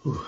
Whew.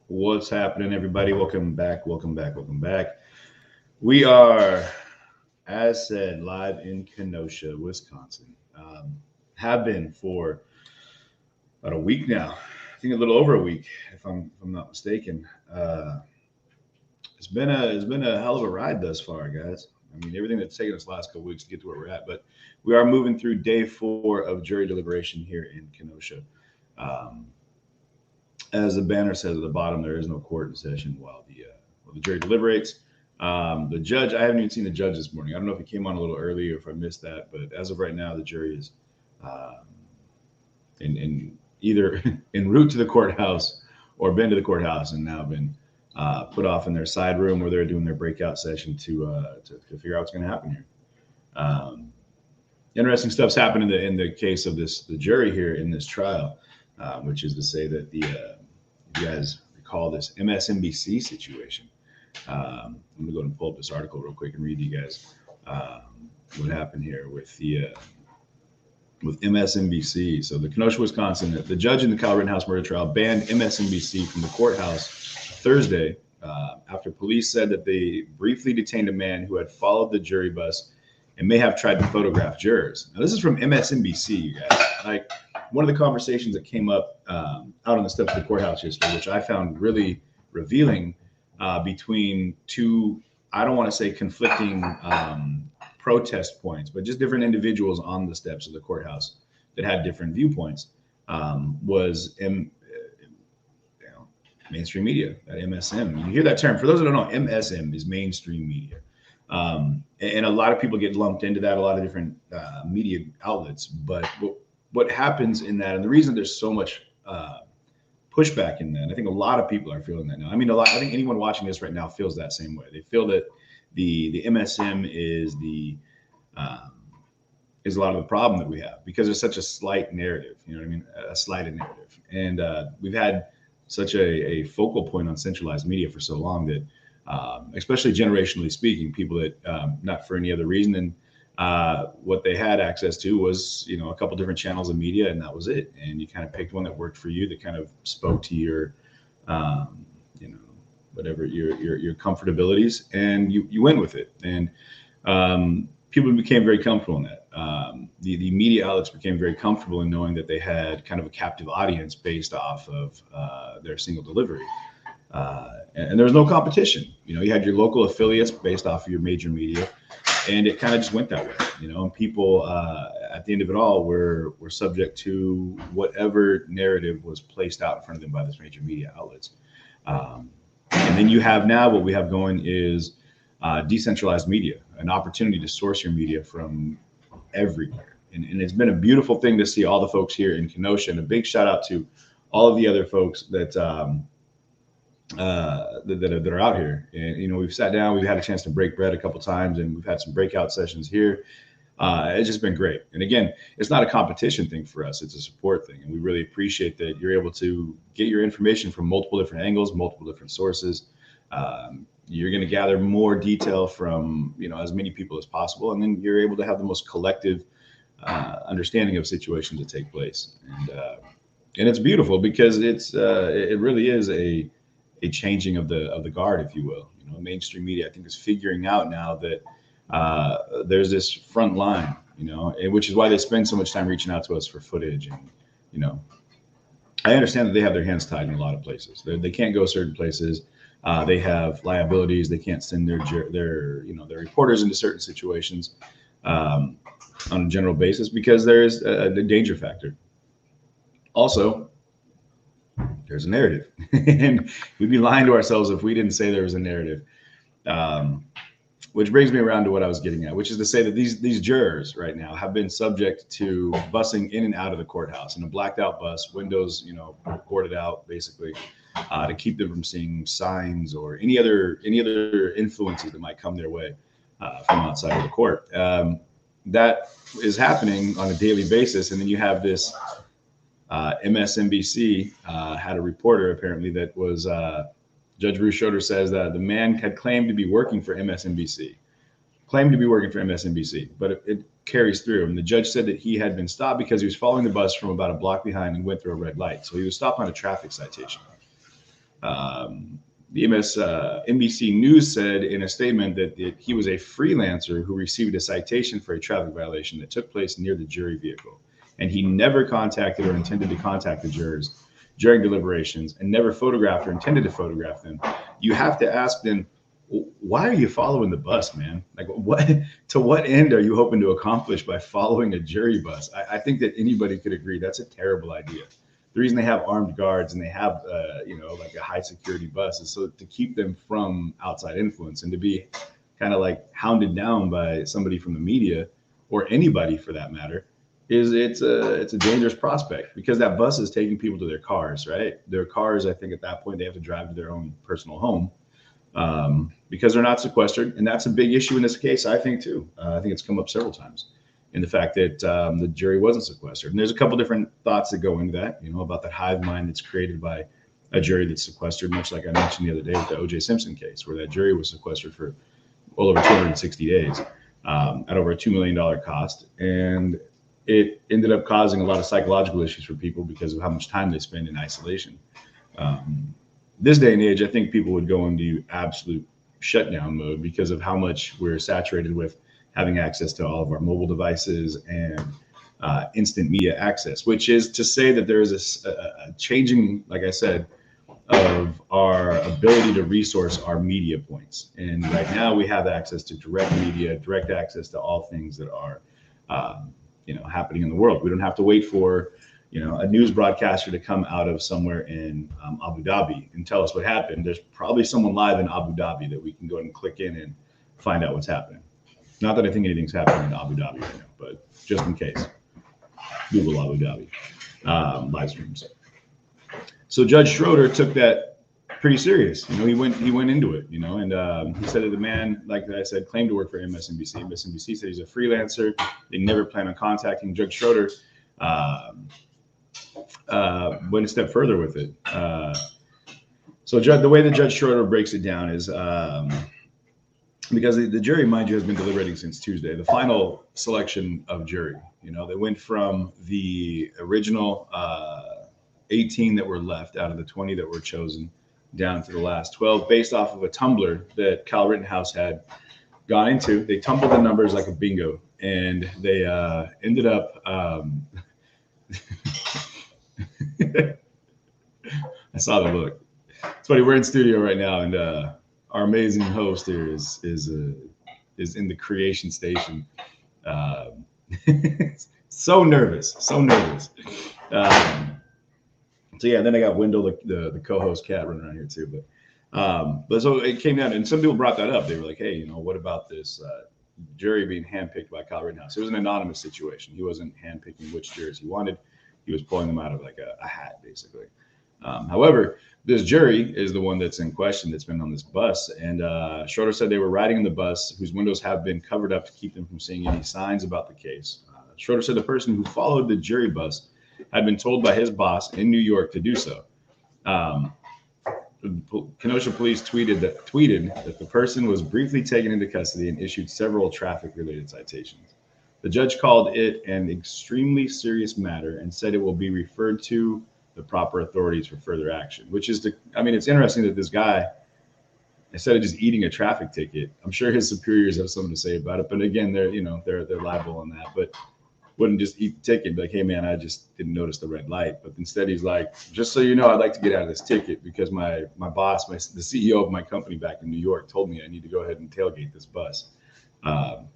What's happening, everybody? Welcome back. Welcome back. Welcome back. We are, as said, live in Kenosha, Wisconsin. Have been for about a week now. I think a little over a week, if I'm not mistaken. It's been a hell of a ride thus far, guys. I mean, everything that's taken us last couple weeks to get to where we're at, but we are moving through day 4 of jury deliberation here in Kenosha. Um, as the banner says at the bottom, there is no court in session while the jury deliberates. The judge, I haven't even seen the judge this morning. I don't know if he came on a little early or if I missed that, but as of right now, the jury is um, in either en route to the courthouse or been to the courthouse and now been put off in their side room where they're doing their breakout session to figure out what's going to happen here. Um, Interesting stuff's happened in the case of the jury here in this trial, which is to say that you guys recall this MSNBC situation. Let me go and pull up this article real quick and read you guys what happened here with MSNBC. So the Kenosha, Wisconsin, the judge in the Kyle Rittenhouse murder trial banned MSNBC from the courthouse Thursday after police said that they briefly detained a man who had followed the jury bus and may have tried to photograph jurors. Now, this is from MSNBC, you guys. Like, one of the conversations that came up out on the steps of the courthouse yesterday, which I found really revealing between two, I don't want to say conflicting protest points, but just different individuals on the steps of the courthouse that had different viewpoints, was mainstream media, that MSM. You hear that term. For those that don't know, MSM is mainstream media. And a lot of people get lumped into that, a lot of different media outlets. But what happens in that, and the reason there's so much pushback in that, and I think a lot of people are feeling that now. I mean, I think anyone watching this right now feels that same way. They feel that the MSM is a lot of the problem that we have because there's such a slight narrative. You know what I mean? A slighted narrative, and we've had such a focal point on centralized media for so long that, especially generationally speaking, people that not for any other reason than what they had access to was, you know, a couple different channels of media, and that was it. And you kind of picked one that worked for you, that kind of spoke to your, you know, whatever your comfortabilities, and you went with it. And people became very comfortable in that. The media outlets became very comfortable in knowing that they had kind of a captive audience based off of their single delivery. And there was no competition. You know, you had your local affiliates based off of your major media, and it kind of just went that way. You know, and people at the end of it all were subject to whatever narrative was placed out in front of them by those major media outlets. And then you have now what we have going is decentralized media, an opportunity to source your media from everywhere. And it's been a beautiful thing to see all the folks here in Kenosha, and a big shout out to all of the other folks that that are out here. And, you know, we've sat down, we've had a chance to break bread a couple times, and we've had some breakout sessions here. It's just been great. And again, it's not a competition thing for us, it's a support thing. And we really appreciate that you're able to get your information from multiple different angles, multiple different sources. You're going to gather more detail from, you know, as many people as possible, and then you're able to have the most collective understanding of situations that take place. And it's beautiful because it really is a changing of the guard, if you will. You know, mainstream media, I think, is figuring out now that there's this front line, you know, and which is why they spend so much time reaching out to us for footage. And, you know, I understand that they have their hands tied in a lot of places. They can't go certain places. They have liabilities. They can't send their reporters into certain situations on a general basis because there's a danger factor. Also, there's a narrative, and we'd be lying to ourselves if we didn't say there was a narrative. Which brings me around to what I was getting at, which is to say that these jurors right now have been subject to busing in and out of the courthouse in a blacked out bus, windows, you know, boarded out, basically, to keep them from seeing signs or any other influences that might come their way from outside of the court. That is happening on a daily basis, and then you have this MSNBC had a reporter apparently that was. Judge Bruce Schroeder says that the man had claimed to be working for MSNBC, but it carries through. And the judge said that he had been stopped because he was following the bus from about a block behind and went through a red light. So he was stopped on a traffic citation. The NBC News said in a statement that he was a freelancer who received a citation for a traffic violation that took place near the jury vehicle. And he never contacted or intended to contact the jurors during deliberations, and never photographed or intended to photograph them. You have to ask them, why are you following the bus, man? Like, to what end are you hoping to accomplish by following a jury bus? I think that anybody could agree that's a terrible idea. The reason they have armed guards and they have, like a high security bus is so to keep them from outside influence, and to be kind of like hounded down by somebody from the media or anybody for that matter. It's a dangerous prospect because that bus is taking people to their cars, right? Their cars, I think at that point, they have to drive to their own personal home because they're not sequestered. And that's a big issue in this case, I think, too. I think it's come up several times in the fact that the jury wasn't sequestered. And there's a couple different thoughts that go into that, you know, about that hive mind that's created by a jury that's sequestered, much like I mentioned the other day with the O.J. Simpson case, where that jury was sequestered for well over 260 days at over a $2 million cost. And it ended up causing a lot of psychological issues for people because of how much time they spend in isolation. This day and age, I think people would go into absolute shutdown mode because of how much we're saturated with having access to all of our mobile devices and instant media access, which is to say that there is a changing, like I said, of our ability to resource our media points. And right now we have access to direct media, direct access to all things that are happening in the world. We don't have to wait for, a news broadcaster to come out of somewhere in Abu Dhabi and tell us what happened. There's probably someone live in Abu Dhabi that we can go ahead and click in and find out what's happening. Not that I think anything's happening in Abu Dhabi right now, but just in case, Google Abu Dhabi live streams. So Judge Schroeder took that pretty serious. He went into it, and he said that the man, like I said, claimed to work for MSNBC. MSNBC said he's a freelancer. They never plan on contacting Judge Schroeder. Went a step further with it. So the way that Judge Schroeder breaks it down is because the jury, mind you, has been deliberating since Tuesday. The final selection of jury, they went from the original 18 that were left out of the 20 that were chosen down to the last 12 based off of a tumbler that Kyle Rittenhouse had gone into. They tumbled the numbers like a bingo, and they ended up I saw the look. It's funny, we're in studio right now, and our amazing host here is in the creation station. So nervous. So yeah, then I got Wendell, the co-host cat, running around here too. But so it came down, and some people brought that up. They were like, "Hey, what about this jury being handpicked by Kyle Rittenhouse?" It was an anonymous situation. He wasn't handpicking which jurors he wanted. He was pulling them out of like a hat, basically. However, this jury is the one that's in question, that's been on this bus. And Schroeder said they were riding in the bus, whose windows have been covered up to keep them from seeing any signs about the case. Schroeder said the person who followed the jury bus had been told by his boss in New York to do so. Kenosha police tweeted that the person was briefly taken into custody and issued several traffic-related citations. The judge called it an extremely serious matter and said it will be referred to the proper authorities for further action, which is it's interesting that this guy, instead of just eating a traffic ticket, I'm sure his superiors have something to say about it. But again, they're liable on that, but wouldn't just eat the ticket, be like, "Hey man, I just didn't notice the red light." But instead he's like, "Just so you know, I'd like to get out of this ticket because my boss, the CEO of my company back in New York told me I need to go ahead and tailgate this bus."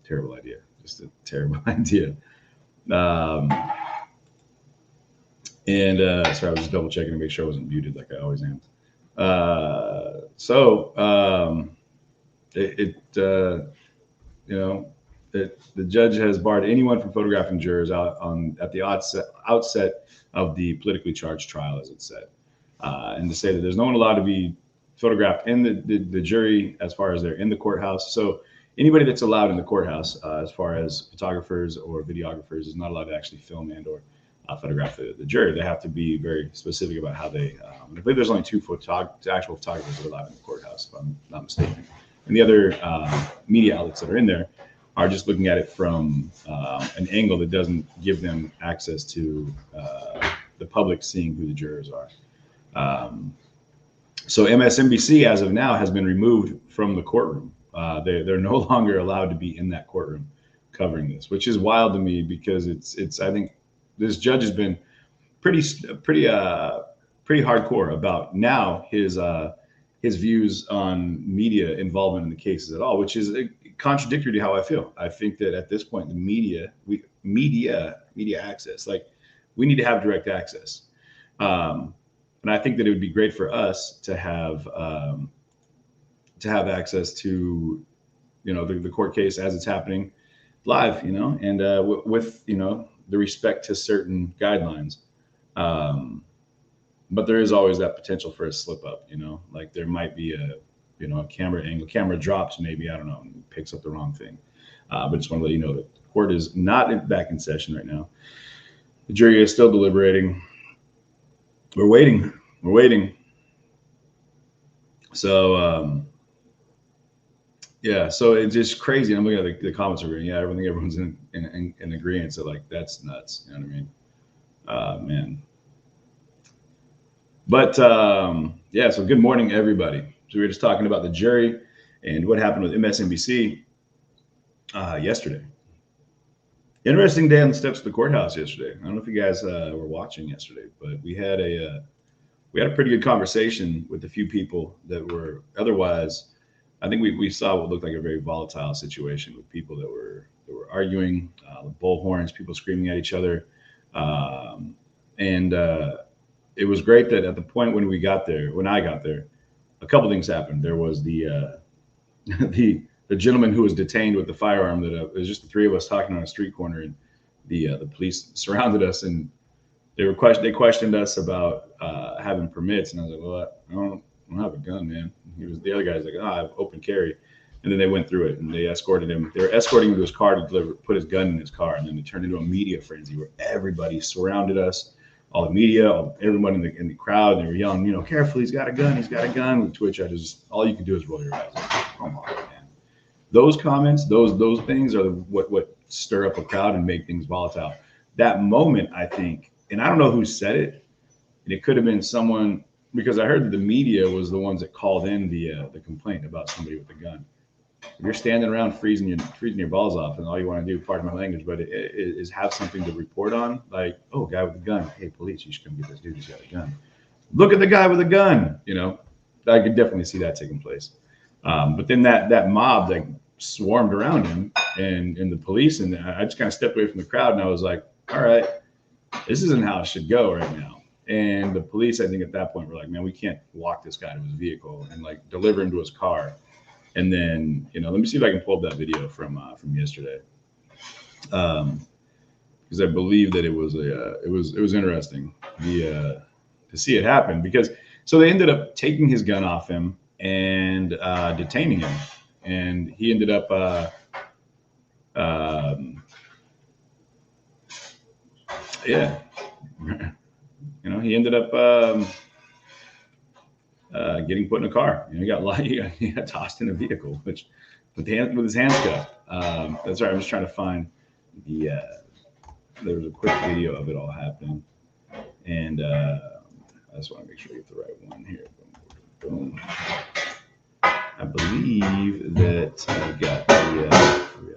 Terrible idea. Just a terrible idea. Sorry, I was just double checking to make sure I wasn't muted like I always am. The judge has barred anyone from photographing jurors at the outset of the politically charged trial, as it said, and to say that there's no one allowed to be photographed in the jury as far as they're in the courthouse. So anybody that's allowed in the courthouse, as far as photographers or videographers, is not allowed to actually film and or photograph the jury. They have to be very specific about how they. I believe there's only two actual photographers that are allowed in the courthouse, if I'm not mistaken. And the other media outlets that are in there are just looking at it from an angle that doesn't give them access to the public seeing who the jurors are. So MSNBC, as of now, has been removed from the courtroom. They're no longer allowed to be in that courtroom covering this, which is wild to me because it's I think this judge has been pretty hardcore about now his views on media involvement in the cases at all, which is contradictory to how I feel. I think that at this point, the media access, like we need to have direct access. And I think that it would be great for us to have access to, the court case as it's happening live, and with the respect to certain guidelines. But there is always that potential for a slip up, like there might be a camera angle, camera drops, maybe, I don't know, and picks up the wrong thing. But just want to let you know that the court is not back in session right now. The jury is still deliberating. We're waiting. So, yeah, so it's just crazy. I'm looking at the comments over here. Yeah, everyone's in agreement. So like, that's nuts. You know what I mean? Man. But yeah, so good morning, everybody. So we were just talking about the jury and what happened with MSNBC yesterday. Interesting day on the steps of the courthouse yesterday. I don't know if you guys were watching yesterday, but we had a pretty good conversation with a few people that were otherwise. I think we saw what looked like a very volatile situation with people that were arguing, bullhorns, people screaming at each other. And it was great that at the point when I got there, a couple things happened. There was the the gentleman who was detained with the firearm. That it was just the three of us talking on a street corner, and the police surrounded us, and they questioned us about having permits, and I was like, well, I don't have a gun, man. The other guy's like, oh, I have open carry. And then they went through it and they escorted him. They were escorting him to his car to put his gun in his car. And then it turned into a media frenzy where everybody surrounded us, all the media, everyone in the crowd. And they were yelling, you know, careful, he's got a gun, he's got a gun. To which all you can do is roll your eyes. Like, come on, man. Those comments, those things are what stir up a crowd and make things volatile. That moment, I think, and I don't know who said it, and it could have been someone, because I heard that the media was the ones that called in the complaint about somebody with a gun. If you're standing around freezing your balls off, and all you want to do, pardon my language, but is have something to report on, like, oh, guy with a gun. Hey, police, you should come get this dude. He's got a gun. Look at the guy with a gun. You know, I could definitely see that taking place. But then that mob like swarmed around him and the police, and I just kind of stepped away from the crowd, and I was like, all right, this isn't how it should go right now. And the police, I think at that point, were like, man, we can't walk this guy to his vehicle and like deliver him to his car. And then, you know, let me see if I can pull up that video from yesterday, because I believe that it was interesting to see it happen. Because so they ended up taking his gun off him and detaining him, and he ended up yeah, you know, he ended up getting put in a car. You know, he got tossed in a vehicle, which with his hands cuffed. That's right. I'm just trying to find there was a quick video of it all happening, and I just want to make sure I get the right one here. Boom. I believe that I got the over here.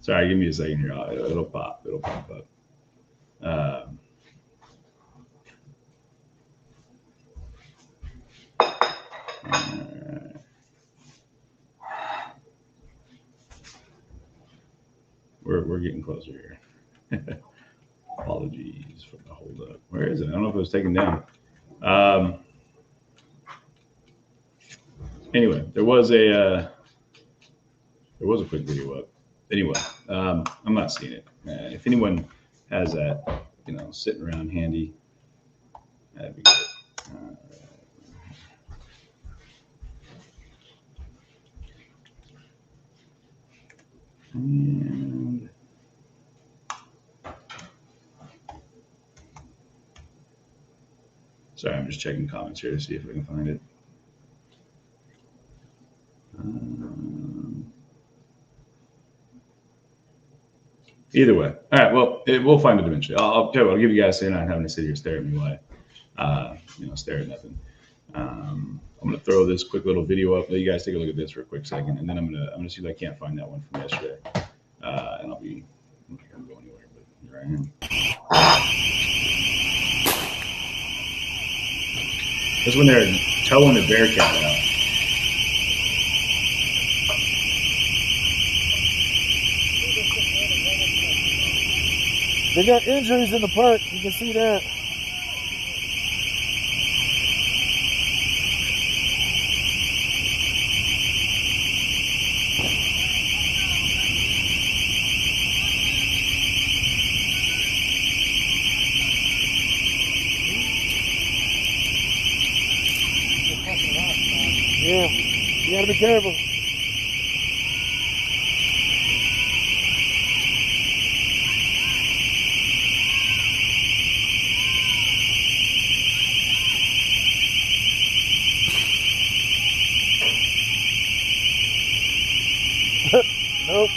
Sorry, give me a second here. It'll pop up. We're getting closer here. Apologies for the hold up. Where is it? I don't know if it was taken down. Anyway, there was a quick video up. Anyway, I'm not seeing it. If anyone has that, you know, sitting around handy, that'd be good. And sorry, I'm just checking comments here to see if I can find it. Either way, all right. Well, we'll find it eventually. I'll tell you what, I'll give you guys a not having to sit here stare at me while stare at nothing. I'm gonna throw this quick little video up. Let you guys take a look at this for a quick second, and then I'm gonna see if I can't find that one from yesterday. And I'm not gonna go anywhere, but here I am. This is when they're towing the Bearcat out. They got injuries in the park. You can see that. Yeah, you gotta be careful. Nope.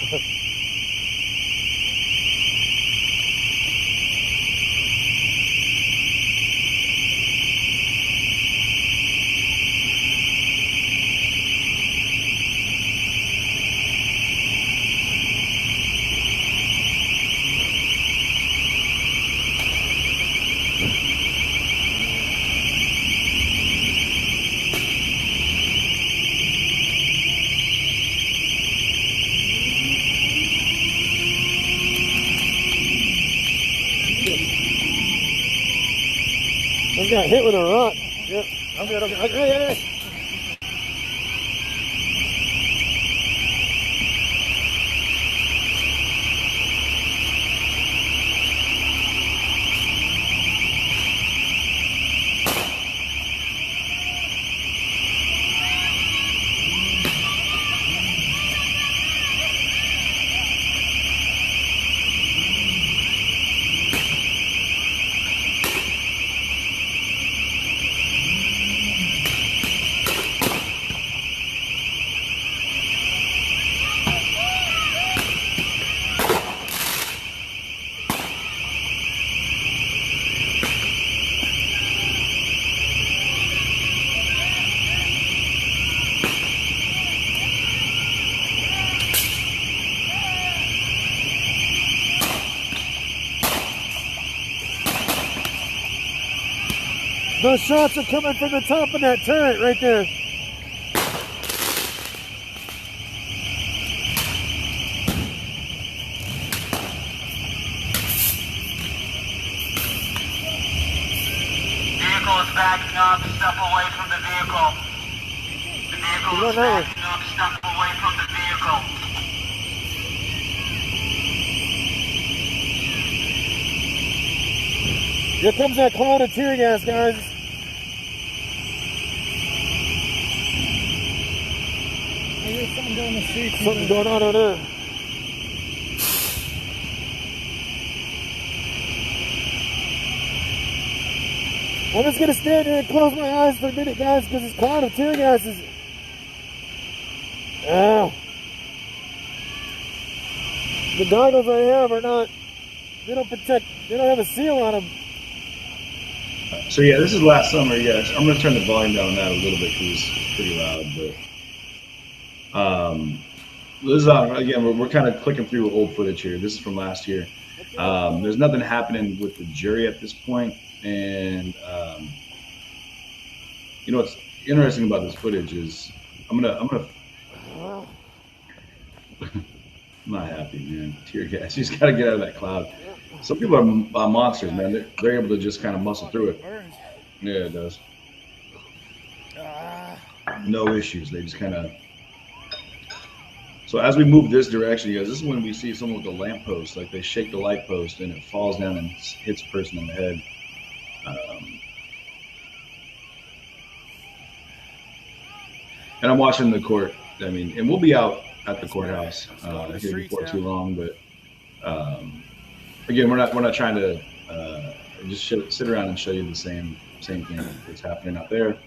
just got hit with a rock. Yep. I'm good. Hey. Those shots are coming from the top of that turret right there. Vehicle is backing up, step away from the vehicle. The vehicle is backing up, step away from the vehicle. Here comes that cloud of tear gas, guys. Hey, there's something down the street. Something going on over there. I'm just gonna stand here and close my eyes for a minute, guys, because this cloud of tear gas is. Ah. The goggles I have are not. They don't protect. They don't have a seal on them. So yeah, this is last summer, yes. I'm gonna turn the volume down on that a little bit because it's pretty loud. But this is again, we're kind of clicking through old footage here. This is from last year. There's nothing happening with the jury at this point, and you know what's interesting about this footage is I'm gonna. I'm not happy, man. Tear gas. You just gotta get out of that cloud. Some people are monsters, man. They're able to just kind of muscle through it. Yeah, it does. No issues. They just kind of. So as we move this direction, you guys, this is when we see someone with a lamppost. Like they shake the light post and it falls down and hits a person in the head. And I'm watching the court. I mean, and we'll be out at the courthouse here before too long. But again, we're not trying to just sit around and show you the same thing that's happening out there.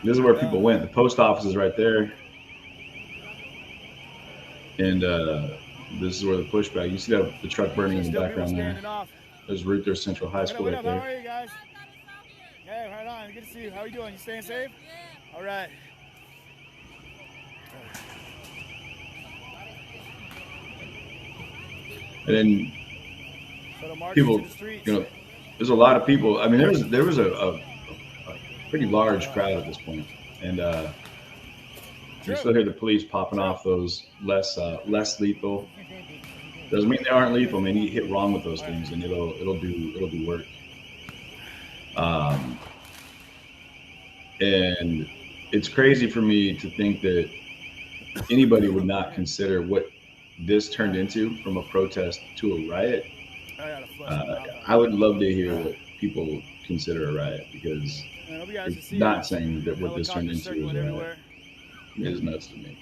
This is where people went. The post office is right there, and this is where the pushback. You see that the truck burning in the background there. There's Ruther Central High School right there. How are you guys? Hey, right on. Good to see you. How are you doing? You staying safe? All right. And then people, you know, there's a lot of people. I mean, there was a pretty large crowd at this point, and you still hear the police popping off those less lethal. Doesn't mean they aren't lethal. I mean, you hit wrong with those things, and it'll do work. And it's crazy for me to think that anybody would not consider what this turned into from a protest to a riot. I would love to hear what people consider a riot, because it's not saying that what this turned into is a riot. It is nuts to me.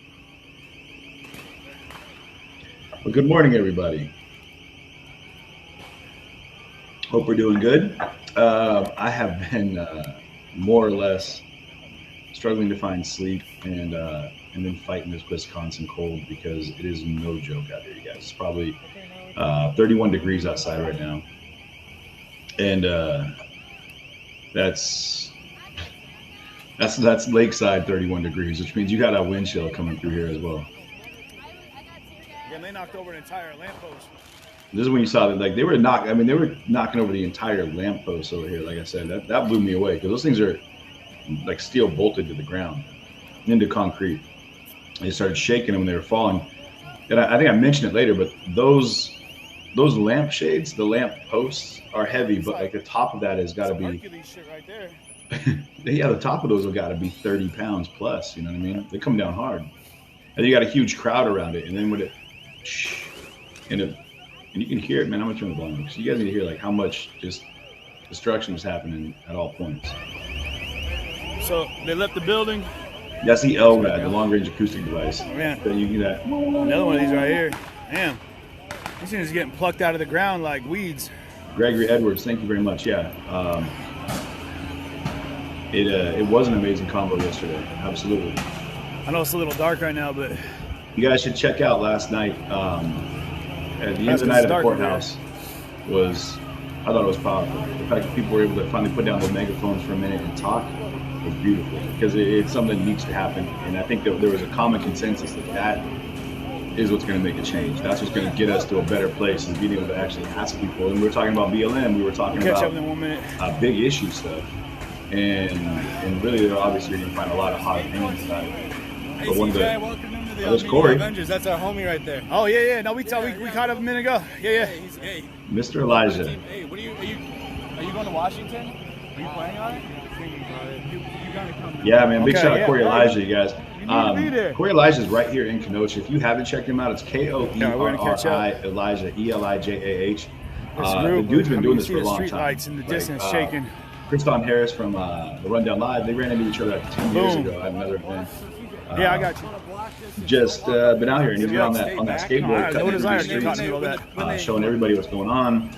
Well, good morning, everybody. Hope we're doing good. I have been more or less struggling to find sleep and then fighting this Wisconsin cold, because it is no joke out here, you guys. It's probably 31 degrees outside right now, and that's lakeside 31 degrees, which means you got a wind chill coming through here as well. Yeah, they knocked over an entire lamppost. This is when you saw that, like, they were knocking over the entire lamppost over here. Like I said, that blew me away, because those things are like steel bolted to the ground, into concrete. They started shaking them when they were falling. And I think I mentioned it later, but those those lamp shades, the lamp posts are heavy, but like the top of that has got to be. Hercules shit right there. Yeah, the top of those have got to be 30 pounds plus. You know what I mean? They come down hard, and you got a huge crowd around it. And then when and you can hear it, man. I'm gonna turn the volume because you guys need to hear like how much just destruction was happening at all points. So they left the building. That's the LRAD, the long range acoustic device. Oh, man. That you can that. Another one of these right here. Damn. These things are getting plucked out of the ground like weeds. Gregory Edwards, thank you very much. Yeah. It was an amazing combo yesterday. Absolutely. I know it's a little dark right now, but you guys should check out last night. At the end of the night at the courthouse I thought it was powerful. The fact that people were able to finally put down their megaphones for a minute and talk was beautiful because it's something that needs to happen. And I think that there was a common consensus that is what's going to make a change. That's what's going to get us to a better place and being able to actually ask people. And we were talking about BLM. We were talking about big issue stuff. And really, they're obviously going to find a lot of hot opinions about it. But one of the that's Corey. Avengers. That's our homie right there. Oh yeah. No, we caught him a minute ago. Yeah. Hey, Mr. Elijah. Hey, are you going to Washington? Are you planning on it? You gotta come. Yeah, man. Big shout out Corey Elijah, you guys. You need to be there. Corey Elijah is right here in Kenosha. If you haven't checked him out, it's KOERRI Elijah, ELIJAH. The dude's been doing this for a long time. Street lights in the distance shaking. Kriston Harris from the Rundown Live, they ran into each other 2 years ago at another event. Yeah, I got you. Just been out here and he's been on that skateboard, no desire to get caught in all that. Showing everybody what's going on.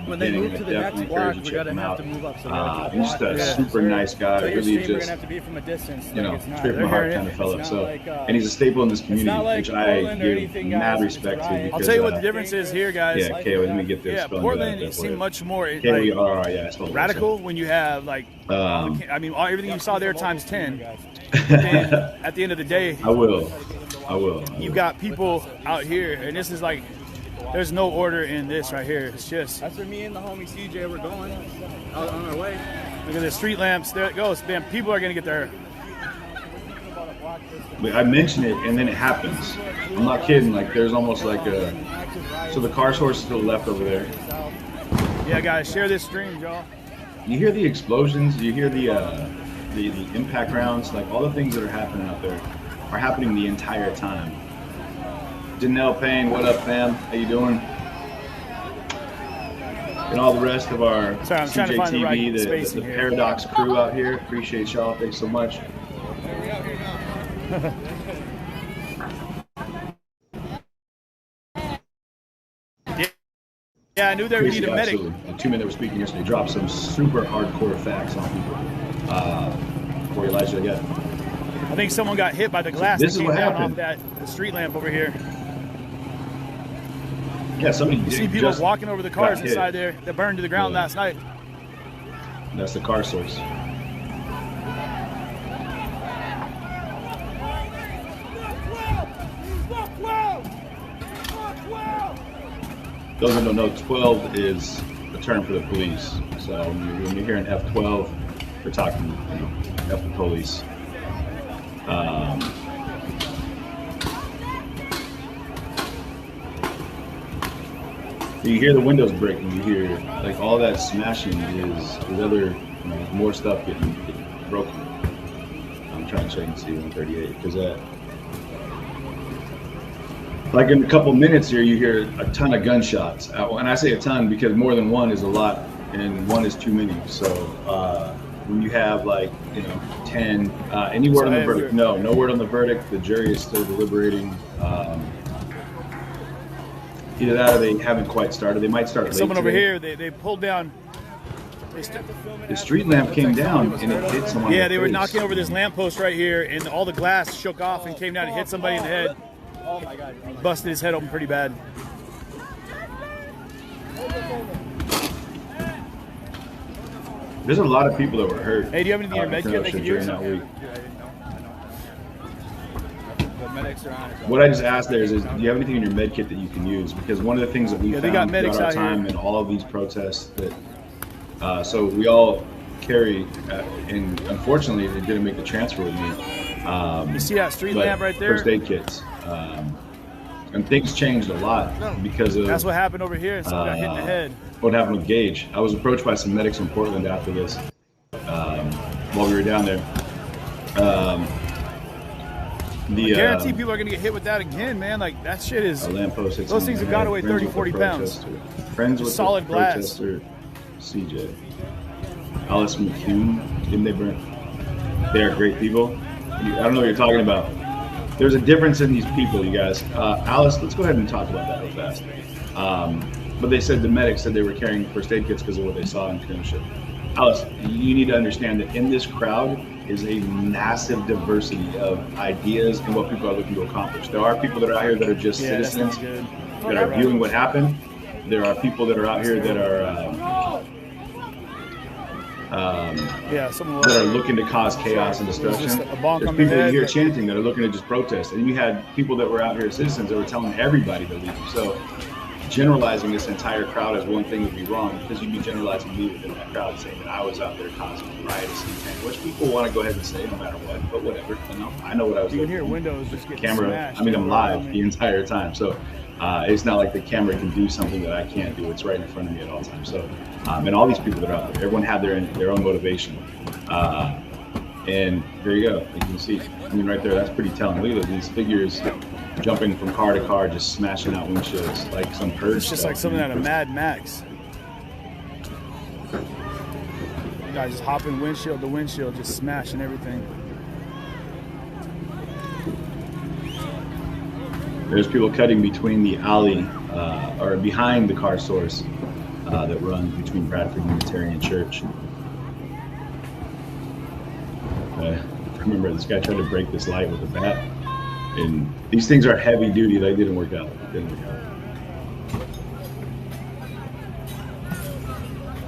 When they move to the next block, we're gonna have to move up. He's just a super nice guy. So really just, we're gonna have to be from a distance. Straight from the heart kind of fellow. So, and he's a staple in this community, which I give mad respect to. I'll tell you what the difference is here, guys. Yeah, okay, let me get this. Yeah, Portland seemed much more radical when you have like, I mean, everything you saw there times 10. At the end of the day, I will. You've got people out here, and this is like, there's no order in this right here. It's just. That's where me and the homie CJ were going out on our way. Look at the street lamps. There it goes. Man, people are gonna get there. I mention it, and then it happens. I'm not kidding. Like there's almost like a. So the car source is to the left over there. Yeah, guys, share this stream, y'all. You hear the explosions. You hear the impact rounds. Like all the things that are happening out there are happening the entire time. Janelle Payne, what up, fam? How you doing? And all the rest of our CJTV, the Paradox crew out here. Appreciate y'all. Thanks so much. Yeah, I knew they would need a medic. The 2 men that were speaking yesterday dropped some super hardcore facts on people. Corey Elijah, yeah. I think someone got hit by the glass this that is came what down happened. off the street lamp over here. Yeah, somebody. You see people walking over the cars inside there that burned to the ground last night. That's the car source. Those who don't know, 12 is a term for the police. So when you're hearing F12, we're talking, F the police. You hear the windows breaking. You hear like all that smashing is other more stuff getting broken. I'm trying to check and see 138 because like in a couple minutes here, you hear a ton of gunshots. And I say a ton because more than one is a lot, and one is too many. So when you have 10, any word on the verdict? No word on the verdict. The jury is still deliberating. Either that or they haven't quite started. They might start late. Someone over here, they pulled down. The street lamp came down and it hit someone. Yeah, they were knocking over this lamppost right here, and all the glass shook off and came down and hit somebody in the head. Oh my God! Busted his head open pretty bad. There's a lot of people that were hurt. Hey, do you have anything in your med kit they could use? What I just asked there is do you have anything in your med kit that you can use? Because one of the things that we found throughout our time in all of these protests that so we all carry, and unfortunately they didn't make the transfer with me. You see that street lamp right there? First aid kits. And things changed a lot because of That's what happened over here. Someone got hit in the head. what happened with Gage. I was approached by some medics in Portland after this while we were down there. I guarantee people are going to get hit with that again, man. Like, that shit is... Those things have got away 30, 40 pounds. Friends with solid the glass. protester, CJ. Alice McCune, didn't they burn? They are great people. I don't know what you're talking about. There's a difference in these people, you guys. Alice, let's go ahead and talk about that real fast. But they said the medics said they were carrying first aid kits because of what they saw in Kenosha. Alice, you need to understand that in this crowd is a massive diversity of ideas and what people are looking to accomplish. There are people that are out here that are just citizens that are viewing what happened. There are people that are out here that are that are looking to cause chaos and destruction. There's people here chanting that are looking to just protest. And you had people that were out here, citizens, that were telling everybody to leave. So generalizing this entire crowd as one thing would be wrong, because you'd be generalizing me within that crowd, saying that I was out there causing riotous intent, which people want to go ahead and say no matter what, but whatever. You know, I know what I was doing. You can hear windows just getting smashed. I mean, I'm live the entire time, so it's not like the camera can do something that I can't do. It's right in front of me at all times. So, and all these people that are out there, everyone had their own motivation. And there you go. You can see, I mean, right there, that's pretty telling. Look at these figures jumping from car to car, just smashing out windshields like some purge. It's just like something out of Mad Max. Guys just hopping windshield to windshield, just smashing everything. There's people cutting between the alley, or behind the car source that runs between Bradford Unitarian Church. I remember this guy tried to break this light with a bat, and these things are heavy duty. They didn't work out.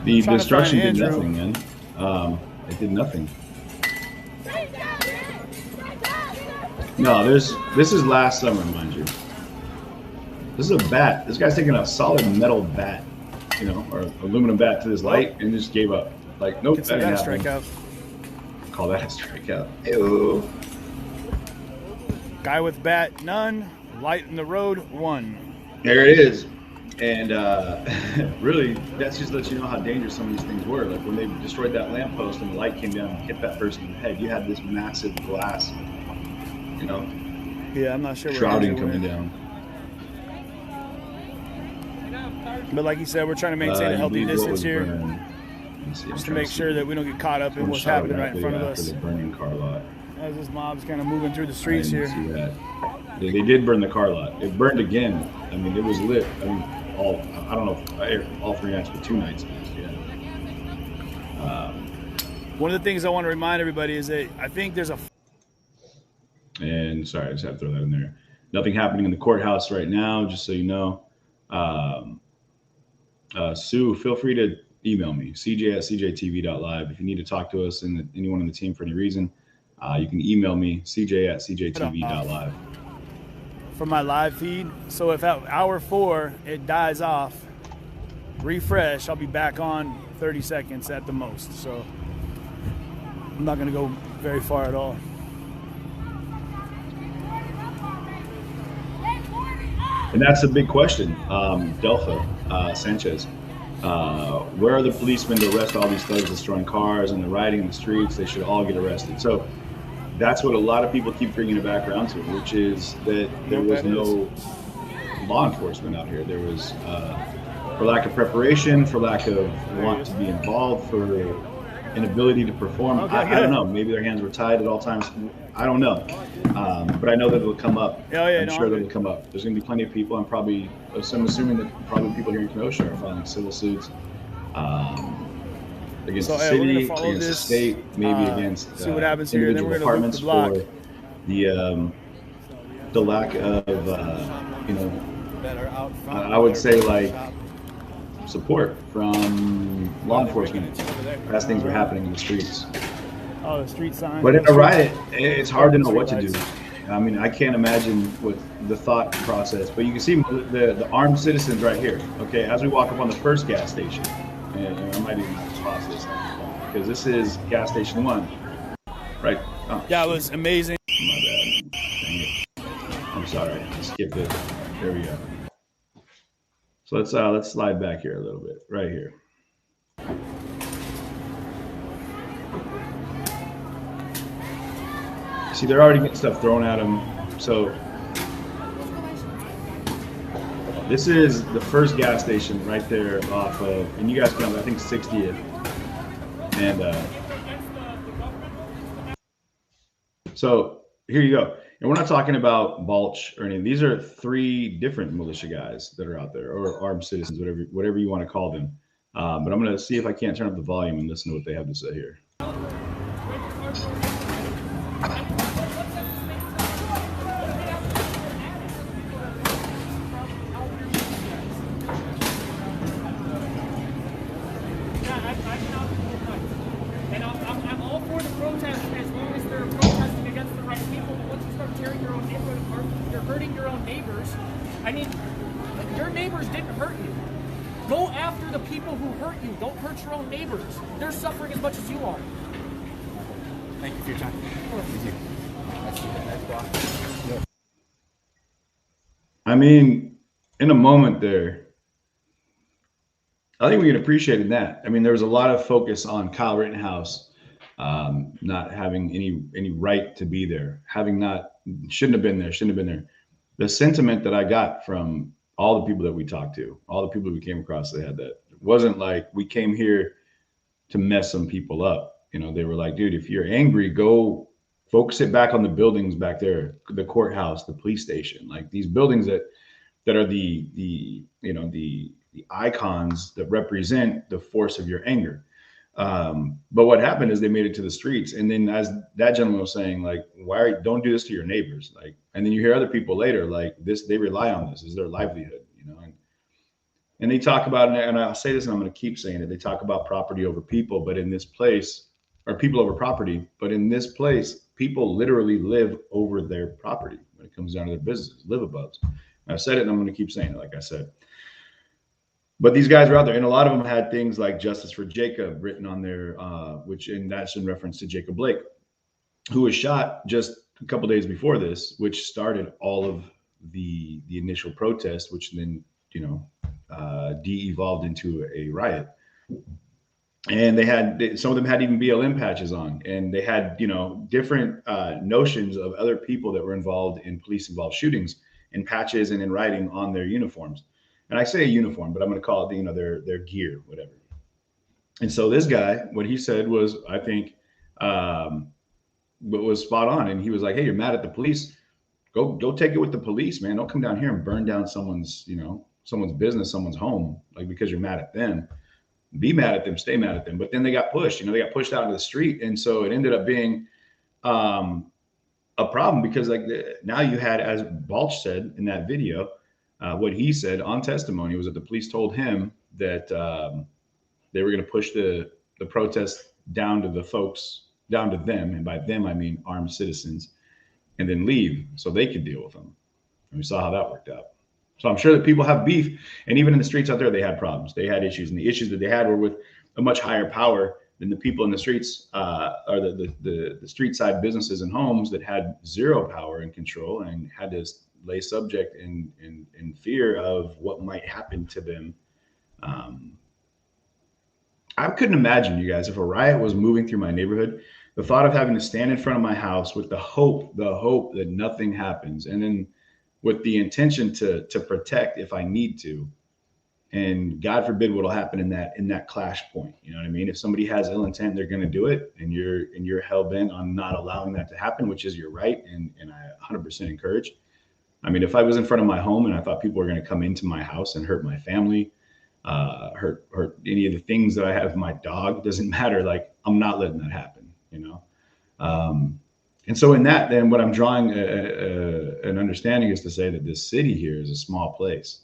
The destruction did nothing, man. It did nothing. No, this is last summer, mind you. This is a bat. This guy's taking a solid metal bat, you know, or aluminum bat to this light and just gave up. Like, nope, that ain't happening. Strikeout. Call that a strikeout. Ew. Guy with bat, none. Light in the road, 1. There it is. And really, that's just lets you know how dangerous some of these things were. Like when they destroyed that lamppost and the light came down and hit that person in the head, you had this massive glass, you know, yeah, I'm not sure shrouding coming down. But like you said, we're trying to maintain a healthy distance here, just to make sure that we don't get caught up in what's happening right in front of us. The burning car lot. As this mob's kind of moving through the streets here. See that. They did burn the car lot. It burned again. I mean, it was lit. I mean, I don't know if all 3 nights, but 2 nights. Yeah. One of the things I want to remind everybody is that I think there's a... And sorry, I just had to throw that in there. Nothing happening in the courthouse right now, just so you know. Sue, feel free to email me, cj@cjtv.live. If you need to talk to us and anyone on the team for any reason, you can email me, cj@cjtv.live. From my live feed. So if at hour 4 it dies off, refresh, I'll be back on 30 seconds at the most. So I'm not going to go very far at all. And that's a big question. Delpha Sanchez, where are the policemen to arrest all these thugs destroying cars and the rioting in the streets? They should all get arrested. So that's what a lot of people keep bringing it back around to, which is that there was no law enforcement out here. There was, for lack of preparation, for lack of want to be involved, for inability to perform. I don't know. Maybe their hands were tied at all times. I don't know. But I know that it'll come up. I'm sure that it'll come up. There's going to be plenty of people. I'm assuming that probably people here in Kenosha are filing civil suits against the city, against the state, maybe against see what happens here. And then we're departments for the lack of, you know, I would say like support from law enforcement as things were happening in the streets. Oh, the street sign. But in a riot, it's hard to know what to do. I mean, I can't imagine what the thought process, but you can see the armed citizens right here. Okay, as we walk up on the first gas station, and I might even have to pause this because this is gas station 1, right? Oh, yeah, it was amazing. My bad. Dang it. I'm sorry, I skipped it. There we go. So let's slide back here a little bit, right here. See, they're already getting stuff thrown at them. So this is the first gas station right there off of, and you guys can, I think 60th. And so here you go. And we're not talking about Balch or anything. These are 3 different militia guys that are out there, or armed citizens, whatever you want to call them. But I'm going to see if I can't turn up the volume and listen to what they have to say here. I mean, your neighbors didn't hurt you. Go after the people who hurt you. Don't hurt your own neighbors. They're suffering as much as you are. Thank you for your time. Thank you. I mean, in a moment there, I think we can appreciate that. I mean, there was a lot of focus on Kyle Rittenhouse not having any right to be there, shouldn't have been there. The sentiment that I got from all the people that we talked to, all the people we came across, they had that. It wasn't like we came here to mess some people up. You know, they were like, dude, if you're angry, go focus it back on the buildings back there, the courthouse, the police station, like these buildings that are the icons that represent the force of your anger. But what happened is they made it to the streets. And then as that gentleman was saying, like, don't do this to your neighbors. Like, and then you hear other people later, like this, they rely on this as their livelihood, you know, and they talk about, and I'll say this and I'm going to keep saying it. They talk about property over people, but in this place, or people over property, but in this place, people literally live over their property when it comes down to their businesses, live above. I've said it and I'm going to keep saying it, like I said. But these guys are out there, and a lot of them had things like "Justice for Jacob" written on there, and that's in reference to Jacob Blake, who was shot just a couple days before this, which started all of the initial protest, which then de-evolved into a riot. And some of them had even BLM patches on, and they had different notions of other people that were involved in police-involved shootings, and patches and in writing on their uniforms. And I say uniform, but I'm going to call it, their gear, whatever. And so this guy, what he said was, I think, was spot on. And he was like, hey, you're mad at the police. Go take it with the police, man. Don't come down here and burn down someone's business, someone's home, like because you're mad at them. Be mad at them, stay mad at them. But then they got pushed, they got pushed out into the street. And so it ended up being a problem because now you had, as Balch said in that video, what he said on testimony was that the police told him that they were going to push the protest down to them. And by them, I mean armed citizens, and then leave so they could deal with them. And we saw how that worked out. So I'm sure that people have beef, and even in the streets out there, they had problems. They had issues, and the issues that they had were with a much higher power than the people in the streets, or the street side businesses and homes that had zero power and control and had to lay subject in fear of what might happen to them. I couldn't imagine, you guys, if a riot was moving through my neighborhood, the thought of having to stand in front of my house with the hope that nothing happens, and then with the intention to protect if I need to, and God forbid what'll happen in that clash point. You know what I mean? If somebody has ill intent, they're going to do it, and you're hell bent on not allowing that to happen, which is your right, and I 100% encourage. I mean, if I was in front of my home and I thought people were going to come into my house and hurt my family, hurt any of the things that I have, my dog, doesn't matter. Like, I'm not letting that happen, And so in that, then what I'm drawing an understanding is to say that this city here is a small place.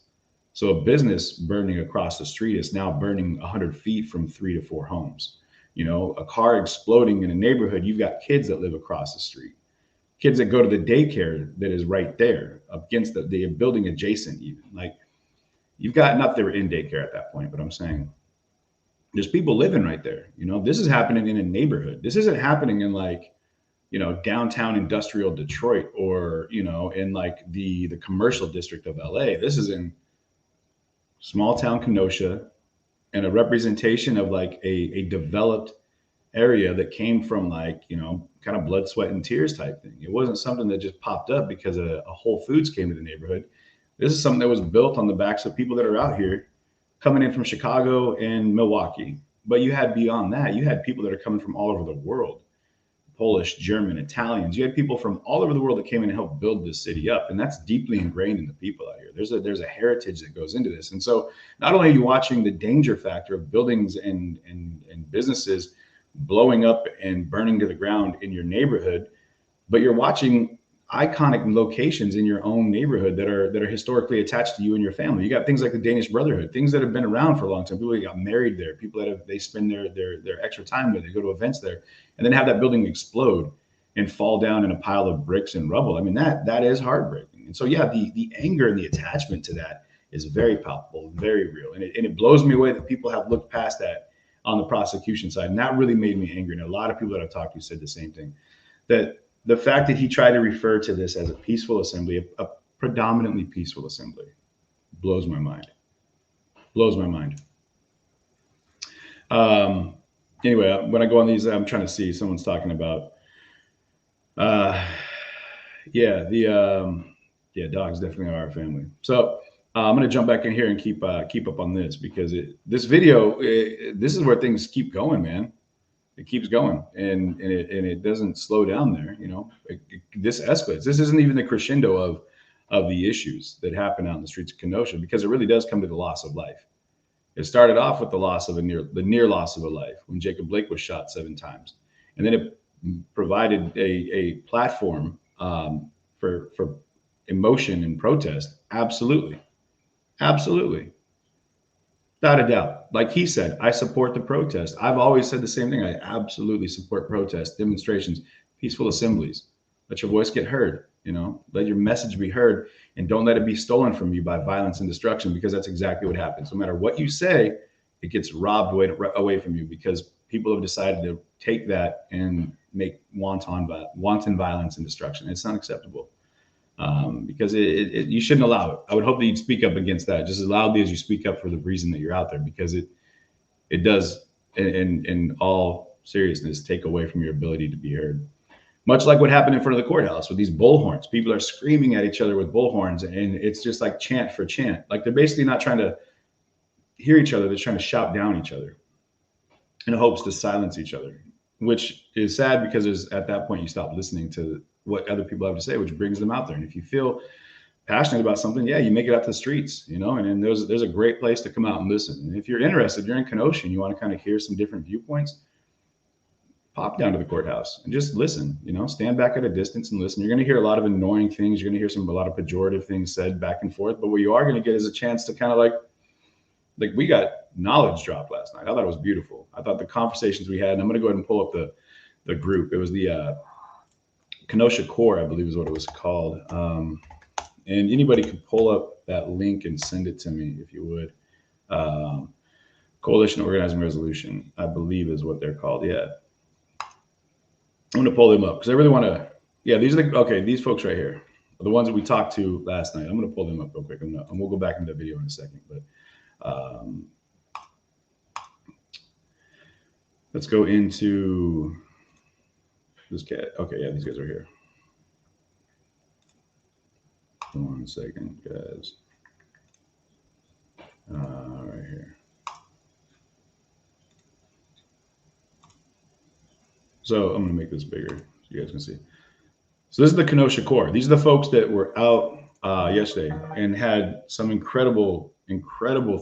So a business burning across the street is now burning 100 feet from 3 to 4 homes. A car exploding in a neighborhood, you've got kids that live across the street. Kids that go to the daycare that is right there against the building adjacent, even. Like, you've got, not they were in daycare at that point, but I'm saying there's people living right there. This is happening in a neighborhood. This isn't happening in like downtown industrial Detroit, or, in like the commercial district of LA. This is in small town Kenosha, and a representation of like a developed area that came from like, kind of blood, sweat, and tears type thing. It wasn't something that just popped up because a Whole Foods came to the neighborhood. This is something that was built on the backs of people that are out here coming in from Chicago and Milwaukee. But you had beyond that, you had people that are coming from all over the world. Polish, German, Italians. You had people from all over the world that came in and helped build this city up, and that's deeply ingrained in the people out here. There's a heritage that goes into this, and so not only are you watching the danger factor of buildings and businesses blowing up and burning to the ground in your neighborhood, but you're watching iconic locations in your own neighborhood that are historically attached to you and your family. You got things like the Danish Brotherhood, things that have been around for a long time. People that got married there, people that they spend their extra time there, they go to events there, and then have that building explode and fall down in a pile of bricks and rubble. I mean, that is heartbreaking. And so yeah, the anger and the attachment to that is very palpable, very real, and it blows me away that people have looked past that on the prosecution side, and that really made me angry. And a lot of people that I've talked to said the same thing, that the fact that he tried to refer to this as a peaceful assembly, a predominantly peaceful assembly, blows my mind. Blows my mind. Anyway, when I go on these, I'm trying to see, someone's talking about, dogs definitely are our family. So I'm going to jump back in here and keep up on this, because this video, this is where things keep going, man. It keeps going, and it doesn't slow down there. This escalates. This isn't even the crescendo of the issues that happen out in the streets of Kenosha, because it really does come to the loss of life. It started off with the near loss of a life when Jacob Blake was shot 7 times, and then it provided a platform for emotion and protest. Absolutely. Without a doubt. Like he said, I support the protest. I've always said the same thing. I absolutely support protests, demonstrations, peaceful assemblies. Let your voice get heard, let your message be heard, and don't let it be stolen from you by violence and destruction, because that's exactly what happens. No matter what you say, it gets robbed away from you, because people have decided to take that and make wanton violence and destruction. It's not acceptable. Because you shouldn't allow it. I would hope that you'd speak up against that, just as loudly as you speak up for the reason that you're out there, because it does, in all seriousness, take away from your ability to be heard. Much like what happened in front of the courthouse with these bullhorns. People are screaming at each other with bullhorns, and it's just like chant for chant. Like they're basically not trying to hear each other, they're trying to shout down each other in hopes to silence each other, which is sad, because at that point you stop listening to what other people have to say, which brings them out there. And if you feel passionate about something, you make it out to the streets, and then there's a great place to come out and listen. And if you're interested, you're in Kenosha and you want to kind of hear some different viewpoints, pop down to the courthouse and just listen, stand back at a distance and listen. You're going to hear a lot of annoying things. You're going to hear a lot of pejorative things said back and forth, but what you are going to get is a chance to kind of like we got knowledge dropped last night. I thought it was beautiful. I thought the conversations we had, and I'm going to go ahead and pull up the group. It was the Kenosha Core, I believe is what it was called. And anybody could pull up that link and send it to me if you would. Coalition Organizing Resolution, I believe is what they're called. Yeah. I'm going to pull them up because I really want to. Yeah, these folks right here are the ones that we talked to last night. I'm going to pull them up real quick. And we'll go back into the video in a second. But let's go into this cat. Okay, yeah, these guys are here. Hold on a second, guys. Right here. So I'm going to make this bigger so you guys can see. So this is the Kenosha Core. These are the folks that were out yesterday and had some incredible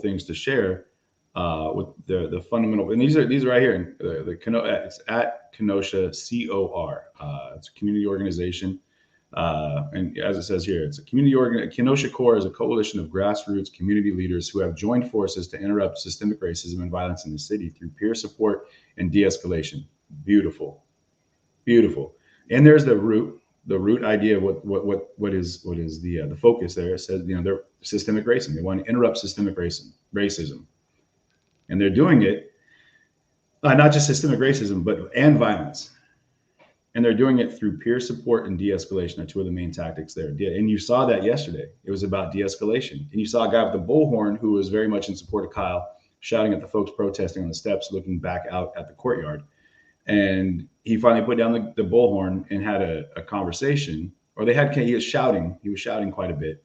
things to share with the fundamental. And these are right here. It's at Kenosha COR. It's a community organization. And as it says here, it's a community Kenosha Core is a coalition of grassroots community leaders who have joined forces to interrupt systemic racism and violence in the city through peer support and de-escalation. Beautiful. And there's the root idea of what is the focus there. It says, they're systemic racism. They want to interrupt systemic racism. And they're doing it, not just systemic racism, and violence. And they're doing it through peer support and de-escalation are two of the main tactics there. And you saw that yesterday. It was about de-escalation. And you saw a guy with a bullhorn who was very much in support of Kyle, shouting at the folks protesting on the steps, looking back out at the courtyard. And he finally put down the bullhorn and had a conversation, or he was shouting quite a bit.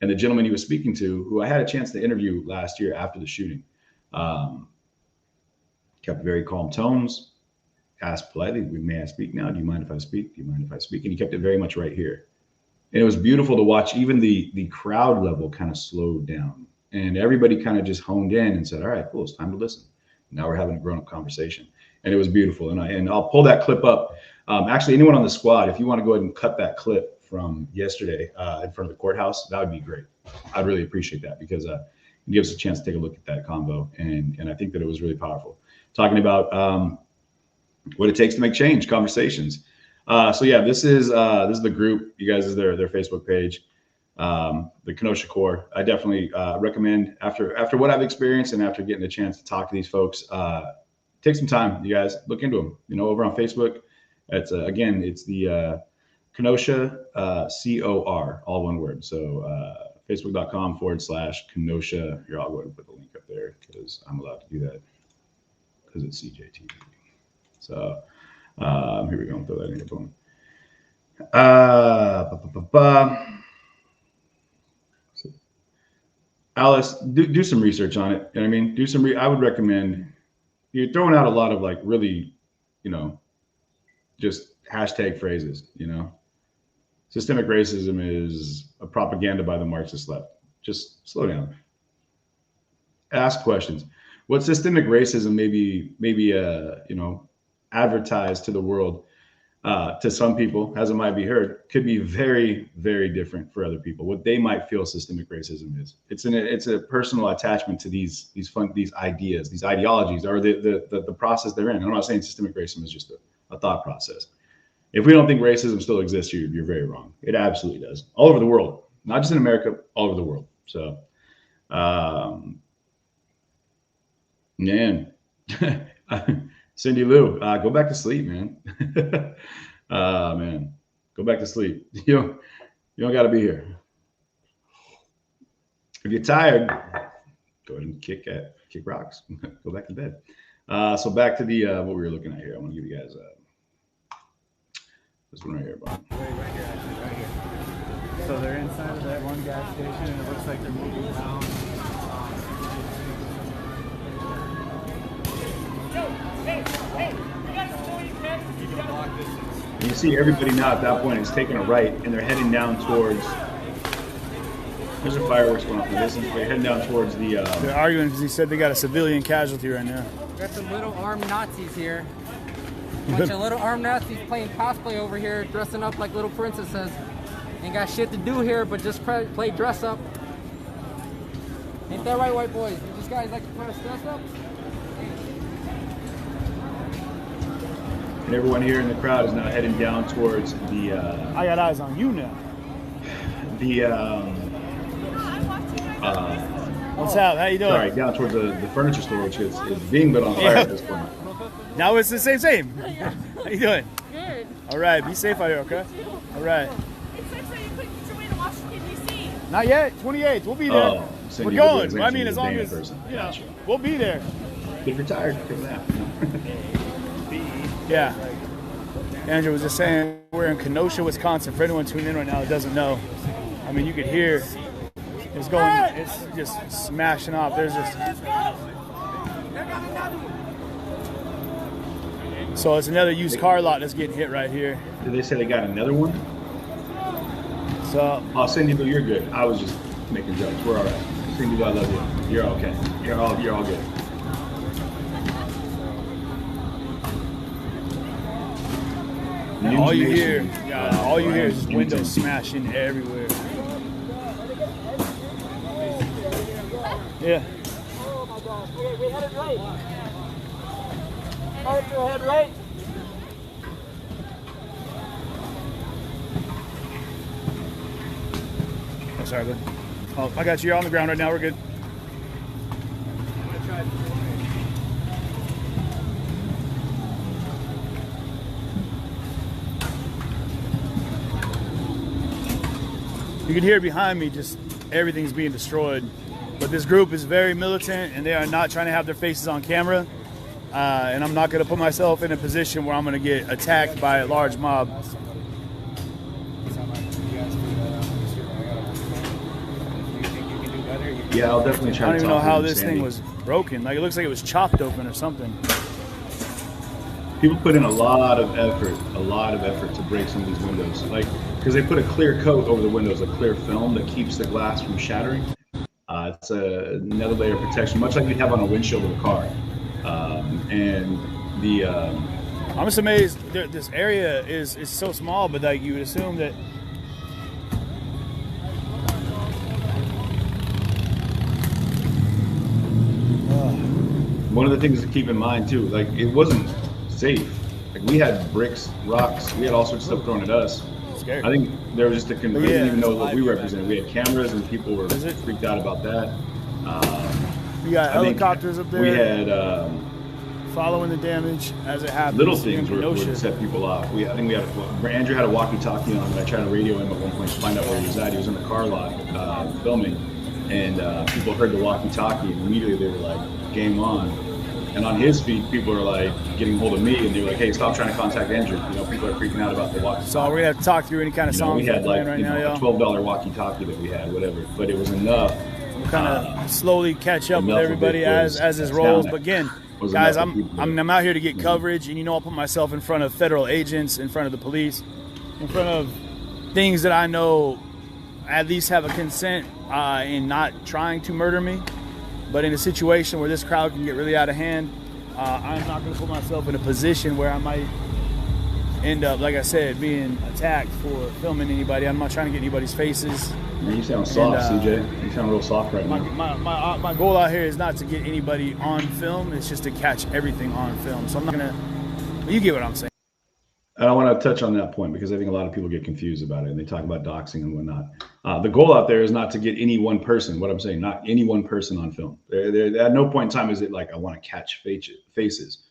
And the gentleman he was speaking to, who I had a chance to interview last year after the shooting, kept very calm tones, asked politely, may I speak now? Do you mind if I speak? Do you mind if I speak? And he kept it very much right here. And it was beautiful to watch. Even the crowd level kind of slowed down, and everybody kind of just honed in and said, all right, cool, it's time to listen. Now we're having a grown-up conversation. And it was beautiful. And I'll pull that clip up. Actually, anyone on the squad, if you want to go ahead and cut that clip from yesterday in front of the courthouse, that would be great. I'd really appreciate that, because it gives us a chance to take a look at that convo. And I think that it was really powerful. Talking about what it takes to make change, conversations. So yeah, this is the group. You guys, is their Facebook page, the Kenosha Core. I definitely recommend, after what I've experienced and after getting a chance to talk to these folks, take some time, you guys, look into them. Over on Facebook, it's again, it's the Kenosha COR, all one word. So facebook.com/Kenosha. Here, I'll go ahead and put the link up there because I'm allowed to do that because it's CJTV. So here we go. Throw that in your phone. So, Alice, do some research on it. You know what I mean? Do some. I would recommend. You're throwing out a lot of like really, just hashtag phrases. Systemic racism is a propaganda by the Marxist left. Just slow down. Ask questions. What systemic racism maybe advertised to the world, to some people, as it might be heard, could be very, very different for other people. What they might feel systemic racism is. It's a personal attachment to these ideas, these ideologies, or the process they're in. And I'm not saying systemic racism is just a thought process. If we don't think racism still exists, you're very wrong. It absolutely does. All over the world, not just in America, all over the world. So, man, Cindy Lou, go back to sleep, man. Man, go back to sleep. You don't got to be here. If you're tired, go ahead and kick rocks. Go back to bed. So back to the what we were looking at here. I want to give you guys this one right here, Bob. Right here, actually, right here. So they're inside of that one gas station, and it looks like they're moving down. And you see everybody now at that point is taking a right, and they're heading down towards. There's a fireworks going off in the distance. They're heading down towards the. They're arguing because he said they got a civilian casualty right now. Got some little armed Nazis here. Bunch of little armed Nazis playing cosplay over here, dressing up like little princesses. Ain't got shit to do here, but just play dress up. Ain't that right, white boys? These guys like to play dress up? And everyone here in the crowd is now heading down towards the. I got eyes on you now. What's up? How you doing? Sorry, down towards the furniture store, which is being lit on fire at this point. Now it's the same. How you doing? Good. All right, be safe out here, okay? All right. It says that you couldn't get your way to Washington, D.C. Not yet. 28th. We'll be there. Oh, we're going. I mean, as long as we'll be there. If you're tired, take a nap. Yeah. Andrew was just saying we're in Kenosha, Wisconsin. For anyone tuning in right now that doesn't know, I mean, you could hear it's just smashing off. There's just. So it's another used car lot that's getting hit right here. Did they say they got another one? So. Oh, Cindy, you're good. I was just making jokes. We're all right. Cindy, I love you. You're okay. You're all good. All you hear is windows smashing everywhere. Yeah. Oh my gosh. Okay, we headed right. Head right. Oh, sorry, bud. Oh, I got you. You're on the ground right now. We're good. You can hear behind me, just everything's being destroyed. But this group is very militant, and they are not trying to have their faces on camera. And I'm not going to put myself in a position where I'm going to get attacked by a large mob. Yeah, I'll definitely try. I don't even know how this thing was broken. Like, it looks like it was chopped open or something. People put in a lot of effort to break some of these windows, like because they put a clear coat over the windows, a clear film that keeps the glass from shattering. It's another layer of protection, much like you have on a windshield of a car. And the I'm just amazed. This area is so small, but like you would assume that. One of the things to keep in mind too, like it wasn't safe. Like we had bricks, rocks, we had all sorts of stuff thrown at us. Scary. I think there was just a they didn't even know what we represented. We had cameras and people were freaked out about that. We got helicopters up there. We had following the damage as it happens. Little things would set people off. I think we had Andrew had a walkie-talkie on, and I tried to radio him at one point to find out where he was at. He was in the car lot filming, and people heard the walkie-talkie, and immediately they were like, "Game on!" And on his feed, people are like getting hold of me, and they were like, "Hey, stop trying to contact Andrew." You know, people are freaking out about the walkie-talkie. So we're gonna have to talk through any kind of song. We had like right now, a $12 walkie-talkie that we had, whatever, but it was enough. We'll kind of slowly catch up with everybody as this rolls. But again, guys, I'm out here to get coverage, and I'll put myself in front of federal agents, in front of the police, in front of things that I know at least have a consent in not trying to murder me. But in a situation where this crowd can get really out of hand, I'm not going to put myself in a position where I might end up, like I said, being attacked for filming anybody. I'm not trying to get anybody's faces. Man, you sound soft, CJ. You sound real soft right now. My goal out here is not to get anybody on film. It's just to catch everything on film. So I'm not going to – you get what I'm saying. I want to touch on that point because I think a lot of people get confused about it, and they talk about doxing and whatnot. The goal out there is not to get any one person. What I'm saying, not any one person on film. At no point in time is it like I want to catch faces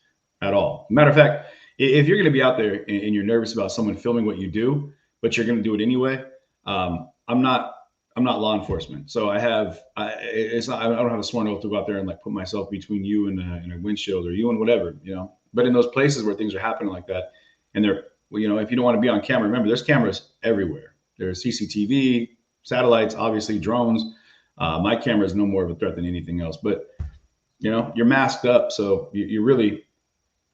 at all. Matter of fact, if you're going to be out there and you're nervous about someone filming what you do, but you're going to do it anyway, I'm not law enforcement, so I don't have a sworn oath to go out there and like put myself between you and a windshield or you and whatever, But in those places where things are happening like that. And if you don't want to be on camera, remember, there's cameras everywhere. There's CCTV, satellites, obviously drones. My camera is no more of a threat than anything else. But, you're masked up. So you're really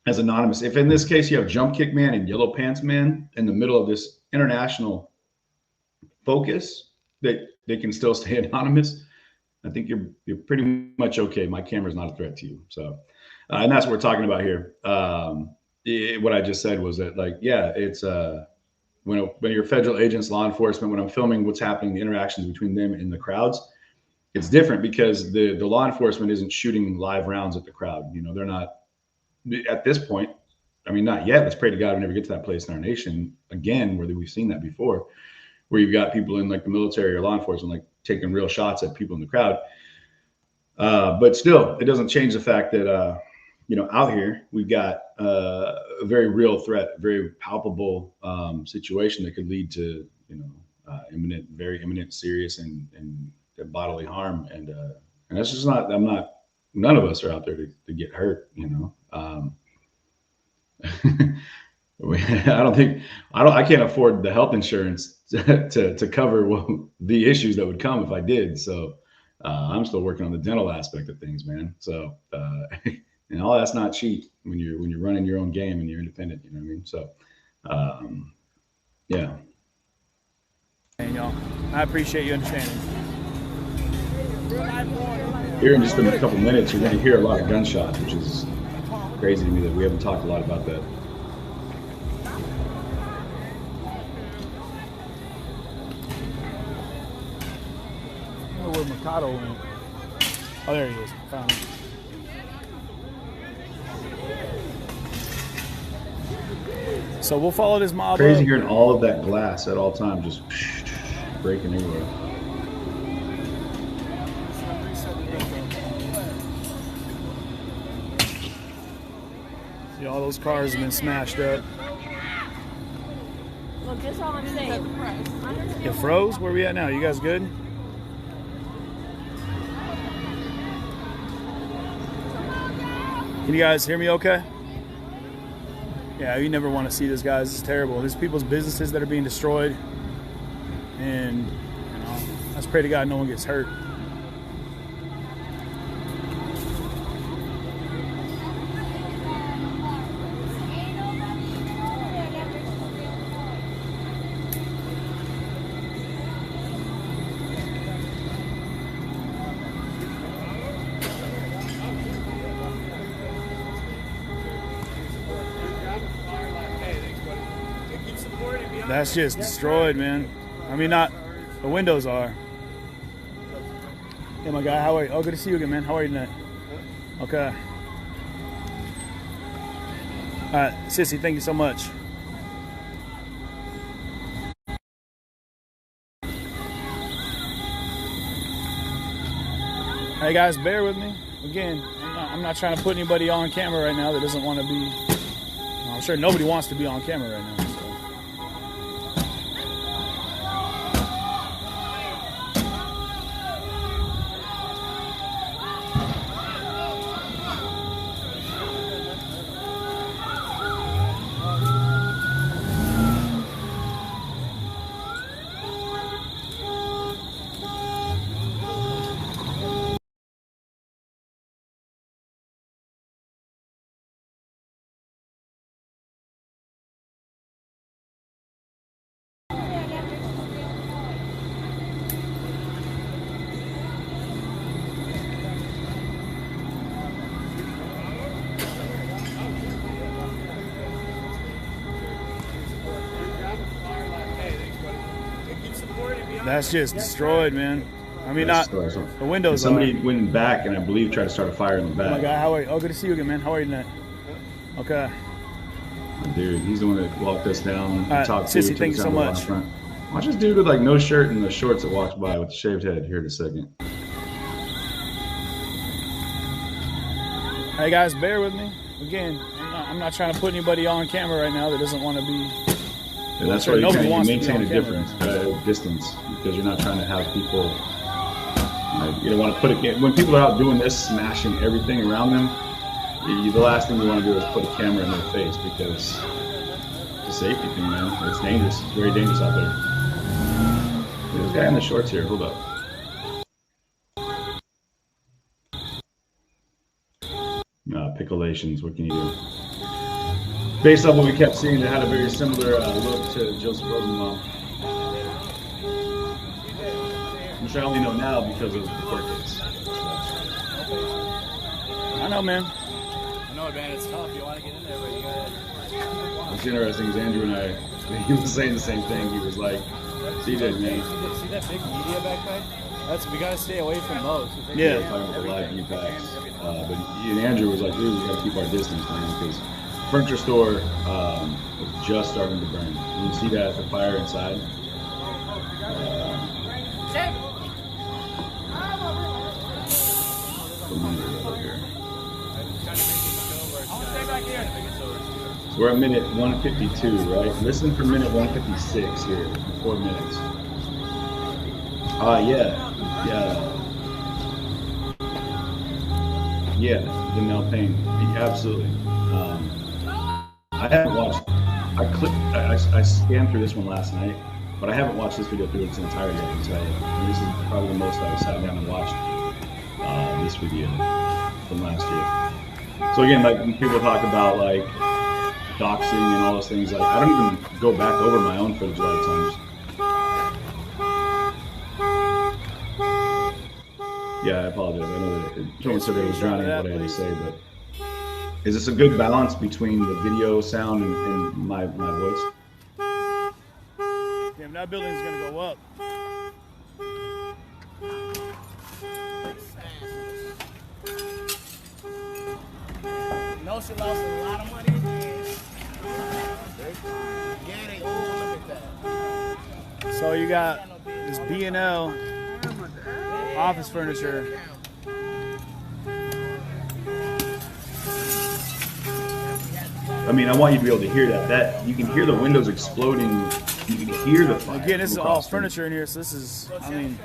as anonymous. If in this case you have Jump Kick Man and Yellow Pants Man in the middle of this international focus, that they can still stay anonymous, I think you're pretty much okay. My camera is not a threat to you. So, and that's what we're talking about here. What I just said was that, it's when you're federal agents, law enforcement, when I'm filming what's happening, the interactions between them and the crowds, it's different because the law enforcement isn't shooting live rounds at the crowd. They're not at this point. I mean, not yet. Let's pray to God we never get to that place in our nation again, where we've seen that before, where you've got people in like the military or law enforcement like taking real shots at people in the crowd. But still, it doesn't change the fact that out here we've got a very real threat, a very palpable situation that could lead to very imminent, serious and bodily harm. And that's just not. None of us are out there to get hurt. I can't afford the health insurance to cover the issues that would come if I did. So I'm still working on the dental aspect of things, man. So and all that's not cheap when you're running your own game and you're independent. You know what I mean? So yeah. And y'all, I appreciate you understanding. Here in just a couple minutes, you're going to hear a lot of gunshots, which is crazy to me that we haven't talked a lot about that. I don't know where Mikado went. Oh, there he is. Found him. So we'll follow this mob. Crazy hearing all of that glass at all times, just breaking everywhere. See, all those cars have been smashed up. That's all I'm saying. It froze? Where we at now? You guys good? Can you guys hear me okay? Yeah, you never want to see this, guys. It's terrible. There's people's businesses that are being destroyed. And, you know, let's pray to God no one gets hurt. That's just destroyed, man. I mean, not the windows are. Hey, my guy, how are you? Oh, good to see you again, man. How are you tonight? Okay. All right, Sissy, thank you so much. Hey, guys, bear with me. Again, I'm not trying to put anybody on camera right now that doesn't want to be. I'm sure nobody wants to be on camera right now. That's just destroyed, man. I mean, not the windows. Somebody went back and I believe tried to start a fire in the back. Oh my God, how are you? Oh, good to see you again, man. How are you tonight? Okay. Dude, he's the one that walked us down. All right, Sissy, thank you so much. Watch this dude with like no shirt and the shorts that walks by with the shaved head here in a second. Hey guys, bear with me. Again, I'm not trying to put anybody on camera right now that doesn't want to be. Yeah, that's why you maintain a difference, distance, because you're not trying to have people. You don't want to put it when people are out doing this, smashing everything around them. The last thing you want to do is put a camera in their face because it's a safety thing, man. It's dangerous. It's very dangerous out there. There's a guy in the shorts here. Hold up. Pickleations. What can you do? Based on what we kept seeing, it had a very similar look to Joseph Rosenbaum. Which I only know now because of the court case. I know, man. I know, man. It's tough. You want to get in there, but you gotta. What's interesting is Andrew and I, he was saying the same thing. He was like, CJ, man. See that big media backpack? We gotta stay away from those. Yeah. Talking about the live view packs. But Andrew was like, dude, we gotta keep our distance, man, because furniture store was just starting to burn. You see that the fire inside. So we're at minute 152, right? Listen for minute 156 here, 4 minutes. Yeah, Janelle Payne, absolutely. I haven't watched. I scanned through this one last night, but I haven't watched this video through its entirety. I can tell you. And this is probably the most I've sat down and watched this video from last year. So again, like when people talk about like doxing and all those things, like I don't even go back over my own footage a lot of times. Yeah, I apologize. I know that someone said it was drowning what I had to say, but is this a good balance between the video sound and my voice? Damn, that building's gonna go up. Kenosha lost a lot of money. Yeah, they look at that. So you got this B&L office furniture. I mean, I want you to be able to hear that. You can hear the windows exploding You can hear the fire. Again, this is from all across the street. furniture in here, so this is, I mean,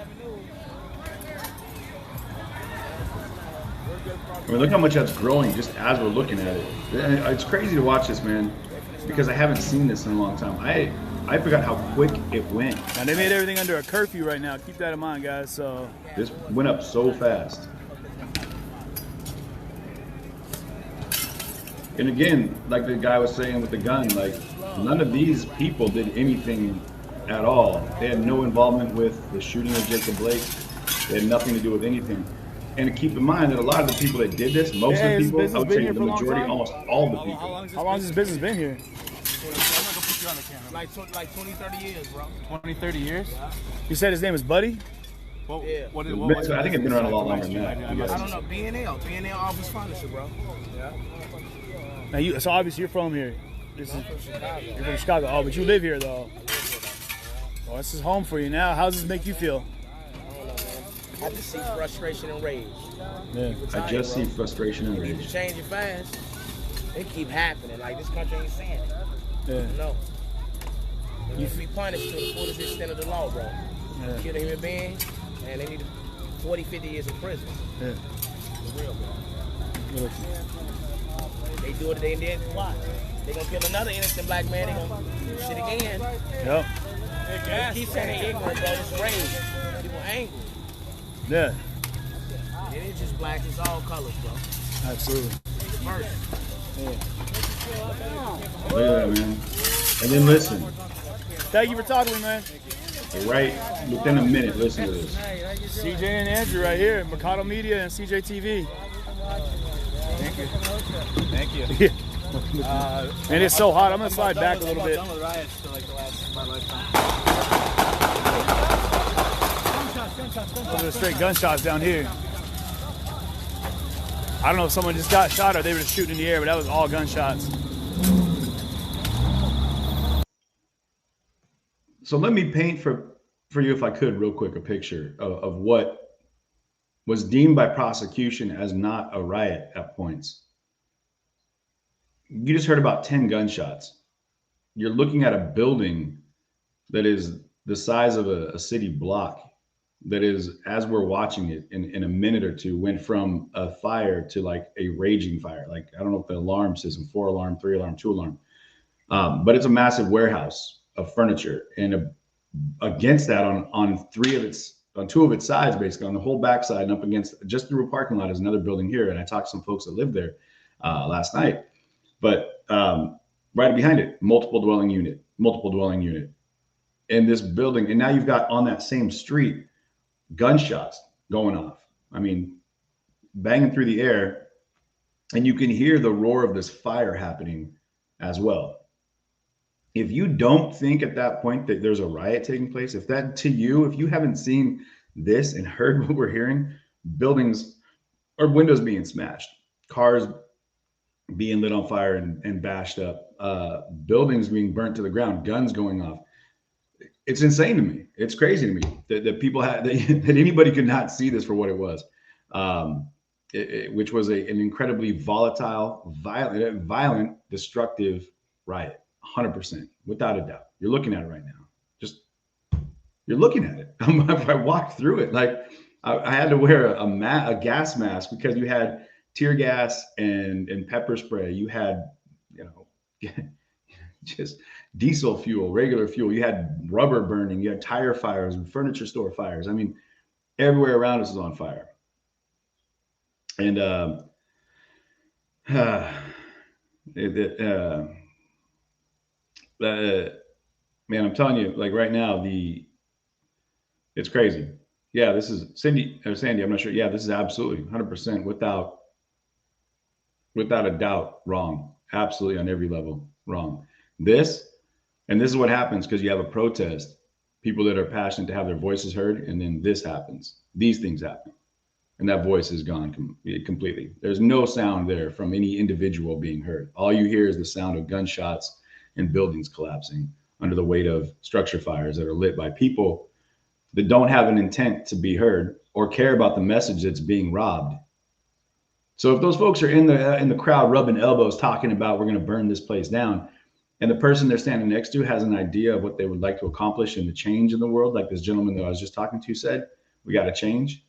look how much that's growing just as we're looking at it. It's crazy to watch this, man, because I haven't seen this in a long time. I forgot how quick it went. and they made everything under a curfew right now. Keep that in mind, guys. So This went up so fast. And again, like the guy was saying with the gun, like none of these people did anything at all. They had no involvement with the shooting of Jacob Blake. They had nothing to do with anything. And to keep in mind that a lot of the people that did this, most of the people, I would say the majority, almost all the people. how long has this business been here? Like 20, 30 years, bro. 20, 30 years? You said his name is Buddy? What, I think it's been around a lot longer than that. I don't know. BNL office furniture, bro. Yeah. Now so obviously you're from here. You're from Chicago. Oh, but you live here though. Well, this is home for you now. How does this make you feel? I just see frustration and rage. Yeah. I just see frustration and rage. Change it fast. It keep happening. Like this country ain't saying it. Yeah. No. You need to be punished to the fullest extent of the law, bro. Yeah. Kill a human being, and they need 40, 50 years in prison. Yeah. For real, bro. Yeah. They do it, they did plot. They gonna kill another innocent black man, they gonna do shit again. Yep. They keep saying they ignorant, bro. It's rage. People angry. Yeah. It ain't just black, it's all colors, bro. Absolutely. First. Yeah. Look at that, man. And then listen, Thank you for talking to me, man. right within a minute, listen to this. CJ and Andrew right here, Mercado Media and CJTV. Thank you. Thank you. And it's so hot. I'm gonna slide back a little bit. I'm done with riots for like the last of my lifetime. Those are straight gunshots down here. I don't know if someone just got shot or they were just shooting in the air, but that was all gunshots. So let me paint for you, if I could, real quick, a picture of what was deemed by prosecution as not a riot at points. You just heard about 10 gunshots. You're looking at a building that is the size of a city block, that is, as we're watching it, in a minute or two, went from a fire to like a raging fire. Like, I don't know if the alarm system, 4-alarm, 3-alarm, 2-alarm, but it's a massive warehouse of furniture. And against that, on two of its sides, basically on the whole backside and up against just through a parking lot, is another building here. And I talked to some folks that lived there last night. But right behind it, multiple dwelling unit in this building. And now you've got on that same street gunshots going off. I mean, banging through the air, and you can hear the roar of this fire happening as well. If you don't think at that point that there's a riot taking place, if you haven't seen this and heard what we're hearing, buildings or windows being smashed, cars being lit on fire and bashed up, buildings being burnt to the ground, guns going off. It's insane to me. It's crazy to me that people had that anybody could not see this for what it was, which was an incredibly volatile, violent, destructive riot. 100%, without a doubt. You're looking at it right now. You're looking at it. I walked through it. Like I had to wear a gas mask because you had tear gas and pepper spray. You had, just diesel fuel, regular fuel. You had rubber burning. You had tire fires and furniture store fires. I mean, everywhere around us is on fire. And man, I'm telling you, like right now, it's crazy. Yeah, this is Sandy. I'm not sure. Yeah, this is absolutely 100% without a doubt wrong. Absolutely on every level wrong. This is what happens because you have a protest, people that are passionate to have their voices heard, and then this happens. These things happen, and that voice is gone completely. There's no sound there from any individual being heard. All you hear is the sound of gunshots and buildings collapsing under the weight of structure fires that are lit by people that don't have an intent to be heard or care about the message that's being robbed. So if those folks are in the crowd rubbing elbows talking about we're going to burn this place down, and the person they're standing next to has an idea of what they would like to accomplish in the change in the world, like this gentleman that I was just talking to said, we got to change.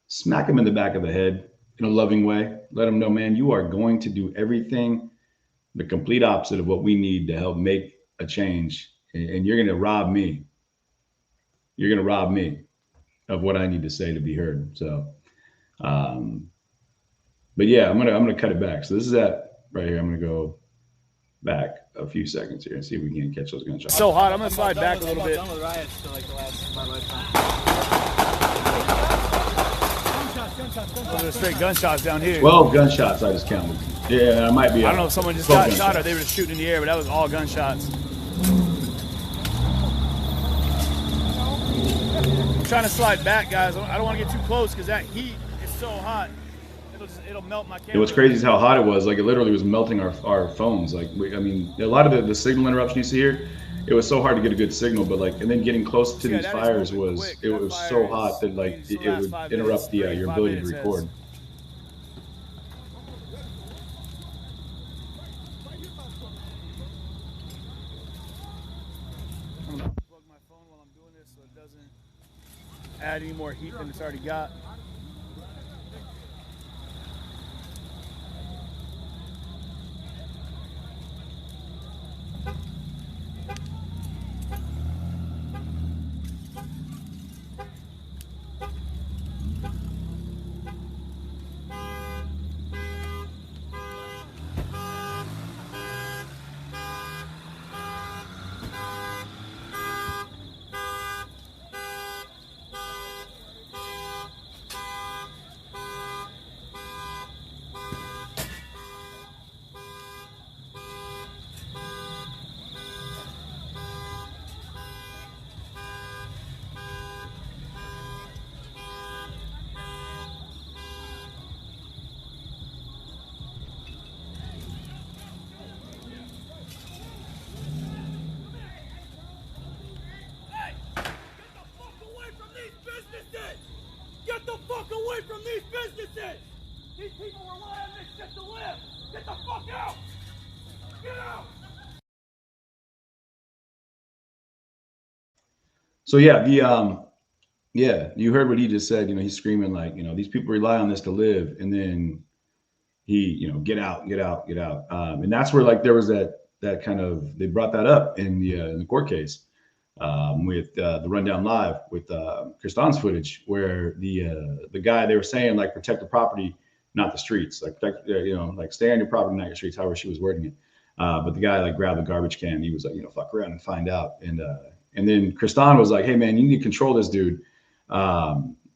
Smack him in the back of the head in a loving way. Let him know, man, you are going to do everything the complete opposite of what we need to help make a change. And you're going to rob me. You're going to rob me of what I need to say to be heard. So, but yeah, I'm gonna cut it back. So this is that right here. I'm gonna go back a few seconds here and see if we can catch those gunshots. So hot. I'm gonna slide back a little bit. Those are straight gunshots down here. 12 gunshots I just counted. Yeah, I might be. I don't know if someone just got shot or they were just shooting in the air, but that was all gunshots. I'm trying to slide back, guys. I don't want to get too close because that heat is so hot. It'll melt my camera. What's crazy is how hot it was. Like, it literally was melting our phones. Like, I mean, a lot of the signal interruption you see here, it was so hard to get a good signal. But like, and then getting close to these fires was so hot that like it would interrupt your ability to record. I'm gonna plug my phone while I'm doing this so it doesn't add any more heat than it's already got. Get the fuck away from these businesses! These people rely on this shit to live! Get the fuck out! Get out! So yeah, you heard what he just said. You know, he's screaming like, you know, these people rely on this to live, and then he, you know, get out, get out, get out. And that's where like there was that kind of, they brought that up in the court case with the Rundown Live with Kristan's footage, where the guy, they were saying like protect the property, not the streets, like protect, you know, like stay on your property, not your streets, however she was wording it. But the guy like grabbed the garbage can. He was like, you know, fuck around and find out. And then Kristan was like, hey man, you need to control this dude.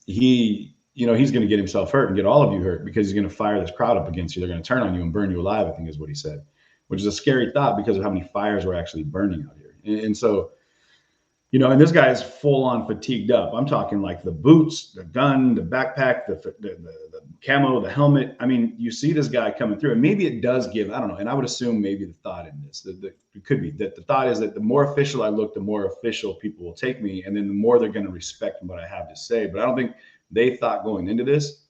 He, you know, he's going to get himself hurt and get all of you hurt because he's going to fire this crowd up against you. They're going to turn on you and burn you alive, I think is what he said, which is a scary thought because of how many fires were actually burning out here. And so, you know, and this guy is full on fatigued up. I'm talking like the boots, the gun, the backpack, the camo, the helmet. I mean, you see this guy coming through, and maybe it does give, I don't know. And I would assume maybe the thought in this, that it could be that the thought is that the more official I look, the more official people will take me. And then the more they're going to respect what I have to say. But I don't think they thought going into this,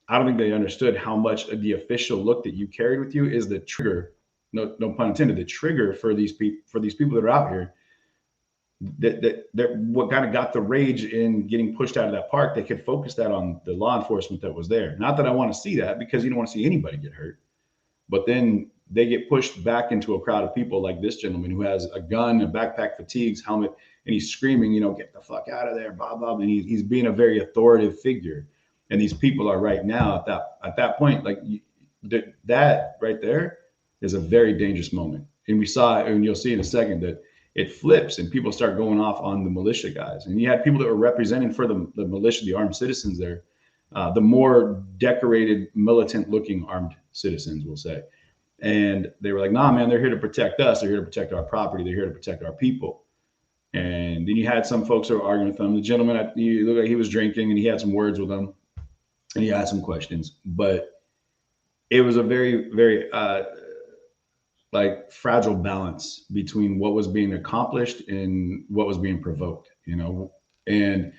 I don't think they understood how much the official look that you carried with you is the trigger, no pun intended, the trigger for these people that are out here. That what kind of got the rage in getting pushed out of that park. They could focus that on the law enforcement that was there. Not that I want to see that, because you don't want to see anybody get hurt. But then they get pushed back into a crowd of people like this gentleman who has a gun, a backpack, fatigues, helmet, and he's screaming, you know, get the fuck out of there, blah, blah, blah. And he's being a very authoritative figure. And these people are right now at that point, like that right there is a very dangerous moment. And we saw, and you'll see in a second, that it flips and people start going off on the militia guys. And you had people that were representing for the militia, the armed citizens there, the more decorated, militant looking armed citizens, we'll say. And they were like, nah, man, they're here to protect us. They're here to protect our property. They're here to protect our people. And then you had some folks that were arguing with them. The gentleman, he looked like he was drinking, and he had some words with them and he asked some questions, but it was a very, very, like fragile balance between what was being accomplished and what was being provoked, you know. And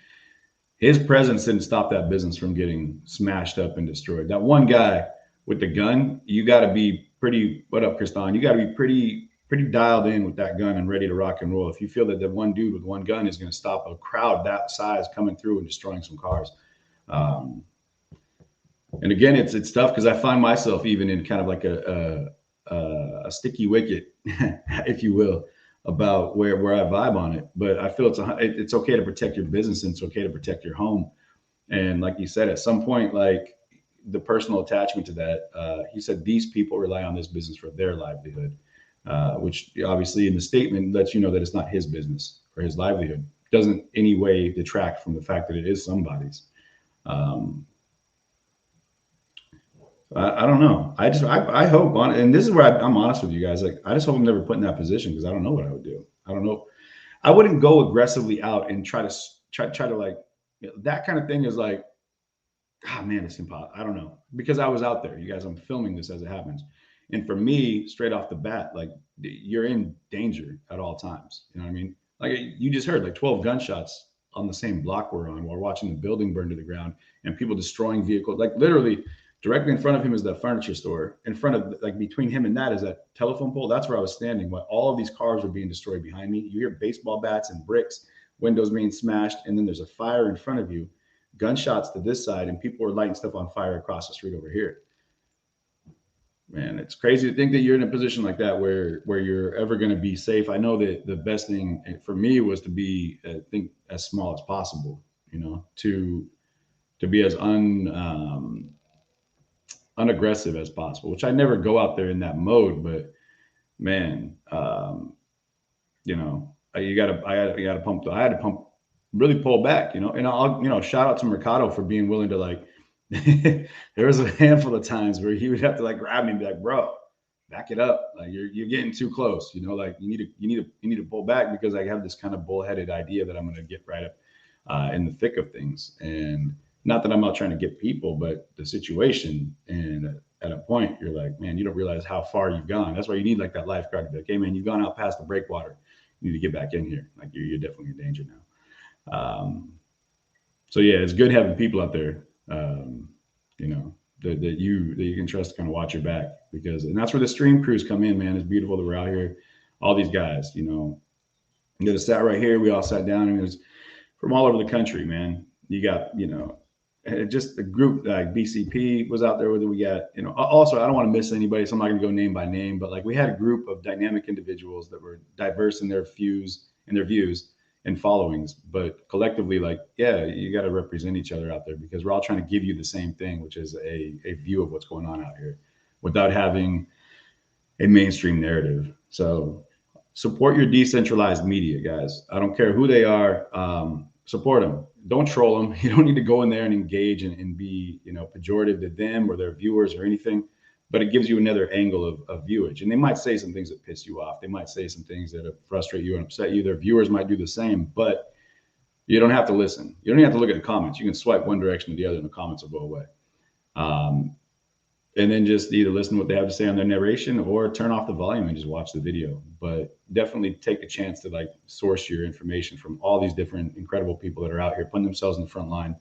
his presence didn't stop that business from getting smashed up and destroyed. That one guy with the gun, you got to be pretty, what up, Kristan? You got to be pretty pretty dialed in with that gun and ready to rock and roll. If you feel that the one dude with one gun is going to stop a crowd that size coming through and destroying some cars. And again, it's tough because I find myself even in kind of like a sticky wicket, if you will, about where I vibe on it. But I feel it's okay to protect your business and it's okay to protect your home. And like you said, at some point, like the personal attachment to that, he said these people rely on this business for their livelihood, which obviously in the statement lets you know that it's not his business or his livelihood. Doesn't any way detract from the fact that it is somebody's. I don't know. I hope on, and this is where I'm honest with you guys. Like, I just hope I'm never put in that position because I don't know what I would do. I don't know. I wouldn't go aggressively out and try to like, you know, that kind of thing is like, ah, man, it's impossible. I don't know, because I was out there, you guys. I'm filming this as it happens, and for me, straight off the bat, like you're in danger at all times. You know what I mean? Like you just heard, like 12 gunshots on the same block we're on while watching the building burn to the ground and people destroying vehicles. Like literally. Directly in front of him is that furniture store. In front of, like, between him and that is that telephone pole. That's where I was standing while all of these cars were being destroyed behind me. You hear baseball bats and bricks, windows being smashed, and then there's a fire in front of you, gunshots to this side, and people are lighting stuff on fire across the street over here. Man, it's crazy to think that you're in a position like that where you're ever going to be safe. I know that the best thing for me was to be, I think, as small as possible, you know, to be as unaggressive as possible, which I never go out there in that mode, but man, you know, I had to really pull back, you know, and I'll, you know, shout out to Mercado for being willing to, like, there was a handful of times where he would have to like grab me and be like, bro, back it up. Like you're getting too close, you know, like you need to pull back, because I have this kind of bullheaded idea that I'm going to get right up in the thick of things. And not that I'm not trying to get people, but the situation. And at a point, you're like, man, you don't realize how far you've gone. That's why you need like that lifeguard to be like, hey, man, you've gone out past the breakwater. You need to get back in here. Like you're definitely in danger now. So yeah, it's good having people out there, you know, that you can trust to kind of watch your back, and that's where the stream crews come in, man. It's beautiful that we're out here. All these guys, you know, that sat right here. We all sat down, and it was from all over the country, man. You got, you know, just a group like BCP was out there with it. We got, you know, also, I don't want to miss anybody, so I'm not going to go name by name, but like we had a group of dynamic individuals that were diverse in their views and followings, but collectively, like, yeah, you got to represent each other out there, because we're all trying to give you the same thing, which is a view of what's going on out here without having a mainstream narrative. So support your decentralized media, guys. I don't care who they are. Support them. Don't troll them. You don't need to go in there and engage and be, you know, pejorative to them or their viewers or anything, but it gives you another angle of viewage. And they might say some things that piss you off. They might say some things that frustrate you and upset you. Their viewers might do the same, but you don't have to listen. You don't even have to look at the comments. You can swipe one direction or the other and the comments will go away. And then just either listen to what they have to say on their narration or turn off the volume and just watch the video. But definitely take a chance to like source your information from all these different incredible people that are out here putting themselves in the front line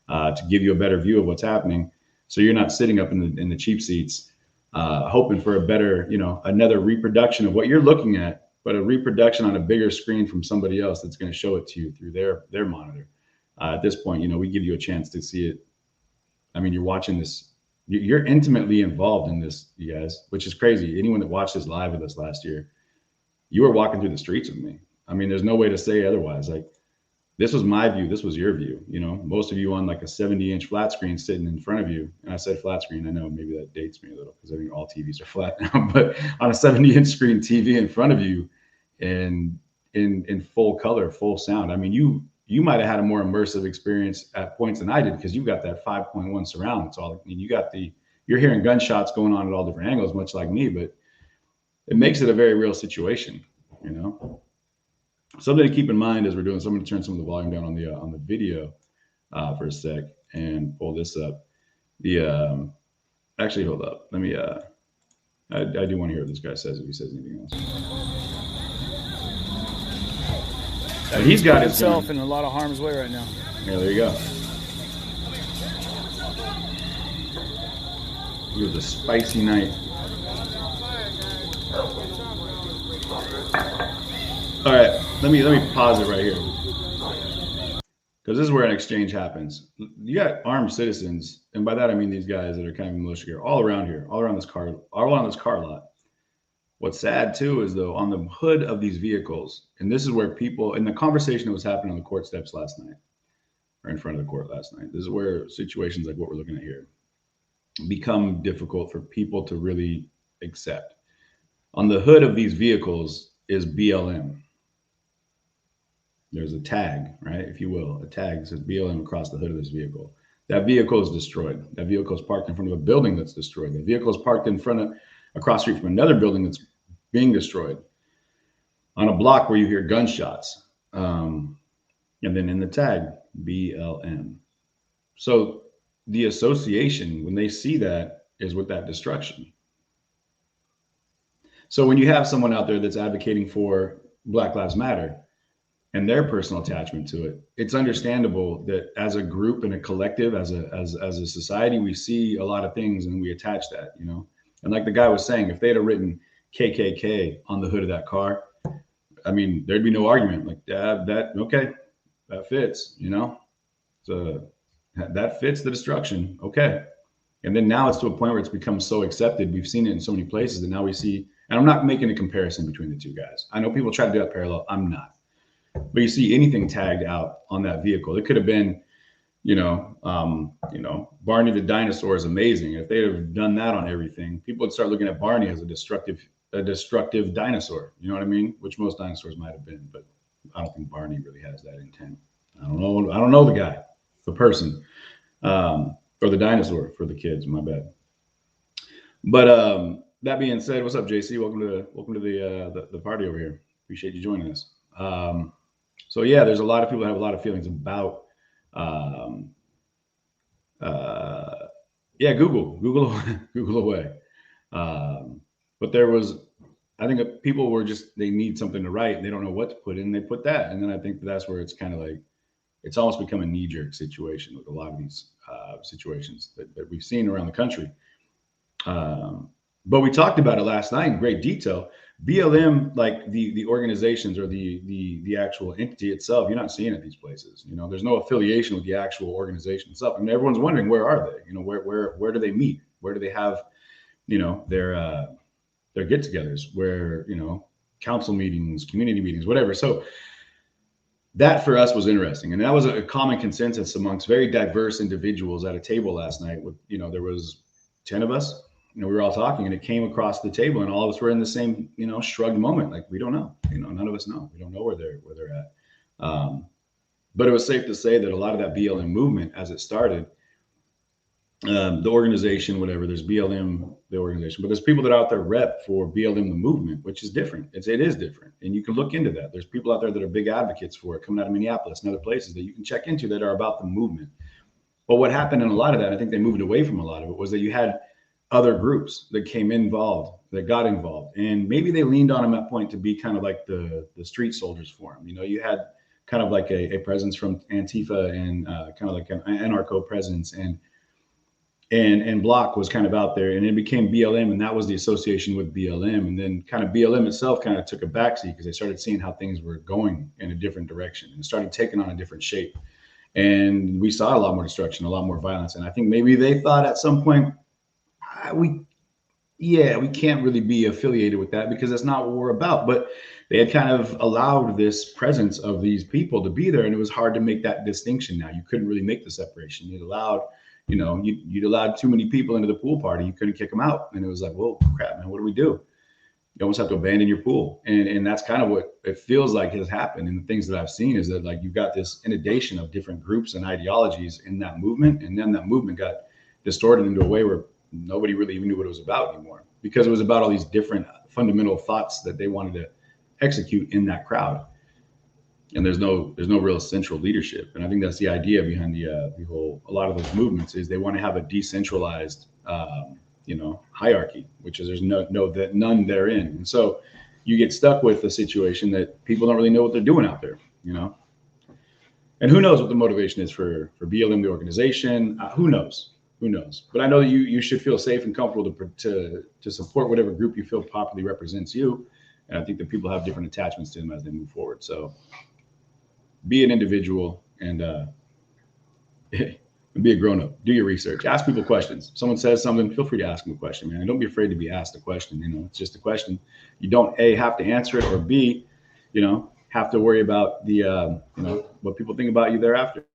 to give you a better view of what's happening. So you're not sitting up in the cheap seats hoping for a better, you know, another reproduction of what you're looking at, but a reproduction on a bigger screen from somebody else that's going to show it to you through their monitor. At this point, you know, we give you a chance to see it. I mean, you're watching this. You're intimately involved in this, you guys, which is crazy. Anyone that watched this live with us last year, you were walking through the streets with me. I mean, there's no way to say otherwise. Like, this was my view. This was your view. You know, most of you on like a 70-inch flat screen sitting in front of you. And I said flat screen. I know maybe that dates me a little because I think all TVs are flat now. But on a 70-inch screen TV in front of you, and in full color, full sound. I mean, you might have had a more immersive experience at points than I did, because you've got that 5.1 surround. It's all, I mean, you're hearing gunshots going on at all different angles, much like me, but it makes it a very real situation, you know. Something to keep in mind as we're doing. So I'm going to turn some of the volume down on the video for a sec and pull this up. Actually, hold up. Let me. I do want to hear what this guy says, if he says anything else. He's got himself in a lot of harm's way right now. Yeah, there you go. It was a spicy night. All right, let me pause it right here, because this is where an exchange happens. You got armed citizens, and by that I mean these guys that are kind of militia gear all around here, all around this car lot. What's sad too is though on the hood of these vehicles, and this is where people in the conversation that was happening on the court steps last night, or in front of the court last night, this is where situations like what we're looking at here become difficult for people to really accept. On the hood of these vehicles is BLM. There's a tag, right, if you will, a tag that says BLM across the hood of this vehicle. That vehicle is destroyed. That vehicle is parked in front of a building that's destroyed. The vehicle is parked in front of, across the street from another building that's being destroyed, on a block where you hear gunshots. And then in the tag, BLM. So the association, when they see that, is with that destruction. So when you have someone out there that's advocating for Black Lives Matter, and their personal attachment to it, it's understandable that as a group and a collective, as a society, we see a lot of things and we attach that, you know. And like the guy was saying, if they'd have written KKK on the hood of that car, I mean, there'd be no argument. Like okay, that fits, you know. So that fits the destruction, okay. And then now it's to a point where it's become so accepted. We've seen it in so many places that now we see. And I'm not making a comparison between the two guys. I know people try to do that parallel. I'm not. But you see anything tagged out on that vehicle. It could have been, Barney the dinosaur is amazing. If they have done that on everything, people would start looking at Barney as a destructive dinosaur. You know what I mean? Which most dinosaurs might have been, but I don't think Barney really has that intent. I don't know the guy, the person, or the dinosaur for the kids. My bad. But that being said, what's up, JC? Welcome to the party over here. Appreciate you joining us. So yeah, there's a lot of people that have a lot of feelings about, Google away. But there was, I think people were they need something to write and they don't know what to put in, they put that. And then I think that's where it's kind of like, it's almost become a knee-jerk situation with a lot of these situations that we've seen around the country. But we talked about it last night in great detail. BLM, like the organizations or the actual entity itself, you're not seeing at these places. You know, there's no affiliation with the actual organization itself. I mean, everyone's wondering, where are they? You know, where do they meet? Where do they have, their get-togethers? Where, council meetings, community meetings, whatever. So that for us was interesting, and that was a common consensus amongst very diverse individuals at a table last night. With there was 10 of us. We were all talking, and it came across the table, and all of us were in the same, shrugged moment. Like, we don't know. None of us know. We don't know where they're at. But it was safe to say that a lot of that BLM movement, as it started, the organization, whatever. There's BLM, the organization, but there's people that are out there rep for BLM, the movement, which is different. It is different, and you can look into that. There's people out there that are big advocates for it, coming out of Minneapolis and other places that you can check into that are about the movement. But what happened in a lot of that, I think they moved away from a lot of it, was that you had other groups that came involved, that got involved, and maybe they leaned on them at that point to be kind of like the street soldiers for them. You had kind of like a presence from Antifa and kind of like an anarcho presence, and Block was kind of out there, and it became BLM, and that was the association with BLM, and then kind of BLM itself kind of took a backseat because they started seeing how things were going in a different direction and started taking on a different shape, and we saw a lot more destruction, a lot more violence, and I think maybe they thought at some point, we can't really be affiliated with that because that's not what we're about. But they had kind of allowed this presence of these people to be there, and it was hard to make that distinction. Now you couldn't really make the separation. You'd allowed too many people into the pool party. You couldn't kick them out, and it was like, well, crap, man, what do we do? You almost have to abandon your pool, and that's kind of what it feels like has happened. And the things that I've seen is that, like, you've got this inundation of different groups and ideologies in that movement, and then that movement got distorted into a way where nobody really even knew what it was about anymore, because it was about all these different fundamental thoughts that they wanted to execute in that crowd. And there's no real central leadership. And I think that's the idea behind a lot of those movements, is they want to have a decentralized, hierarchy, which is there's none therein. And so you get stuck with a situation that people don't really know what they're doing out there, and who knows what the motivation is for BLM, the organization. Who knows? But I know you should feel safe and comfortable to support whatever group you feel properly represents you. And I think that people have different attachments to them as they move forward. So be an individual and be a grown up. Do your research. Ask people questions. If someone says something, feel free to ask them a question, man. And don't be afraid to be asked a question. You know, it's just a question. You don't A, have to answer it, or B, you know, have to worry about the, you know, what people think about you thereafter.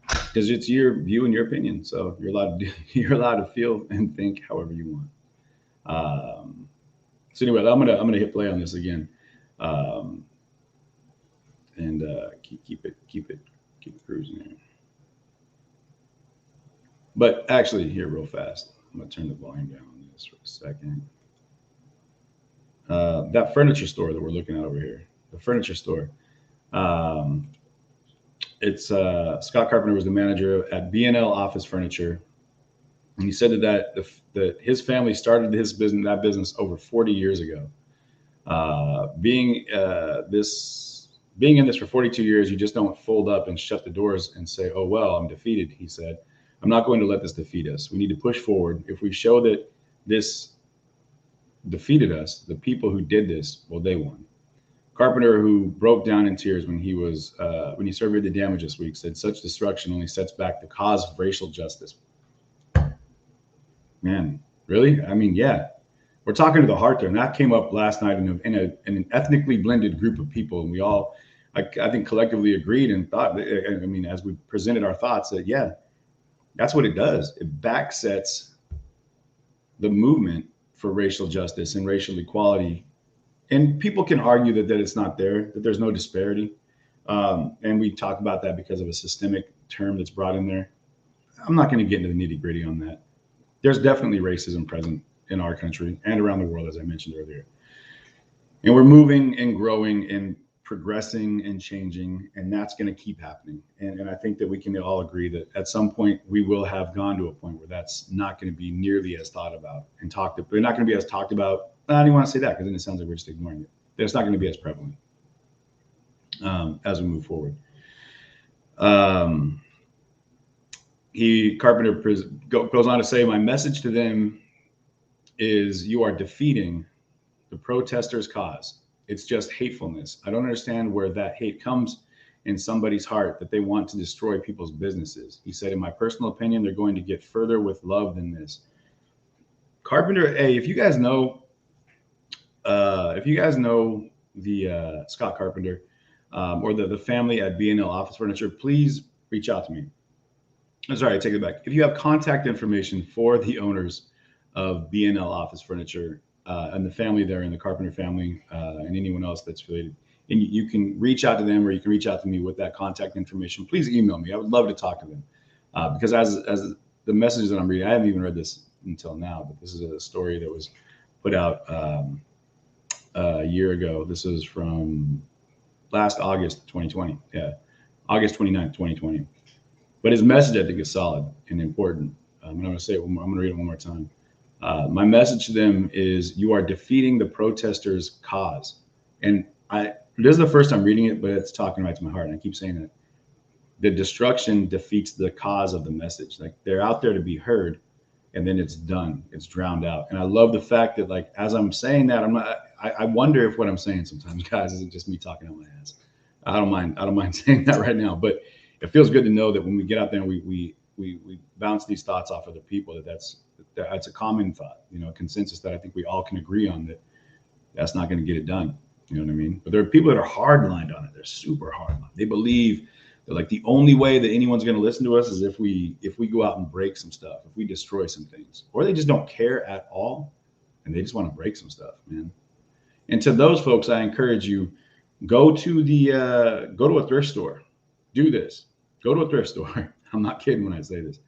Because it's your view and your opinion. So you're allowed to feel and think however you want. So anyway, I'm gonna hit play on this again, and keep it cruising here. But actually, here real fast, I'm gonna turn the volume down on this for a second. That furniture store that we're looking at over here, the furniture store. It's Scott Carpenter was the manager at B&L Office Furniture, and he said that his family started that business over 40 years ago. Being in this for 42 years, you just don't fold up and shut the doors and say, "Oh well, I'm defeated." He said, "I'm not going to let this defeat us. We need to push forward. If we show that this defeated us, the people who did this, well, they won." Carpenter, who broke down in tears when he surveyed the damage this week, said, "Such destruction only sets back the cause of racial justice." Man, really? I mean, yeah. We're talking to the heart there, and that came up last night in an ethnically blended group of people, and we all, I think, collectively agreed and thought. I mean, as we presented our thoughts, that yeah, that's what it does. It backsets the movement for racial justice and racial equality, and people can argue that it's not there, that there's no disparity, and we talk about that because of a systemic term that's brought in there. I'm not going to get into the nitty-gritty on that. There's definitely racism present in our country and around the world, as I mentioned earlier. And we're moving and growing and progressing and changing, and that's going to keep happening. And I think that we can all agree that at some point we will have gone to a point where that's not going to be nearly as thought about and talked about. They're not going to be as talked about. I don't even want to say that, because then it sounds like we're just ignoring it. It's not going to be as prevalent as we move forward. Carpenter goes on to say, "My message to them is, you are defeating the protesters' cause. It's just hatefulness. I don't understand where that hate comes in somebody's heart, that they want to destroy people's businesses." He said, "In my personal opinion, they're going to get further with love than this." Carpenter, hey, if you guys know the Scott Carpenter or the family at B&L Office Furniture, please reach out to me. I'm sorry, I take it back. If you have contact information for the owners of B&L Office Furniture and the family there, and the Carpenter family, and anyone else that's related, and you can reach out to them, or you can reach out to me with that contact information, please email me. I would love to talk to them, because as the messages that I'm reading, I haven't even read this until now, but this is a story that was put out a year ago. This is from last August 2020. Yeah, August 29th, 2020. But his message, I think, is solid and important. I'm going to say it. I'm going to read it one more time. My message to them is, you are defeating the protesters' cause. And this is the first time reading it, but it's talking right to my heart. And I keep saying that the destruction defeats the cause of the message. Like, they're out there to be heard, and then it's done. It's drowned out. And I love the fact that, like, as I'm saying that, I wonder if what I'm saying sometimes, guys, isn't just me talking out my ass. I don't mind saying that right now, but it feels good to know that when we get out there and we bounce these thoughts off other people, that's a common thought, a consensus that I think we all can agree on, that's not going to get it done. You know what I mean? But there are people that are hard-lined on it. They're super hard-lined. They believe that, like, the only way that anyone's going to listen to us is if we go out and break some stuff, if we destroy some things, or they just don't care at all and they just want to break some stuff, man. And to those folks, I encourage you, go to a thrift store. Do this. Go to a thrift store. I'm not kidding when I say this.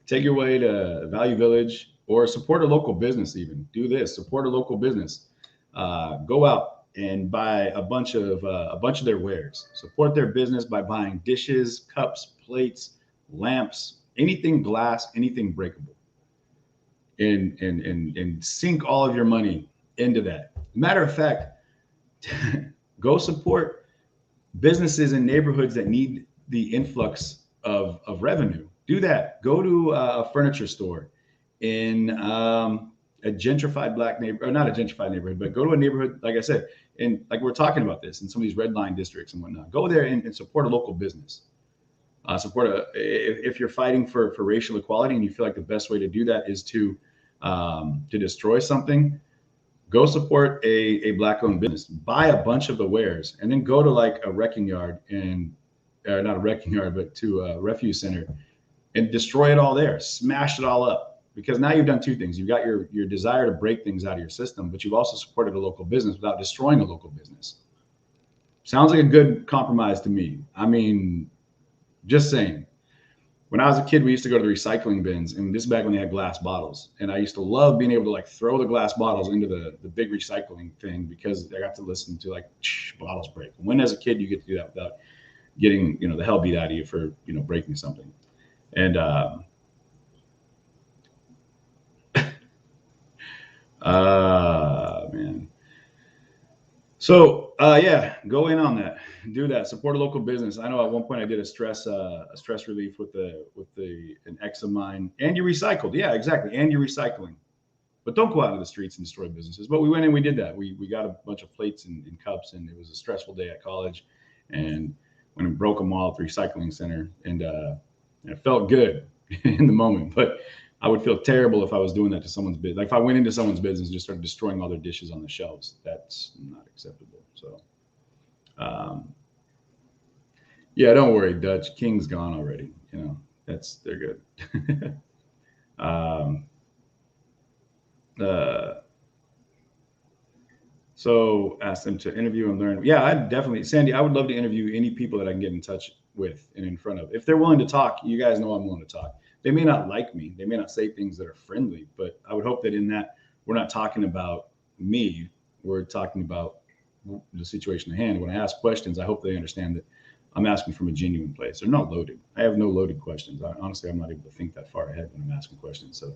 Take your way to Value Village, or support a local business. Even do this. Support a local business. Go out and buy a bunch of their wares. Support their business by buying dishes, cups, plates, lamps, anything glass, anything breakable, and sink all of your money into that. Matter of fact, go support businesses in neighborhoods that need the influx of revenue. Do that. Go to a furniture store in a gentrified black neighborhood, or not a gentrified neighborhood, but go to a neighborhood, like I said, and like we're talking about this in some of these red line districts and whatnot. Go there and support a local business. If you're fighting for racial equality and you feel like the best way to do that is to destroy something, go support a black-owned business. Buy a bunch of the wares, and then go to like a wrecking yard not a wrecking yard, but to a refuse center and destroy it all there. Smash it all up, because now you've done two things. You've got your desire to break things out of your system, but you've also supported a local business without destroying a local business. Sounds like a good compromise to me. I mean, just saying. When I was a kid, we used to go to the recycling bins, and this is back when they had glass bottles. And I used to love being able to like throw the glass bottles into the big recycling thing, because I got to listen to like bottles break. When as a kid you get to do that without getting the hell beat out of you for breaking something. And man. So yeah, go in on that. Do that. Support a local business. I know at one point I did a stress relief with an ex of mine. And you recycled. Yeah, exactly. And you're recycling. But don't go out into the streets and destroy businesses. But we went and we did that. We got a bunch of plates and cups, and it was a stressful day at college. And when and broke them all at the recycling center, and it felt good in the moment. But I would feel terrible if I was doing that to someone's business. Like if I went into someone's business and just started destroying all their dishes on the shelves, that's not acceptable. So, yeah, don't worry, Dutch. King's gone already. They're good. So ask them to interview and learn. Yeah, I'd definitely, Sandy, I would love to interview any people that I can get in touch with and in front of. If they're willing to talk, you guys know I'm willing to talk. They may not like me. They may not say things that are friendly, but I would hope that in that we're not talking about me. We're talking about the situation at hand. When I ask questions, I hope they understand that I'm asking from a genuine place. They're not loaded. I have no loaded questions. Honestly, I'm not able to think that far ahead when I'm asking questions. So,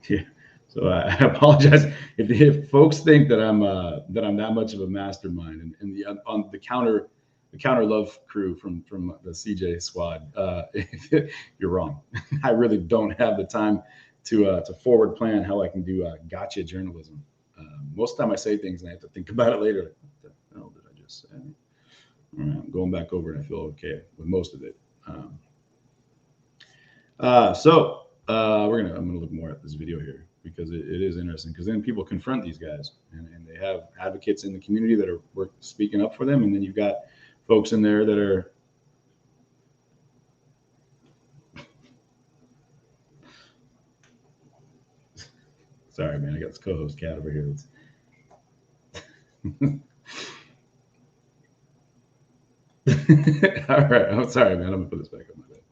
yeah. So I apologize if folks think that I'm that much of a mastermind, and on the counter love crew from the CJ squad. You're wrong. I really don't have the time to forward plan how I can do gotcha journalism. Most of the time I say things and I have to think about it later. Like, what the hell did I just say? All right, I'm going back over and I feel okay with most of it. I'm gonna look more at this video here, because it is interesting, because then people confront these guys, and they have advocates in the community that are speaking up for them, and then you've got folks in there that are sorry, man, I got this co-host cat over here. All right, I'm sorry, man. I'm gonna put this back on my bed.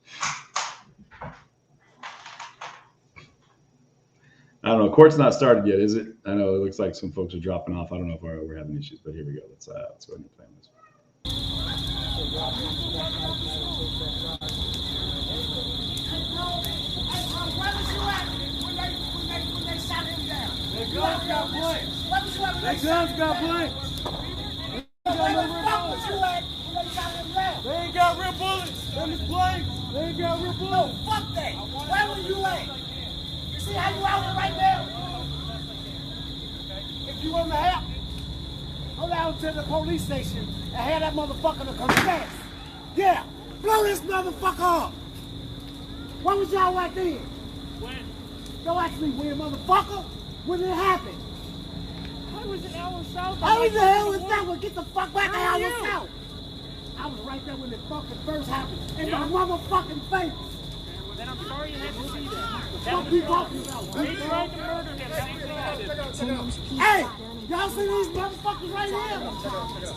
I don't know. Court's not started yet, is it? I know it looks like some folks are dropping off. I don't know if we're having issues, but here we go. Let's go ahead and play this. Their guns got blanks. Their guns got blanks. They ain't got real bullets. Them is blanks. They ain't got real bullets. No, fuck that. Where were you at? You see how you out here right now? If you want to help, go down to the police station and have that motherfucker to confess. Yeah, blow this motherfucker up. Where was y'all at then? When? Don't ask me when, motherfucker. When did it happen? I was in our south. How in the hell was that one? Get the fuck back to our south. I was right there when it fucking first happened. In my motherfucking face. Then I'm sorry you had to see that. What you talking about? They tried to murder him. Same thing I did. Hey, y'all see these motherfuckers right here?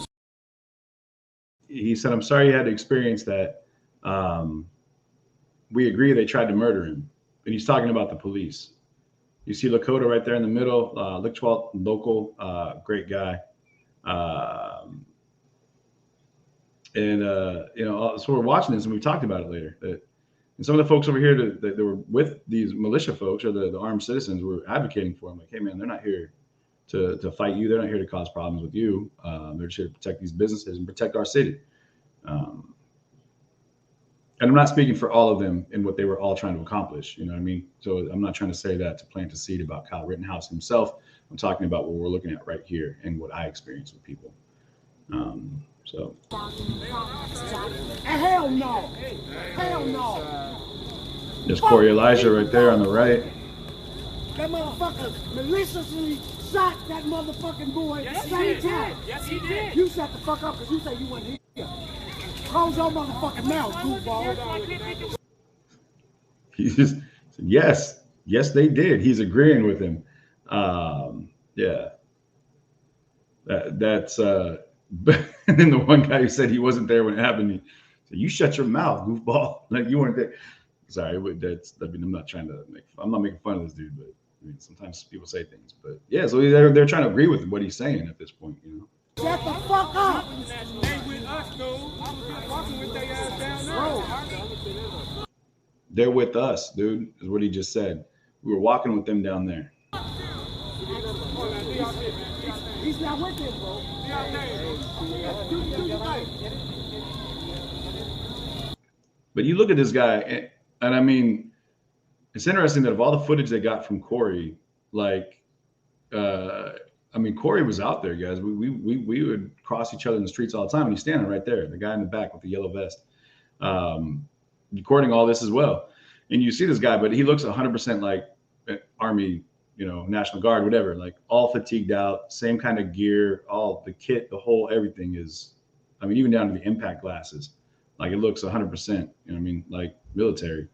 He said, I'm sorry you had to experience that. We agree they tried to murder him. And he's talking about the police. You see Lakota right there in the middle, local, great guy. So we're watching this, and we talked about it later. And some of the folks over here that were with these militia folks, or the armed citizens, were advocating for them. Like, hey, man, they're not here to fight you. They're not here to cause problems with you. They're just here to protect these businesses and protect our city. And I'm not speaking for all of them and what they were all trying to accomplish. You know what I mean? So I'm not trying to say that to plant a seed about Kyle Rittenhouse himself. I'm talking about what we're looking at right here and what I experience with people. So. Hell no. Hell no. There's Corey Elijah right there on the right. That motherfucker maliciously shot that motherfucking boy at the same time. Yes, he did. You shut the fuck up because you say you wasn't here. Close your motherfucking mouth, goofball. He just said, yes, they did. He's agreeing with him. Yeah. That's and then the one guy who said he wasn't there when it happened, he said, "You shut your mouth, goofball." Like you weren't there. Sorry, I'm not trying to I'm not making fun of this dude, but I mean, sometimes people say things. But yeah, so they're trying to agree with what he's saying at this point, you know. Shut the fuck up. They're with us, dude, is what he just said. We were walking with them down there. He's not with them, bro. But you look at this guy, and I mean, it's interesting that of all the footage they got from Corey, like, I mean, Corey was out there, guys. We would cross each other in the streets all the time, and he's standing right there, the guy in the back with the yellow vest, recording all this as well. And you see this guy, but he looks 100% like Army, you know, National Guard, whatever, like all fatigued out, same kind of gear, all the kit, the whole everything is, I mean, even down to the impact glasses, like it looks 100%, you know what I mean, like military.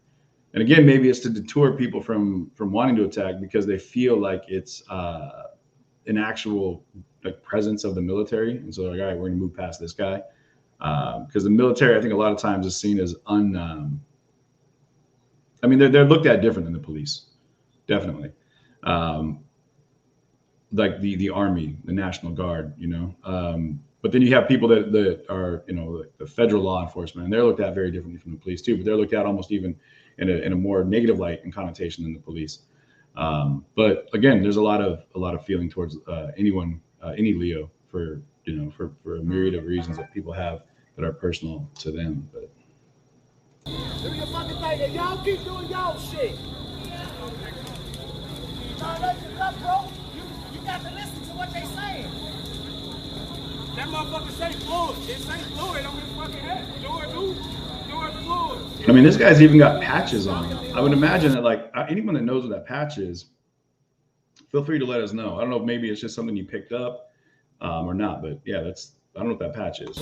And again, maybe it's to deter people from wanting to attack because they feel like it's an actual like presence of the military, and so like, all right, we're gonna move past this guy because the military, I think, a lot of times is seen as I mean, they're looked at different than the police, definitely. Like the Army, the National Guard, you know. But then you have people that are, you know, like the federal law enforcement, and they're looked at very differently from the police too. But they're looked at almost even in a more negative light and connotation than the police. But again, there's a lot of feeling towards anyone, any Leo, for you know, for a myriad of reasons that people have that are personal to them. But do your fucking thing, and y'all keep doing y'all shit. Bro, you got to listen to what they saying. That motherfucker say fluid. It say fluid on his fucking head. Do fluid. I mean, this guy's even got patches on him. I would imagine that, like, anyone that knows what that patch is, feel free to let us know. I don't know if maybe it's just something you picked up or not, but yeah, I don't know what that patch is.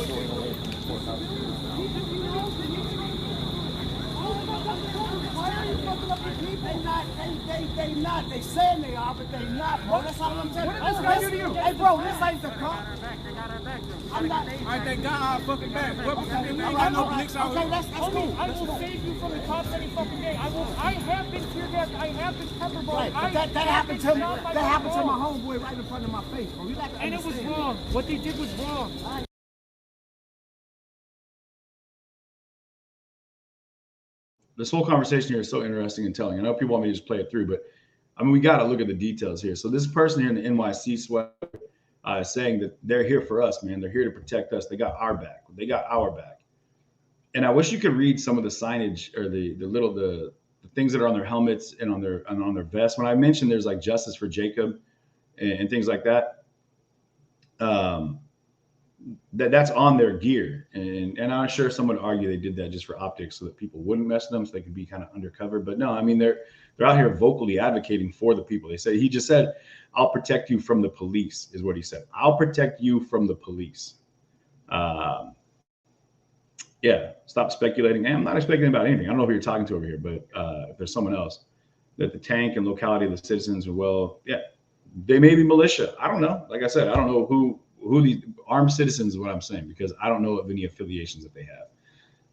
They not. They saying they are, but they not, bro. That's all I'm telling you. What did this guy do to you? Hey, bro, this ain't the cop. I'm not. All right, they got our fucking back. We ain't got no blicks out. Okay, that's cool. I will save you from the cops any fucking day. I have been tear gassed. I have been pepper ball. Right, but that happened to me. That happened to my homeboy right in front of my face, bro. You got to understand. And it was wrong. What they did was wrong. This whole conversation here is so interesting and telling. I know people want me to just play it through, but I mean, we got to look at the details here. So this person here in the NYC sweater is saying that they're here for us, man. They're here to protect us. They got our back. They got our back. And I wish you could read some of the signage or the things that are on their helmets and on their vests. When I mentioned there's like Justice for Jacob and things like that, that's on their gear. And I'm sure someone would argue they did that just for optics so that people wouldn't mess with them, so they could be kind of undercover. But no, I mean, they're out here vocally advocating for the people. He just said, "I'll protect you from the police," is what he said. "I'll protect you from the police." Yeah, stop speculating. And I'm not speculating about anything. I don't know who you're talking to over here, but if there's someone else, that the tank and locality of the citizens are, well, yeah, they may be militia. I don't know. Like I said, I don't know who these armed citizens is what I'm saying, because I don't know of any affiliations that they have.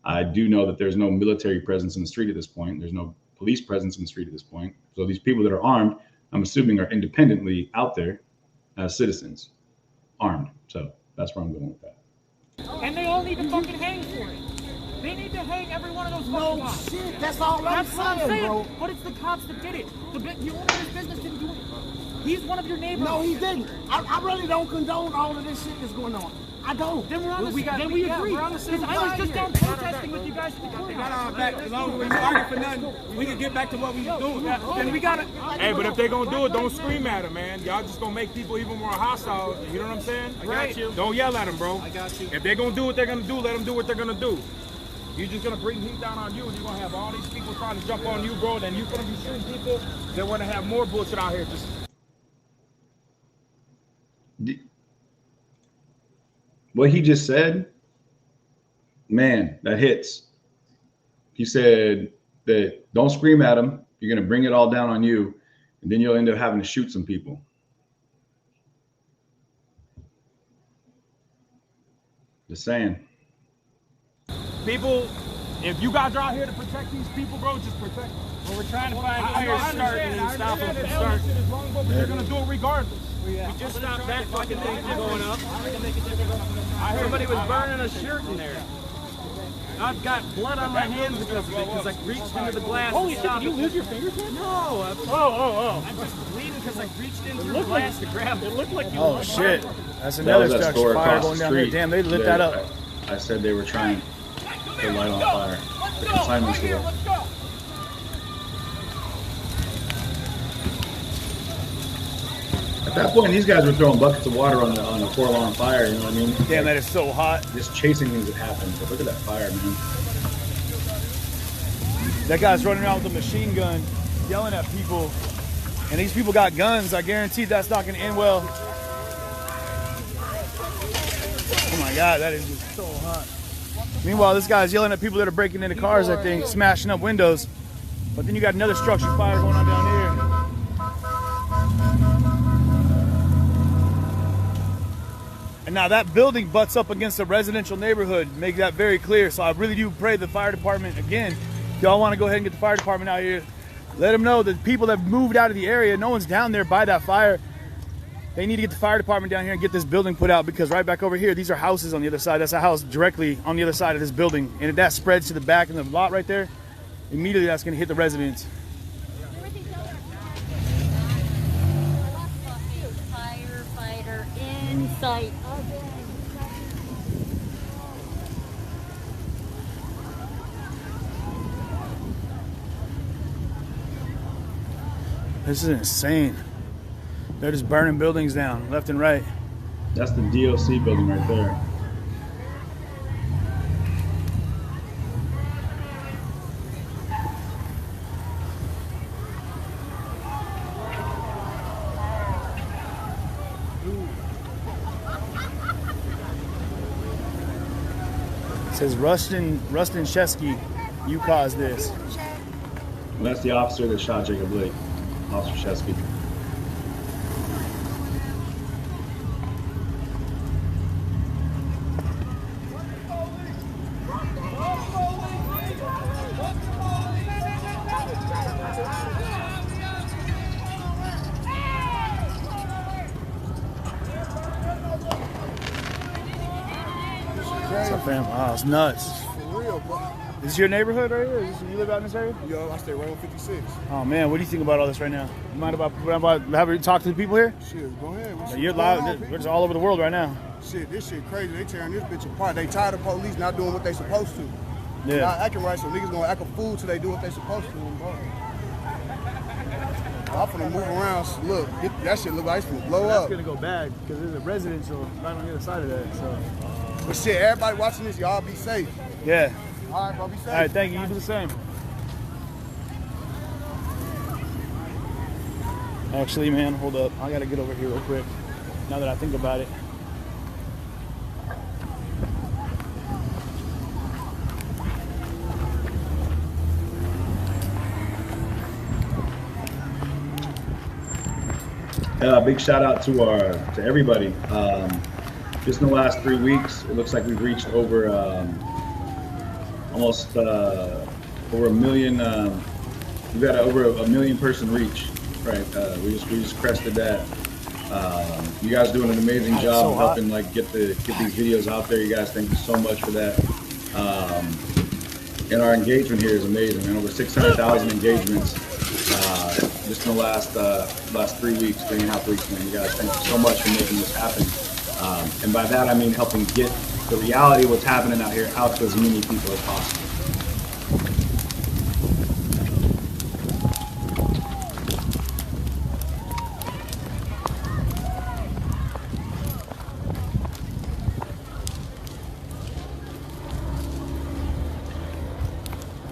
I do know that there's no military presence in the street at this point. There's no police presence in the street at this point. So these people that are armed, I'm assuming, are independently out there as citizens, armed. So that's where I'm going with that. And they all need to fucking hang for it. They need to hang every one of those fucking cops. Shit, that's all I'm saying, bro. But it's the cops that did it. The owner of this business didn't do it. He's one of your neighbors. No, he didn't. I really don't condone all of this shit that's going on. I don't. Then we're on the then we agree. We're on the same side. I was just down protesting with you guys at the courthouse. We got our back. As long as we argue for nothing, we can get back to what we was doing. Then we gotta. Hey, but if they gonna do it, don't scream at them, man. Y'all just gonna make people even more hostile. You know what I'm saying? I got you. Don't yell at them, bro. I got you. If they're gonna do what they're gonna do, let them do what they're gonna do. You're just gonna bring heat down on you, and you're gonna have all these people trying to jump on you, bro. Then you're gonna be shooting people. They want to have more bullshit out here. Just what he just said, man, that hits. He said that don't scream at him. You're going to bring it all down on you, and then you'll end up having to shoot some people. Just saying. people, if you guys are out here to protect these people, bro, just protect them. Well, we're trying to find fires starting and stop them from starting. starting. But they're going to do it regardless. We just stopped that fucking thing from going up. I heard somebody was burning a shirt in there. I've got blood on my hands because of it, because I reached into the glass. Holy shit, did you lose your fingertip? No. I'm just bleeding because I reached into the glass to grab it. It looked like you Oh, shit. That's another structure fire going down there. Damn, they lit that up. I said they were trying to light on fire. The consignment store. Let's go. At that point, these guys were throwing buckets of water on the 4-alarm fire. You know what I mean? Damn, that is so hot. Just chasing things that happen. But look at that fire, man. That guy's running around with a machine gun, yelling at people, and these people got guns. I guarantee that's not going to end well. Oh my God, that is just so hot. Meanwhile, this guy's yelling at people that are breaking into cars, I think, smashing up windows. But then you got another structure fire going on down here. And now that building butts up against a residential neighborhood. Make that very clear. So I really do pray the fire department, again, if y'all want to go ahead and get the fire department out here, let them know that people that have moved out of the area, no one's down there by that fire. They need to get the fire department down here and get this building put out, because right back over here, these are houses on the other side. That's a house directly on the other side of this building. And if that spreads to the back in the lot right there, immediately that's going to hit the residents. Firefighter in sight. This is insane. They're just burning buildings down left and right. That's the DLC building right there. It says Rustin Shesky, you caused this. Well, that's the officer that shot Jacob Blake, Officer Shesky. Wow, it's nuts. For real, bro. This is your neighborhood right here? You live out in this area? Yo, I stay right on 56. Oh man, what do you think about all this right now? You mind about having you talk to the people here? Shit, go ahead. You're loud. We're just all over the world right now. Shit, this shit crazy. They tearing this bitch apart. They tired of police not doing what they supposed to. Yeah. Not acting right, so niggas gonna act a fool till they do what they supposed to. Bro. I'm finna move around. So look, that shit look like it's finna blow up. That's gonna go bad because there's a residential right on the other side of that. So. But shit, everybody watching this, y'all be safe. Yeah. All right, bro, be safe. All right, thank you. You do the same. Actually, man, hold up. I gotta get over here real quick. Now that I think about it. Big shout out to everybody. Just in the last 3 weeks, it looks like we've reached over almost over a million. We've got over a million person reach. Right, we just crested that. You guys doing an amazing job helping get these videos out there. You guys, thank you so much for that. And our engagement here is amazing, man. Over 600,000 engagements just in the last 3 weeks, 3.5 weeks, man. You guys, thank you so much for making this happen. And by that, I mean helping get the reality of what's happening out here out to as many people as possible.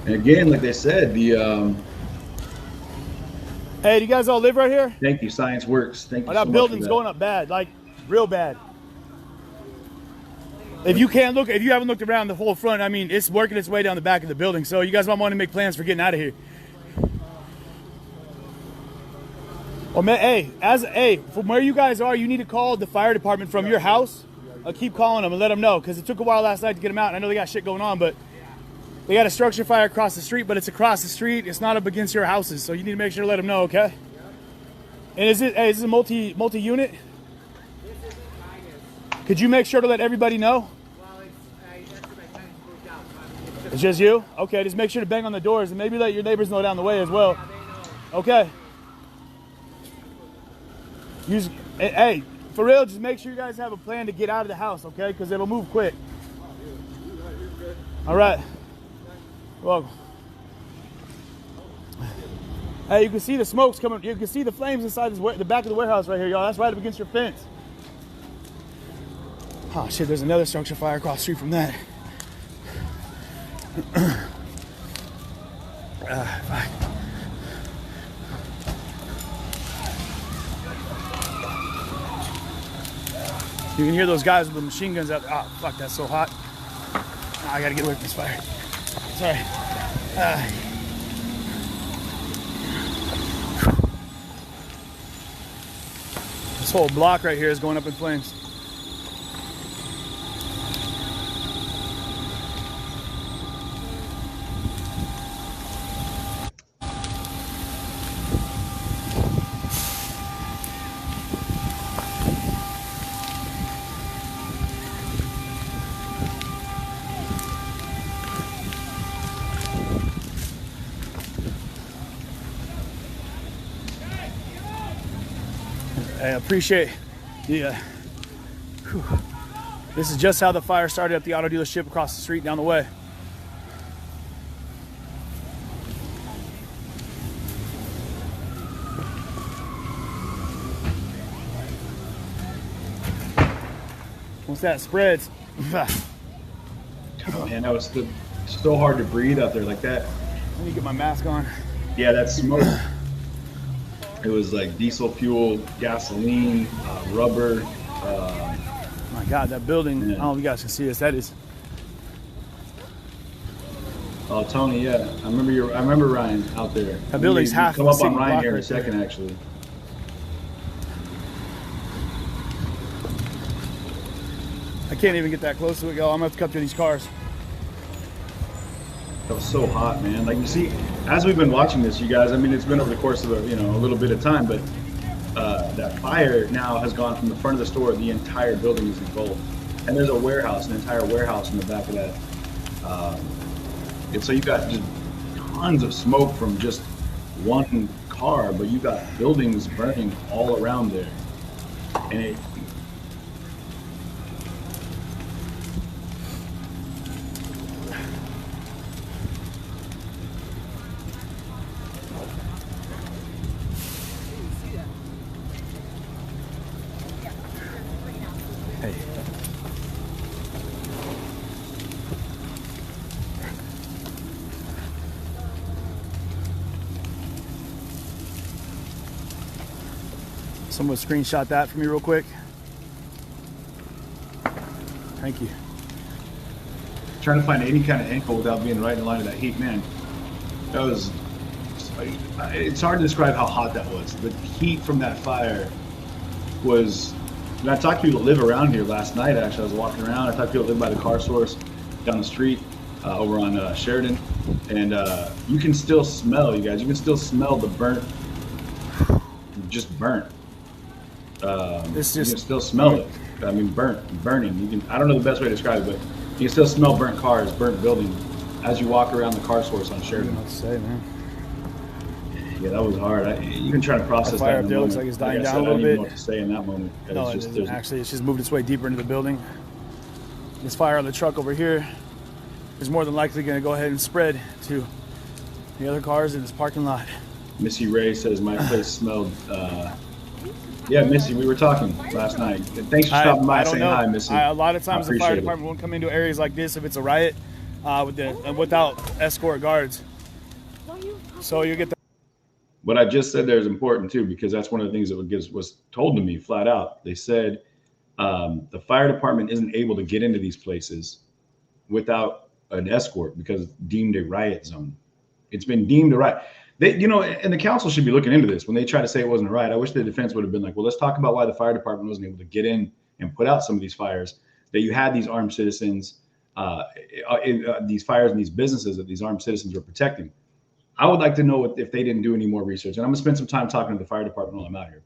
And again, like they said, the hey, do you guys all live right here? thank you, science works. Thank you. Oh, that building's going up bad, like real bad. If you can't look, if you haven't looked around the whole front, I mean, it's working its way down the back of the building. So you guys might want to make plans for getting out of here. Oh man, hey, from where you guys are, you need to call the fire department from your house. I'll keep calling them and let them know, because it took a while last night to get them out. And I know they got shit going on, but they got a structure fire across the street, but it's across the street. It's not up against your houses, so you need to make sure to let them know, okay? And is it a multi-unit? Could you make sure to let everybody know? It's just you? Okay, just make sure to bang on the doors and maybe let your neighbors know down the way as well. Okay. Hey, for real, just make sure you guys have a plan to get out of the house, okay? Because it'll move quick. All right. Welcome. Hey, you can see the smoke's coming. You can see the flames inside the back of the warehouse right here, y'all. That's right up against your fence. Oh shit, there's another structure fire across the street from that. Fuck. You can hear those guys with the machine guns out there. Oh, fuck, that's so hot. Oh, I gotta get away from this fire. Sorry. This whole block right here is going up in flames. I appreciate the this is just how the fire started at the auto dealership across the street down the way. Once that spreads, oh man, that was so hard to breathe out there like that. Let me get my mask on. Yeah, that smoke. It was like diesel fuel, gasoline, rubber. My God, that building, yeah. I don't know if you guys can see this. That is. Oh, Tony, yeah. I remember Ryan out there. That building's half come the up on city Ryan block here in a right there. second, actually. I can't even get that close to it, y'all. I'm gonna have to cut through these cars. That was so hot, man. Like, you see, as we've been watching this, you guys, I mean, it's been over the course of a little bit of time, but that fire now has gone from the front of the store. The entire building is engulfed, and there's a warehouse, an entire warehouse in the back of that. And so you got just tons of smoke from just one car, but you got buildings burning all around there, and it. Someone screenshot that for me real quick. Thank you. Trying to find any kind of angle without being right in line of that heat, man. That was. It's hard to describe how hot that was. The heat from that fire was. And I talked to people that live around here last night. Actually, I was walking around. I talked to people that live by the car source down the street over on Sheridan, and you can still smell, you guys. You can still smell the burnt, just burnt. This you just can still smell it. I mean, burning. You can. I don't know the best way to describe it, but you can still smell burnt cars, burnt buildings as you walk around the car source on Sheridan. What to say, man? Yeah, that was hard. You can try to process fire that. up there looks like it's dying down a little I don't bit. even know what to say in that moment. No, it isn't. Actually, it's just moved its way deeper into the building. This fire on the truck over here is more than likely going to go ahead and spread to the other cars in this parking lot. Missy Ray says my place smelled. Yeah, Missy, we were talking last night. Thanks for stopping by and saying hi, Missy. A lot of times the fire department won't come into areas like this if it's a riot without escort guards. So you get the. What I just said there is important too, because that's one of the things that was told to me flat out. They said the fire department isn't able to get into these places without an escort because it's deemed a riot zone. It's been deemed a riot. And the council should be looking into this when they try to say it wasn't a riot. I wish the defense would have been like, well, let's talk about why the fire department wasn't able to get in and put out some of these fires, that you had these armed citizens, these fires in these businesses that these armed citizens were protecting. I would like to know if they didn't do any more research. And I'm gonna spend some time talking to the fire department while I'm out here.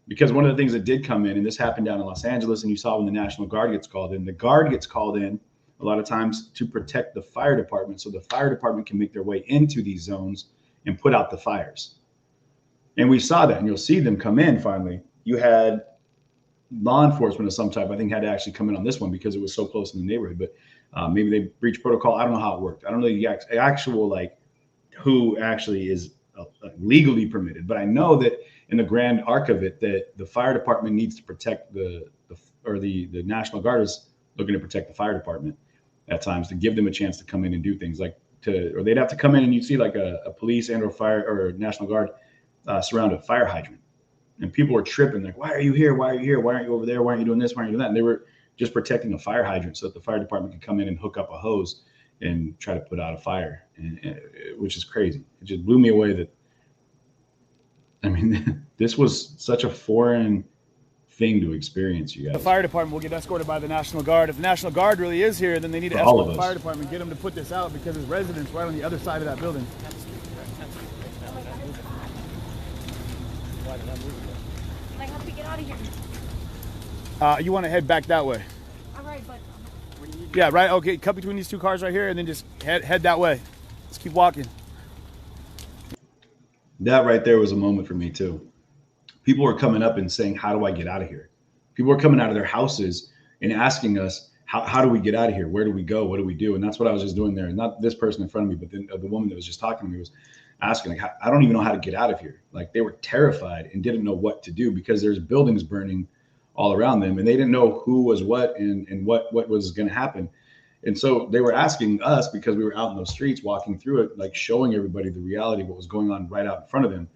Because one of the things that did come in, and this happened down in Los Angeles, and you saw when the National Guard gets called in, the Guard gets called in a lot of times to protect the fire department so the fire department can make their way into these zones and put out the fires. And we saw that, and you'll see them come in finally. You had law enforcement of some type, I think, had to actually come in on this one because it was so close in the neighborhood. But maybe they breached protocol. I don't know how it worked. I don't know the actual, like, who actually is legally permitted. But I know that in the grand arc of it, that the fire department needs to protect the National Guard is looking to protect the fire department at times to give them a chance to come in and do things like or they'd have to come in and you'd see like a police and or fire or National Guard surround a fire hydrant, and people were tripping like, why are you here? Why are you here? Why aren't you over there? Why aren't you doing this? Why aren't you doing that? And they were just protecting a fire hydrant so that the fire department could come in and hook up a hose and try to put out a fire, which is crazy. It just blew me away that, I mean, this was such a foreign thing to experience, you guys. The fire department will get escorted by the National Guard. If the National Guard really is here, then they need to escort the fire department, get them to put this out because there's residents right on the other side of that building. I have to get out of here. You want to head back that way. All right, but. Yeah, right. Okay, cut between these two cars right here, and then just head that way. Let's keep walking. That right there was a moment for me too. People were coming up and saying, how do I get out of here? People were coming out of their houses and asking us, how do we get out of here? Where do we go? What do we do? And that's what I was just doing there. And not this person in front of me, but the woman that was just talking to me was asking, like, I don't even know how to get out of here. Like, they were terrified and didn't know what to do because there's buildings burning all around them, and they didn't know who was what and what was going to happen. And so they were asking us, because we were out in those streets walking through it, like showing everybody the reality of what was going on right out in front of them.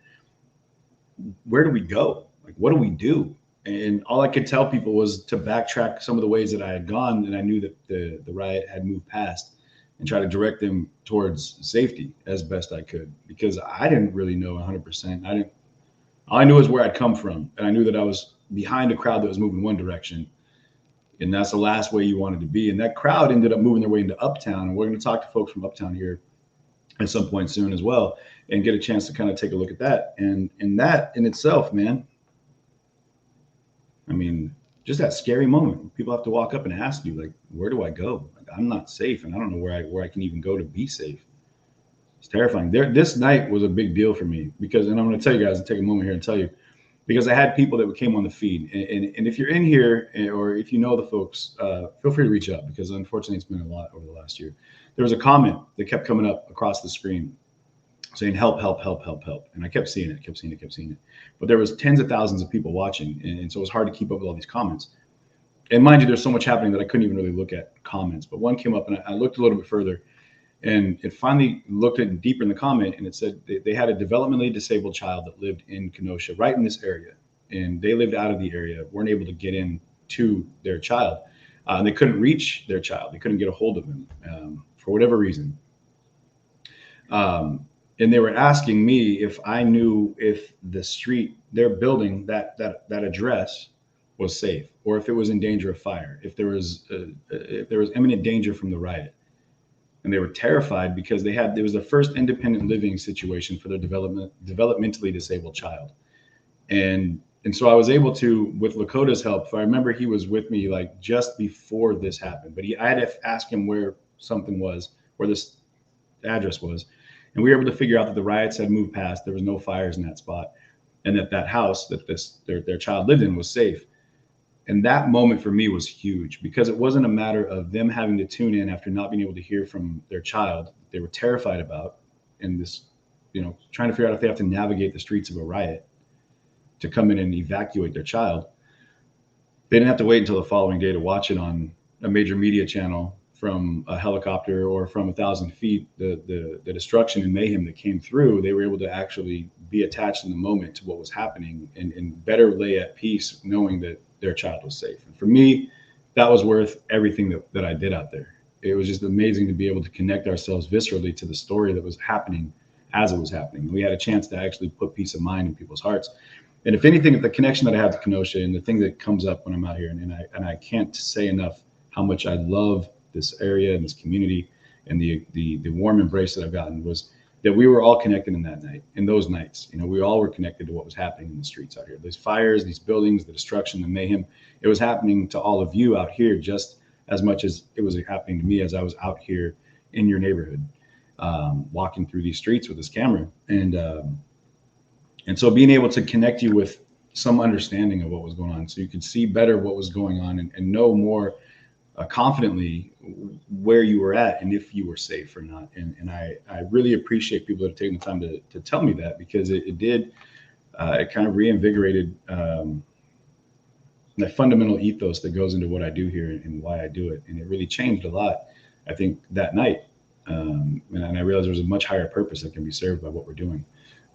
Where do we go? Like, what do we do? And all I could tell people was to backtrack some of the ways that I had gone, and I knew that the riot had moved past, and try to direct them towards safety as best I could, because I didn't really know 100%. All I knew was where I'd come from, and I knew that I was behind a crowd that was moving one direction, and that's the last way you wanted to be. And that crowd ended up moving their way into Uptown, and we're going to talk to folks from Uptown here at some point soon as well, and get a chance to kind of take a look at that. And that in itself, man, I mean, just that scary moment. People have to walk up and ask you, like, where do I go? Like, I'm not safe, and I don't know where I can even go to be safe. It's terrifying. This night was a big deal for me because, and I'm going to tell you guys, I'll take a moment here and tell you, because I had people that came on the feed, and if you're in here or if you know the folks, feel free to reach out, because unfortunately it's been a lot over the last year. There was a comment that kept coming up across the screen saying, help, help, help, help, help. And I kept seeing it. But there was tens of thousands of people watching. And so it was hard to keep up with all these comments. And mind you, there's so much happening that I couldn't even really look at comments. But one came up, and I looked a little bit further, and it finally looked at deeper in the comment, and it said they had a developmentally disabled child that lived in Kenosha, right in this area. And they lived out of the area, weren't able to get in to their child. They couldn't reach their child. They couldn't get a hold of him for whatever reason. And they were asking me if I knew if the street they're building, that address, was safe, or if it was in danger of fire, if there was imminent danger from the riot. And they were terrified because it was the first independent living situation for their developmentally disabled child. And so I was able to, with Lakota's help, if I remember, he was with me like just before this happened, but I had to ask him where something was, where this address was. And we were able to figure out that the riots had moved past. There was no fires in that spot, and that house that their child lived in was safe. And that moment for me was huge, because it wasn't a matter of them having to tune in after not being able to hear from their child they were terrified about, and this, trying to figure out if they have to navigate the streets of a riot to come in and evacuate their child. They didn't have to wait until the following day to watch it on a major media channel from a helicopter or from 1,000 feet, the destruction and mayhem that came through. They were able to actually be attached in the moment to what was happening, and better lay at peace knowing that their child was safe. And for me, that was worth everything that I did out there. It was just amazing to be able to connect ourselves viscerally to the story that was happening as it was happening. We had a chance to actually put peace of mind in people's hearts. And if anything, the connection that I have to Kenosha, and the thing that comes up when I'm out here, and I can't say enough how much I love this area and this community, and the warm embrace that I've gotten, was that we were all connected in that night, in those nights. We all were connected to what was happening in the streets out here. These fires, these buildings, the destruction, the mayhem, it was happening to all of you out here just as much as it was happening to me as I was out here in your neighborhood, walking through these streets with this camera. And so being able to connect you with some understanding of what was going on, so you could see better what was going on, and know more confidently where you were at and if you were safe or not. And I really appreciate people that have taken the time to tell me that, because it kind of reinvigorated the fundamental ethos that goes into what I do here and why I do it. And it really changed a lot, I think, that night. And I realized there's a much higher purpose that can be served by what we're doing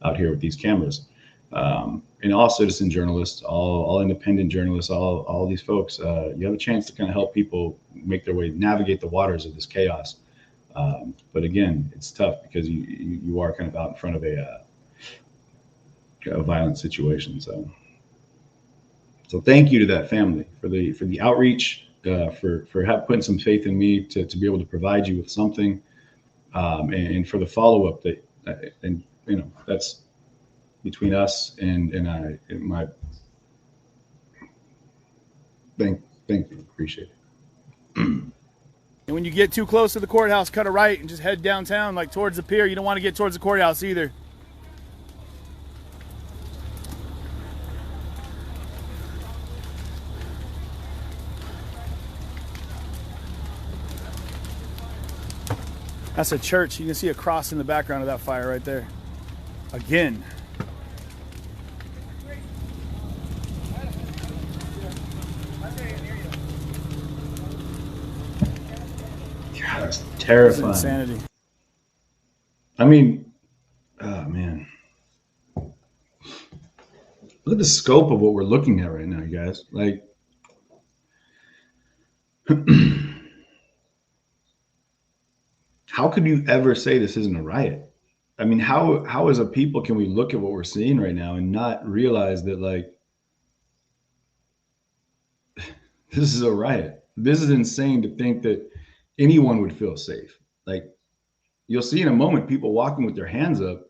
out here with these cameras. And all citizen journalists, all independent journalists, all these folks, you have a chance to kind of help people make their way, navigate the waters of this chaos. But again, it's tough because you are kind of out in front of a violent situation. So thank you to that family for the outreach, for putting some faith in me to be able to provide you with something, and for the follow-up that's between us and my thank you, appreciate it. And when you get too close to the courthouse, cut a right and just head downtown, like towards the pier. You don't want to get towards the courthouse either. That's a church. You can see a cross in the background of that fire right there. Again. God, that's terrifying. That's insanity. I mean, oh man. Look at the scope of what we're looking at right now, you guys. Like, how could you ever say this isn't a riot? I mean, how as a people can we look at what we're seeing right now and not realize that, like, this is a riot? This is insane to think that anyone would feel safe. Like, you'll see in a moment people walking with their hands up.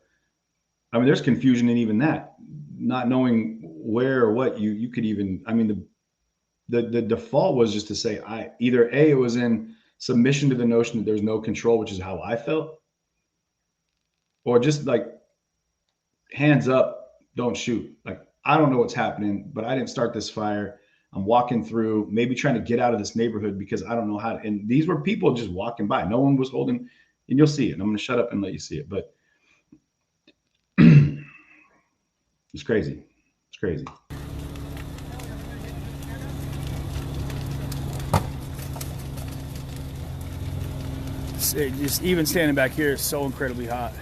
I mean, there's confusion in even that, not knowing where or what you could even, I mean, the default was just to say, either A, it was in submission to the notion that there's no control, which is how I felt, or just like, hands up, don't shoot. Like, I don't know what's happening, but I didn't start this fire. I'm walking through, maybe trying to get out of this neighborhood because I don't know how to, and these were people just walking by. No one was holding, and you'll see it. And I'm going to shut up and let you see it, but it's crazy. It's crazy. Just even standing back here is so incredibly hot.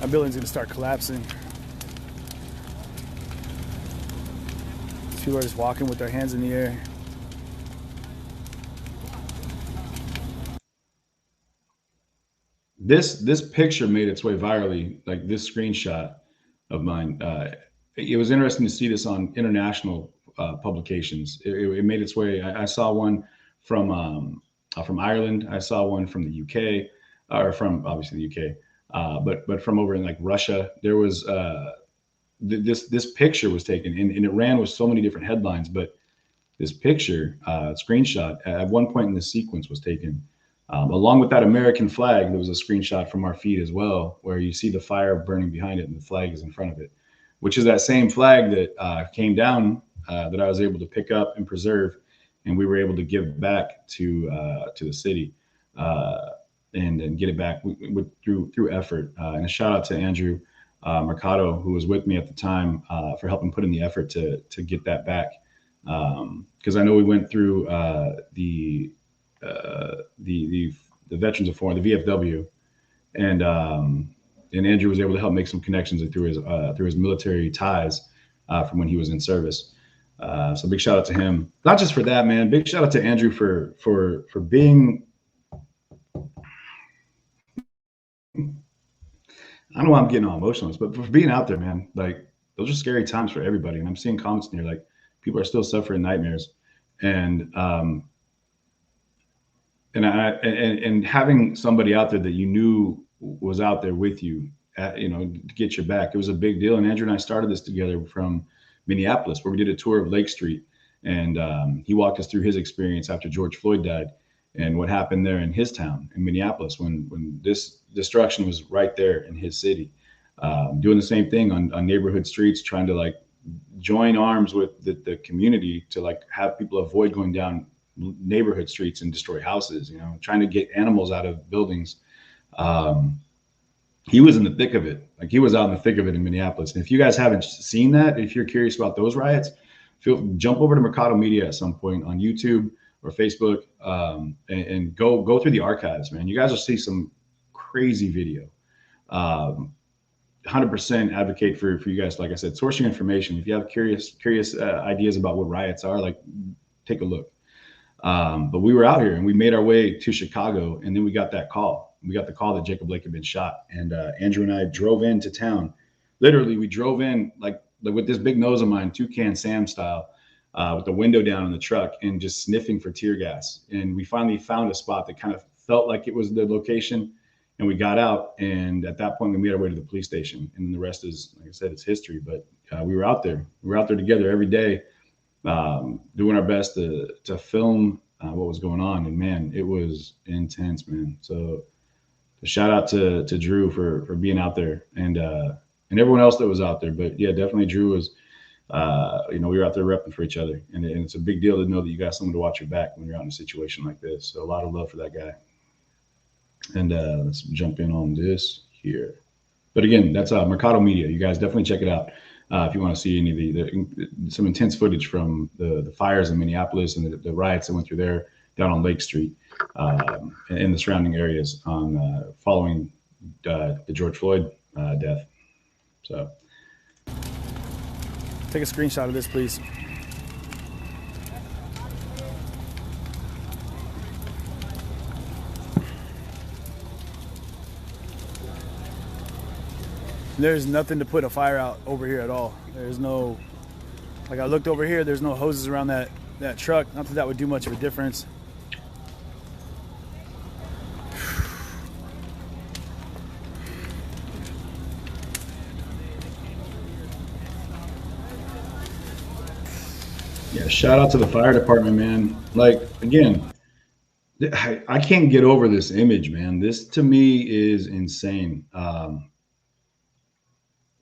Our building's gonna start collapsing. These people are just walking with their hands in the air. This picture made its way virally, like this screenshot of mine. It was interesting to see this on international publications. It made its way. I saw one from Ireland. I saw one from the UK, or from obviously the UK, but from over in like Russia. There was this picture was taken, and it ran with so many different headlines. But this picture screenshot at one point in the sequence was taken Along with that American flag, there was a screenshot from our feed as well, where you see the fire burning behind it and the flag is in front of it, which is that same flag that came down that I was able to pick up and preserve, and we were able to give back to the city and get it back through effort. And a shout out to Andrew Mercado, who was with me at the time, for helping put in the effort to get that back. Because I know we went through the Veterans of Foreign, the VFW, and Andrew was able to help make some connections through his military ties from when he was in service. So big shout out to him. Not just for that, man. Big shout out to Andrew for being. I don't know why I'm getting all emotional, but for being out there, man. Like, those are scary times for everybody, and I'm seeing comments in here like people are still suffering nightmares, and having somebody out there that you knew was out there with you, to get your back. It was a big deal. And Andrew and I started this together from Minneapolis, where we did a tour of Lake Street, and he walked us through his experience after George Floyd died and what happened there in his town in Minneapolis when this destruction was right there in his city. Doing the same thing on neighborhood streets, trying to like join arms with the community to like have people avoid going down neighborhood streets and destroy houses, trying to get animals out of buildings. He was in the thick of it. Like, he was out in the thick of it in Minneapolis. And if you guys haven't seen that, if you're curious about those riots, jump over to Mercado Media at some point on YouTube or Facebook, and go through the archives, man. You guys will see some crazy video. 100% advocate for you guys. Like I said, source your information. If you have curious ideas about what riots are, like, take a look. But we were out here and we made our way to Chicago, and then we got that call. We got the call that Jacob Blake had been shot, and Andrew and I drove into town. Literally, we drove in like with this big nose of mine, Toucan Sam style, with the window down in the truck and just sniffing for tear gas. And we finally found a spot that kind of felt like it was the location, and we got out. And at that point, we made our way to the police station, and then the rest is, like I said, it's history. But we were out there. We were out there together every day, doing our best to film what was going on. And man, it was intense, man. So a shout out to Drew for being out there, and everyone else that was out there. But yeah, definitely Drew was, we were out there repping for each other, and it's a big deal to know that you got someone to watch your back when you're out in a situation like this. So a lot of love for that guy. And let's jump in on this here. But again, that's Mercado Media. You guys definitely check it out if you want to see any of some intense footage from the fires in Minneapolis and the riots that went through there down on Lake Street and in the surrounding areas on following the George Floyd death. So take a screenshot of this, please. There's nothing to put a fire out over here at all. There's no, like, I looked over here, there's no hoses around that truck. Not that that would do much of a difference. Yeah, shout out to the fire department, man. Like, again, I can't get over this image, man. This to me is insane.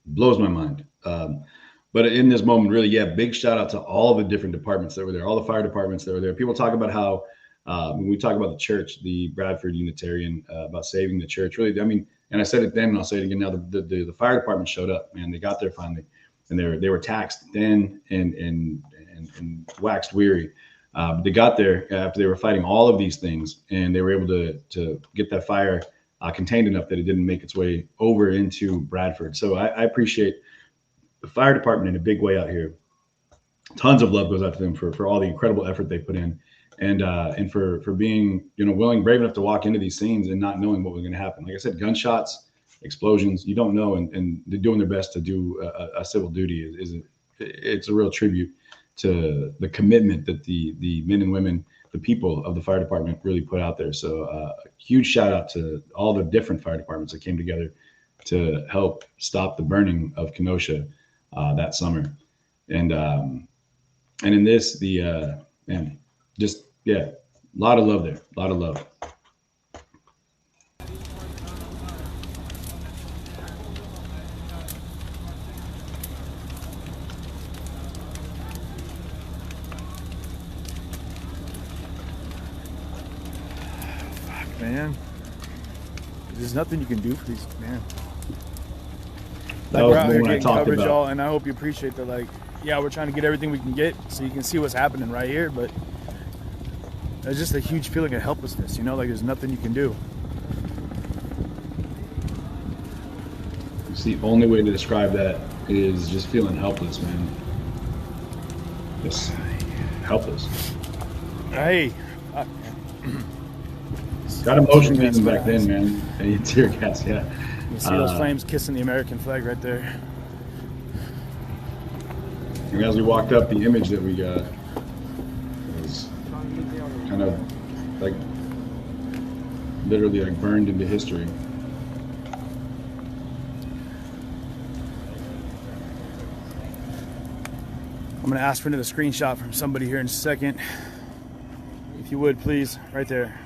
Blows my mind. But in this moment, really, yeah, big shout out to all the different departments that were there, all the fire departments that were there. People talk about how, when we talk about the church, the Bradford Unitarian, about saving the church, really, I mean, and I said it then and I'll say it again now, the fire department showed up, man. They got there finally, and they were taxed then and waxed weary. But they got there after they were fighting all of these things, and they were able to get that fire contained enough that it didn't make its way over into Bradford. So I appreciate the fire department in a big way out here. Tons of love goes out to them for all the incredible effort they put in, and for being willing, brave enough to walk into these scenes and not knowing what was going to happen. Like I said, gunshots, explosions, you don't know, and they're doing their best to do a civil duty. It's a real tribute to the commitment that the men and women, the people of the fire department really put out there. So huge shout out to all the different fire departments that came together to help stop the burning of Kenosha that summer. And in this, a lot of love there, a lot of love. man. There's nothing you can do for these, man. That Like, was we're out the here one I getting talked coverage, about. y'all, and I hope you appreciate that. Like, yeah, we're trying to get everything we can get so you can see what's happening right here, but there's just a huge feeling of helplessness, you know, like there's nothing you can do. It's the only way to describe that is just feeling helpless, man. Just helpless. Hey. Got emotions even back then, man. And tear gas, yeah. You see those flames kissing the American flag right there. And as we walked up, the image that we got was kind of like literally like burned into history. I'm gonna ask for another screenshot from somebody here in a second. If you would, please, right there.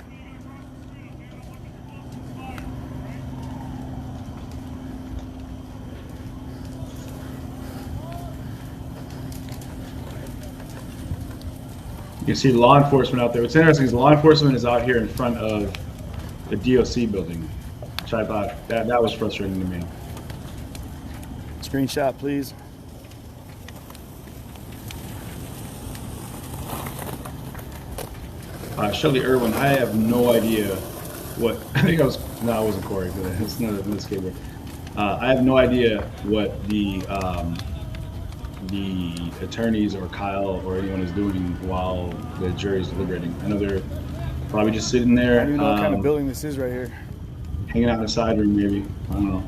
You can see law enforcement out there. What's interesting is law enforcement is out here in front of the DOC building, which I thought that was frustrating to me. Screenshot, please. Shelly Irwin, I have no idea what, I think I was, no, it wasn't Corey, but it's not in this cable. I have no idea what the attorneys or Kyle or anyone is doing while the jury's deliberating. I know they're probably just sitting there. I don't even know what kind of building this is right here. Hanging out in the side room, maybe. I don't know.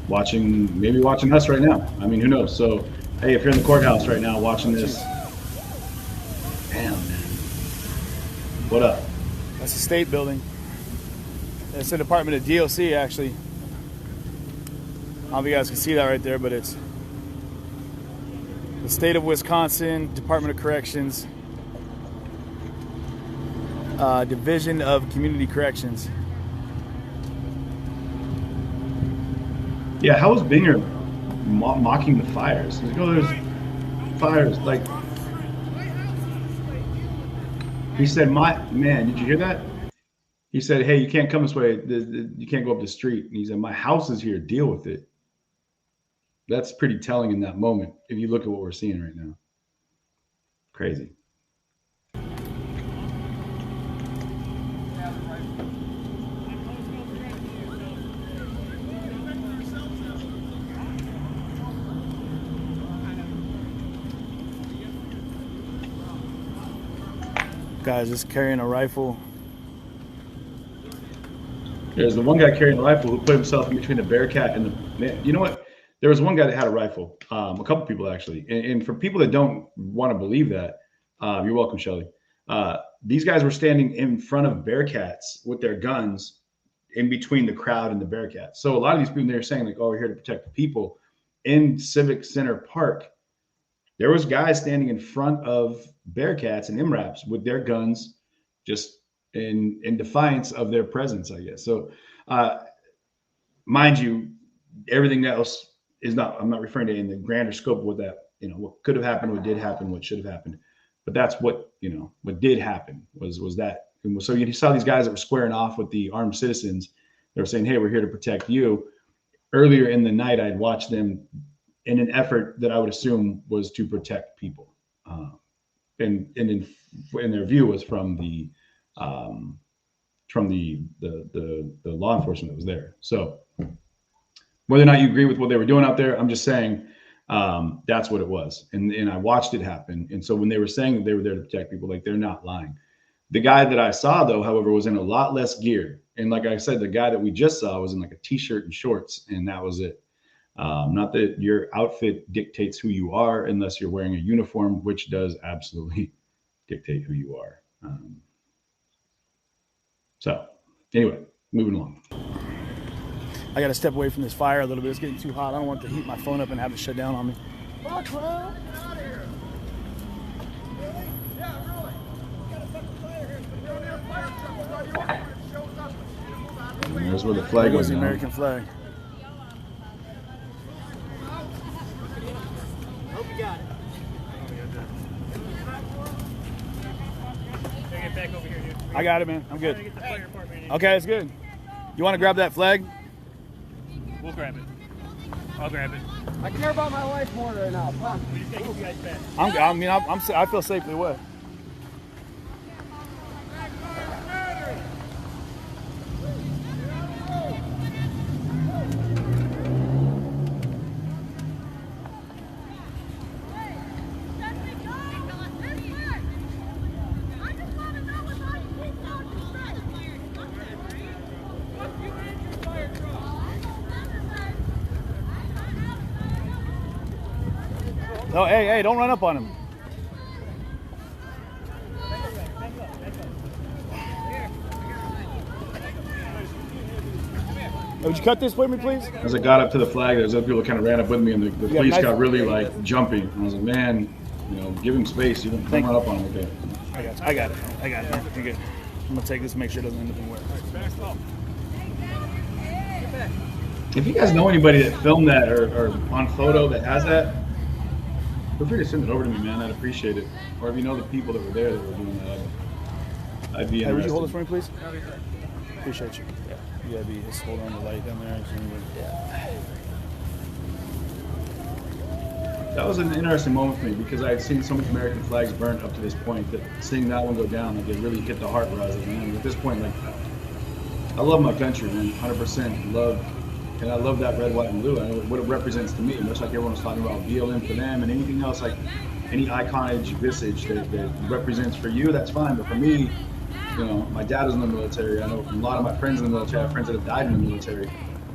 Maybe watching us right now. I mean, who knows? So, hey, if you're in the courthouse right now watching this, damn, man. What up? That's a state building. It's the Department of DOC, actually. I don't know if you guys can see that right there, but it's the state of Wisconsin, Department of Corrections, Division of Community Corrections. Yeah, how was Binger mocking the fires? He's like, oh, there's fires. Like, he said, man, did you hear that? He said, hey, you can't come this way. You can't go up the street. And he said, my house is here. Deal with it. That's pretty telling in that moment, if you look at what we're seeing right now. Crazy. Guys just carrying a rifle. There's the one guy carrying a rifle who put himself in between the Bearcat and the man. You know what? There was one guy that had a rifle. A couple people actually. And for people that don't want to believe that, you're welcome, Shelly. These guys were standing in front of Bearcats with their guns in between the crowd and the Bearcats. So a lot of these people, they're saying like, oh, we're here to protect the people. In Civic Center Park, there was guys standing in front of Bearcats and MRAPs with their guns just in defiance of their presence, I guess. So mind you, everything else is not, I'm not referring to in the grander scope of what that, you know, what could have happened, what did happen, what should have happened. But that's what, you know, what did happen was that. And so you saw these guys that were squaring off with the armed citizens. They were saying, hey, we're here to protect you. Earlier in the night, I'd watched them in an effort that I would assume was to protect people. And their view was from the law enforcement that was there. So whether or not you agree with what they were doing out there, I'm just saying that's what it was. And I watched it happen. And so when they were saying that they were there to protect people, like, they're not lying. The guy that I saw, though, however, was in a lot less gear. And like I said, the guy that we just saw was in like a t-shirt and shorts, and that was it. Not that your outfit dictates who you are unless you're wearing a uniform, which does absolutely dictate who you are. So anyway, moving along. I got to step away from this fire a little bit. It's getting too hot. I don't want to heat my phone up and have it shut down on me. Fuck, bro. And there's where the flag was. was. The American flag. Hope you got it. Bring it back over here, dude. I got it, man. I'm good. Okay, it's good. You want to grab that flag? We'll grab it. I'll grab it. I care about my life more right now. Come on. We just gotta get you guys back. I feel safely away. Oh, hey, don't run up on him. Would you cut this with me, please? As I got up to the flag, there's other people that kind of ran up with me, and the police got really like jumping. And I was like, man, give him space. You don't run up on him. Okay. I got it. You're good. I'm gonna take this, make sure it doesn't end up anywhere. If you guys know anybody that filmed that or on photo that has that, feel free to send it over to me, man. I'd appreciate it. Or if you know the people that were there that were doing that, I'd be interested. Hey, would you hold this for me, please? Appreciate you. Yeah. You gotta be just hold on the light down there. That was an interesting moment for me because I had seen so many American flags burnt up to this point that seeing that one go down, like it really hit the heart where I was like, man, at this point, like, I love my country, man, 100% love. And I love that red, white, and blue. I know what it represents to me, much like everyone was talking about BLM for them and anything else, like any iconage, visage that represents for you, that's fine. But for me, my dad was in the military. I know a lot of my friends in the military. I have friends that have died in the military.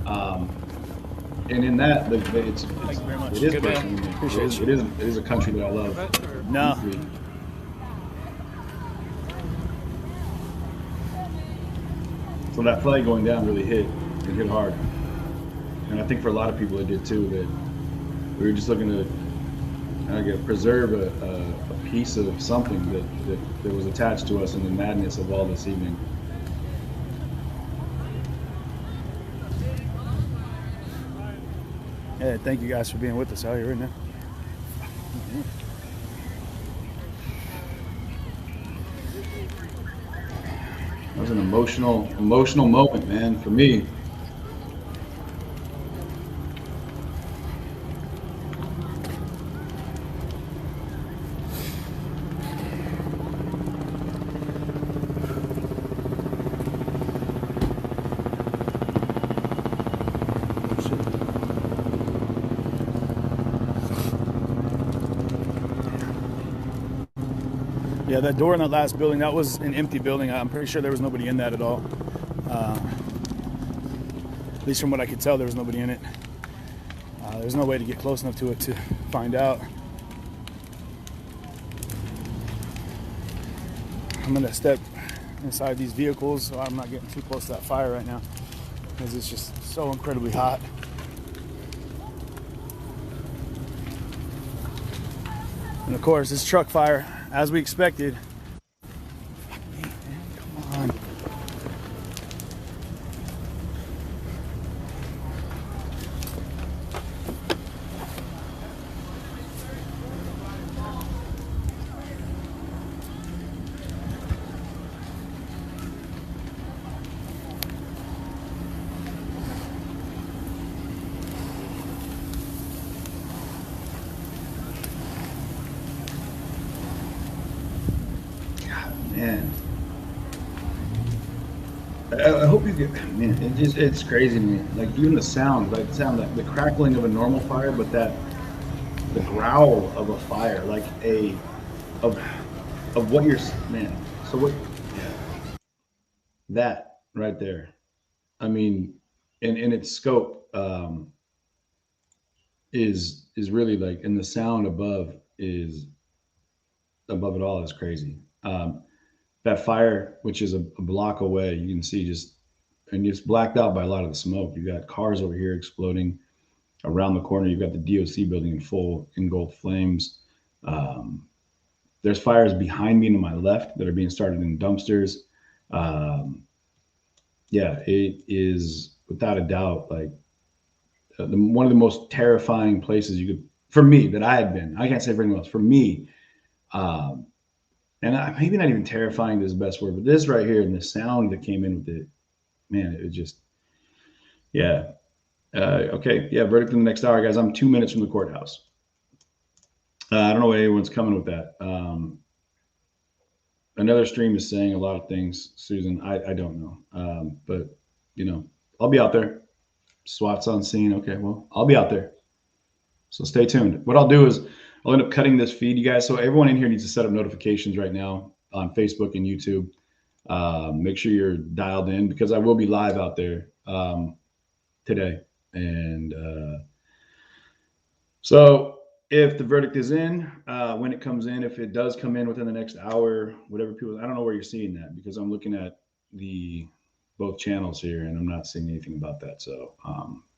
And in that, it is personal. Appreciate you. It is a country that I love. No. Deeply. So that flag going down really hit. It hit hard. And I think for a lot of people it did too, that we were just looking to preserve a piece of something that was attached to us in the madness of all this evening. Yeah, thank you guys for being with us out here right now. That was an emotional moment, man, for me. Yeah, that door in that last building, that was an empty building. I'm pretty sure there was nobody in that at all. At least from what I could tell, there was nobody in it. There's no way to get close enough to it to find out. I'm gonna step inside these vehicles so I'm not getting too close to that fire right now because it's just so incredibly hot. And of course, it's truck fire, as we expected. Fuck me, man. Come on. Man, I hope you get. Man, it's crazy to me. Like even the sound, like the crackling of a normal fire, but the growl of a fire, like of what you're, man. So what? That right there. I mean, in its scope, is really like, and the sound above it all is crazy. That fire, which is a block away, you can see and it's blacked out by a lot of the smoke. You got cars over here exploding around the corner. You've got the DOC building in full engulfed flames. There's fires behind me and to my left that are being started in dumpsters. Yeah, it is without a doubt like one of the most terrifying places you could, for me, that I had been. I can't say for anyone else. For me, And maybe not even terrifying is the best word, but this right here and the sound that came in with it, man, it was just, yeah. Okay, yeah, verdict in the next hour, guys. I'm 2 minutes from the courthouse. I don't know where anyone's coming with that. Another stream is saying a lot of things, Susan. I don't know. But, you know, I'll be out there. SWAT's on scene. Okay, well, I'll be out there. So stay tuned. What I'll do is I'll end up cutting this feed, you guys. So everyone in here needs to set up notifications right now on Facebook and YouTube. Make sure you're dialed in because I will be live out there today. And so if the verdict is in, when it comes in, if it does come in within the next hour, whatever people, I don't know where you're seeing that because I'm looking at both channels here and I'm not seeing anything about that. So,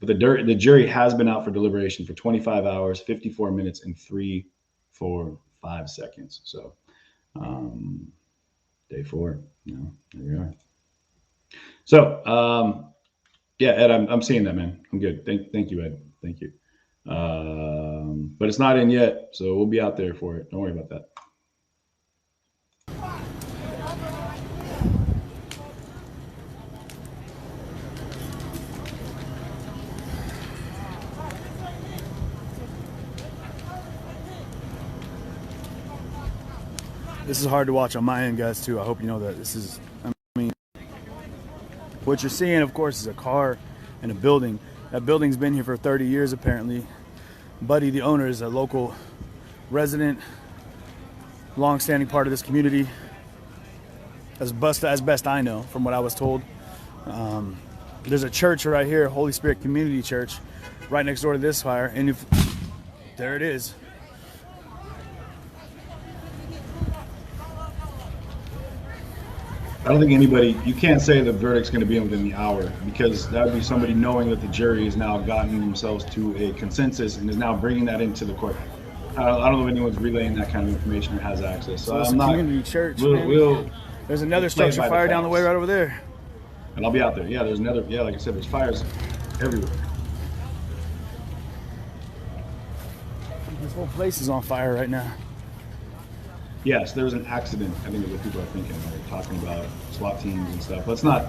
but the jury has been out for deliberation for 25 hours, 54 minutes and 3, 4, 5 seconds. So, day 4, you know, there we are. So, yeah, Ed, I'm seeing that, man. I'm good. Thank you, Ed. Thank you. But it's not in yet, so we'll be out there for it. Don't worry about that. This is hard to watch on my end, guys, too. I hope you know that. This is, I mean, what you're seeing, of course, is a car and a building. That building's been here for 30 years, apparently. Buddy, the owner, is a local resident, long-standing part of this community, as best I know, from what I was told. There's a church right here, Holy Spirit Community Church, right next door to this fire, and there it is. I don't think you can't say the verdict's going to be within the hour because that would be somebody knowing that the jury has now gotten themselves to a consensus and is now bringing that into the court. I don't know if anyone's relaying that kind of information or has access. So it's I'm a not. Community church. There's another play structure by the fire down the way facts. right over there. And I'll be out there. Yeah, there's another. Yeah, like I said, there's fires everywhere. This whole place is on fire right now. Yes, there was an accident. I think is what people are thinking. They're talking about SWAT teams and stuff. Let's not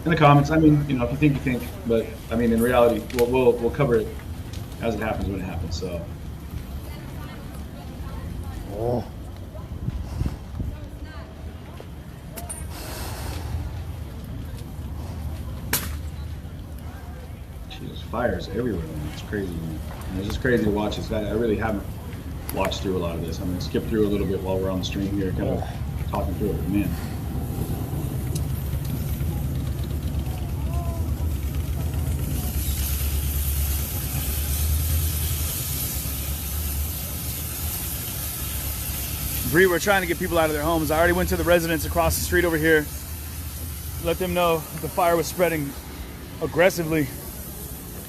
in the comments. I mean, you know, if you think, you think. But I mean, in reality, we'll cover it as it happens when it happens. So. Oh. There's fires everywhere, man. It's crazy, man. And it's just crazy to watch this. I really haven't watched through a lot of this. I'm going to skip through a little bit while we're on the stream here, kind of talking through it. But man. Bree, we're trying to get people out of their homes. I already went to the residents across the street over here. Let them know the fire was spreading aggressively.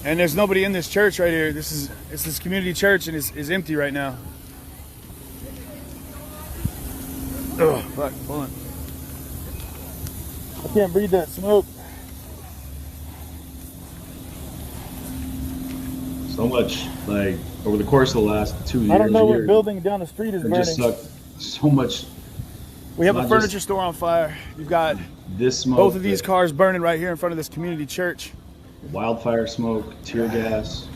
And there's nobody in this church right here. It's this community church and it's empty right now. Oh, fuck, hold on. I can't breathe that smoke. So much, like, over the course of the last 2 years. I don't know what building down the street is burning. Just sucked so much. We have a furniture store on fire. You've got this smoke, both of these cars burning right here in front of this community church. Wildfire smoke, tear gas.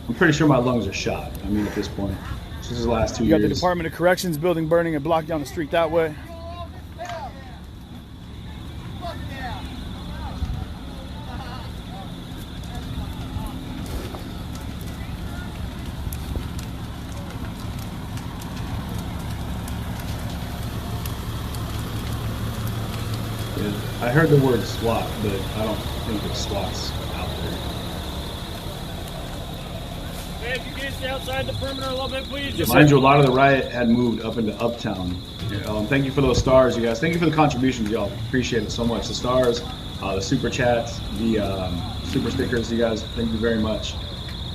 I'm pretty sure my lungs are shot. I mean, at this point. This is the last 2 years. You got the Department of Corrections building burning a block down the street that way. I heard the word SWAT, but I don't think it's SWAT's out there. Hey, if you get outside the perimeter a little bit, please. Mind you, a lot of the riot had moved up into Uptown. Thank you for those stars, you guys. Thank you for the contributions, y'all. Appreciate it so much. The stars, the super chats, the super stickers, you guys. Thank you very much.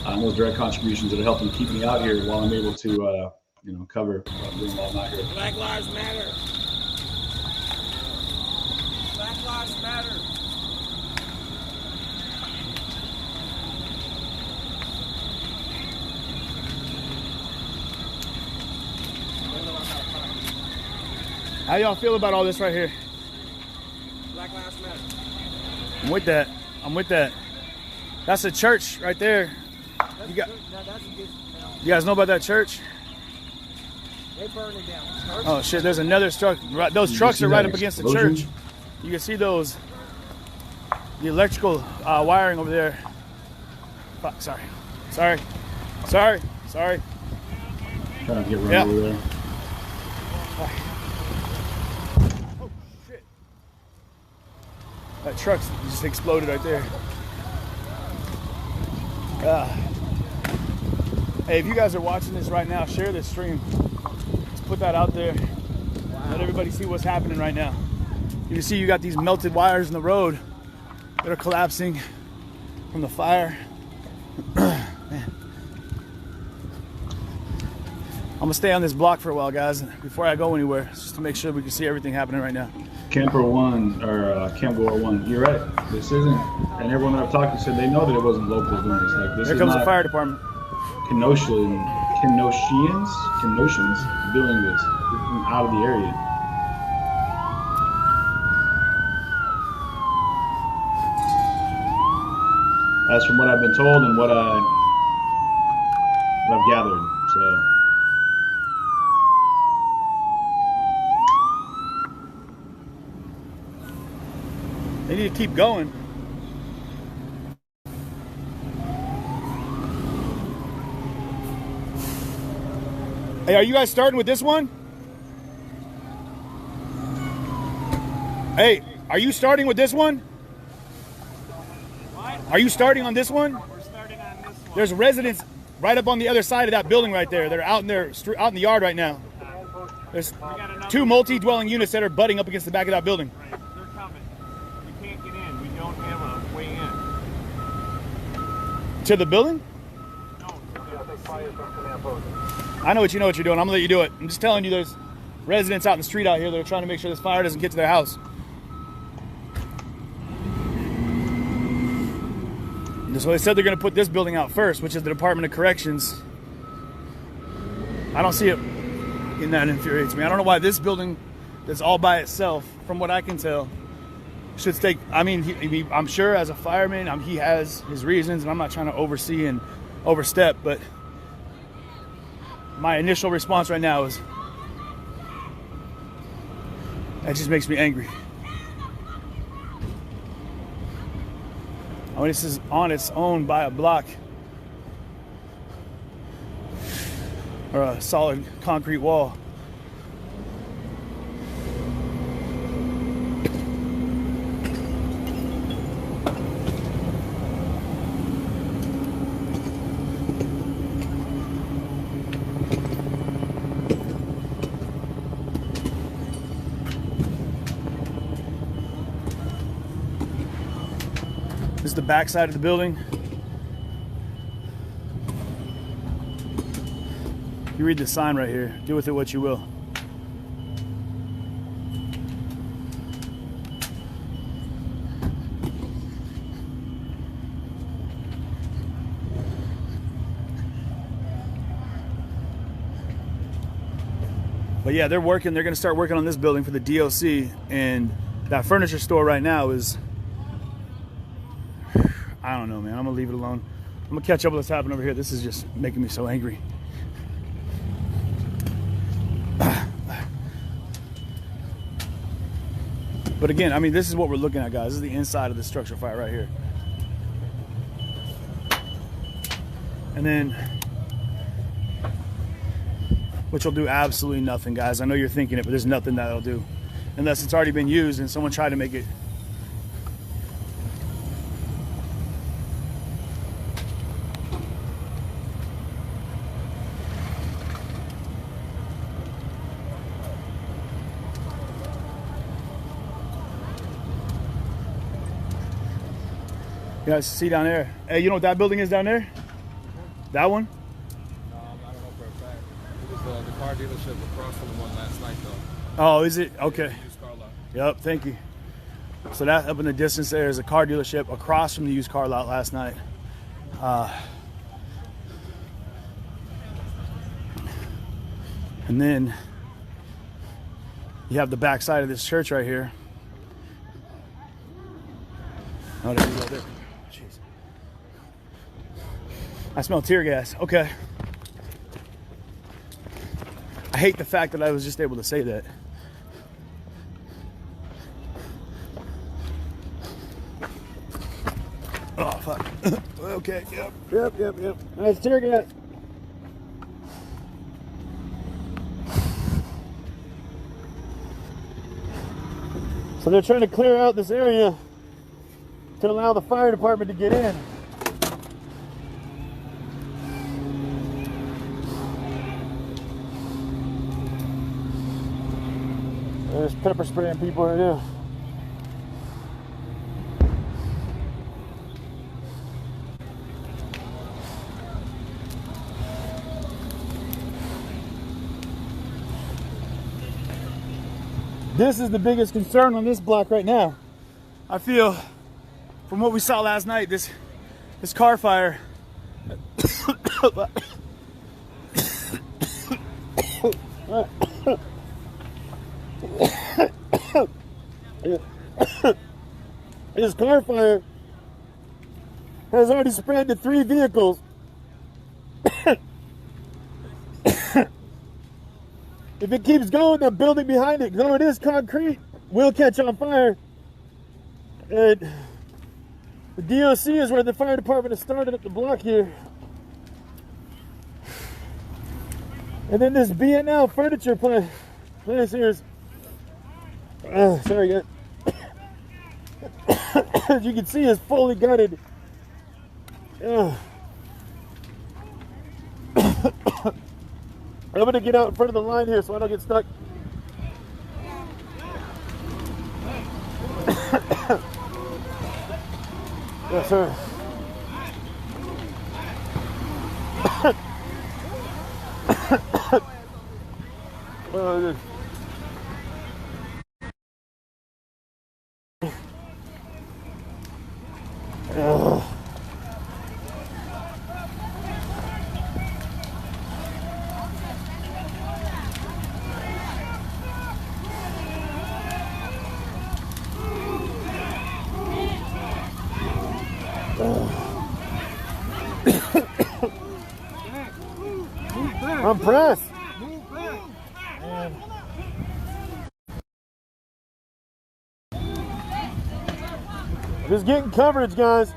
Those direct contributions that are helping keep me out here while I'm able to, cover what I'm doing while I'm out here. Black Lives Matter. Black Lives Matter. How y'all feel about all this right here? Black Lives Matter. I'm with that. I'm with that. That's a church right there. You guys know about that church? They burn it down. Oh shit, there's another truck. Those trucks are right up against the church. You can see those, the electrical wiring over there. Fuck, sorry. Sorry. Trying to get run over there. Oh shit. That truck just exploded right there. Hey, if you guys are watching this right now, share this stream. Let's put that out there. Wow. Let everybody see what's happening right now. You can see you got these melted wires in the road that are collapsing from the fire. Man. I'm gonna stay on this block for a while, guys, before I go anywhere, just to make sure we can see everything happening right now. Camper 1, or Camp Goer 1, you're right. This isn't, and everyone that I've talked to said they know that it wasn't locals doing this. Like, this Here comes the fire department. Kenoshians doing this from out of the area. That's from what I've been told and what I've gathered. So. They need to keep going. Hey, are you guys starting with this one? Hey, are you starting with this one? What? Are you starting on this one? We're starting on this one. There's residents right up on the other side of that building right there. They're out in the yard right now. There's 2 multi-dwelling units that are butting up against the back of that building. Right, they're coming. We can't get in. We don't have a way in. To the building? No. I know what you're doing. I'm gonna let you do it. I'm just telling you, there's residents out in the street out here that are trying to make sure this fire doesn't get to their house. So they said they're gonna put this building out first, which is the Department of Corrections. I don't see it, and that infuriates me. I don't know why this building that's all by itself, from what I can tell, should take. I mean, I'm sure as a fireman, he has his reasons, and I'm not trying to oversee and overstep, but my initial response right now is, that just makes me angry. I mean, this is on its own by a block or a solid concrete wall. This is the back side of the building. You read the sign right here. Do with it what you will. But yeah, they're working. They're going to start working on this building for the DOC, and that furniture store right now is, I don't know, man. I'm gonna leave it alone. I'm gonna catch up with what's happening over here. This is just making me so angry. But again, I mean, this is what we're looking at, guys. This is the inside of the structure fire right here. And then, which will do absolutely nothing, guys. I know you're thinking it, but there's nothing that'll do. Unless it's already been used and someone tried to make it. You guys see down there? Hey, you know what that building is down there? That one? I don't know for a fact. It was the car dealership across from the one last night, though. Oh, is it? Okay. Used car lot. Yep, thank you. So that up in the distance there is a car dealership across from the used car lot last night. And then You have the back side of this church right here. Oh, there you go. There. Jeez. I smell tear gas. Okay. I hate the fact that I was just able to say that. Oh, fuck. Okay, yep. Nice tear gas. So they're trying to clear out this area to allow the fire department to get in. There's pepper spraying people right now. This is the biggest concern on this block right now. I feel, from what we saw last night, this car fire. This car fire has already spread to 3 vehicles. If it keeps going, the building behind it, though it is concrete, will catch on fire. And the DOC is where the fire department has started at the block here. And then this B&L furniture place here is, sorry guys. As you can see, is fully gutted. I'm gonna get out in front of the line here so I don't get stuck. Yes, sir. I'm pressed. Just getting coverage, guys.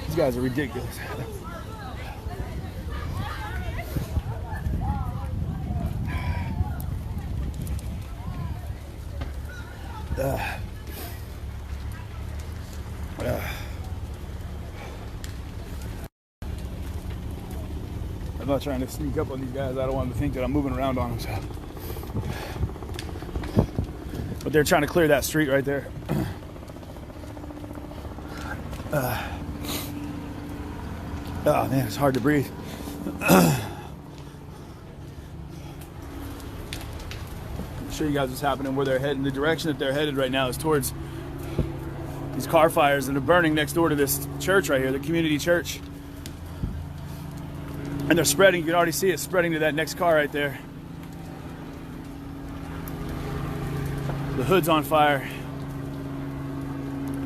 These guys are ridiculous. I'm not trying to sneak up on these guys. I don't want them to think that I'm moving around on them. So. But they're trying to clear that street right there. Oh man, it's hard to breathe. Show you guys what's happening, where they're heading. The direction that they're headed right now is towards these car fires that are burning next door to this church right here, the community church. And they're spreading, you can already see it spreading to that next car right there. The hood's on fire.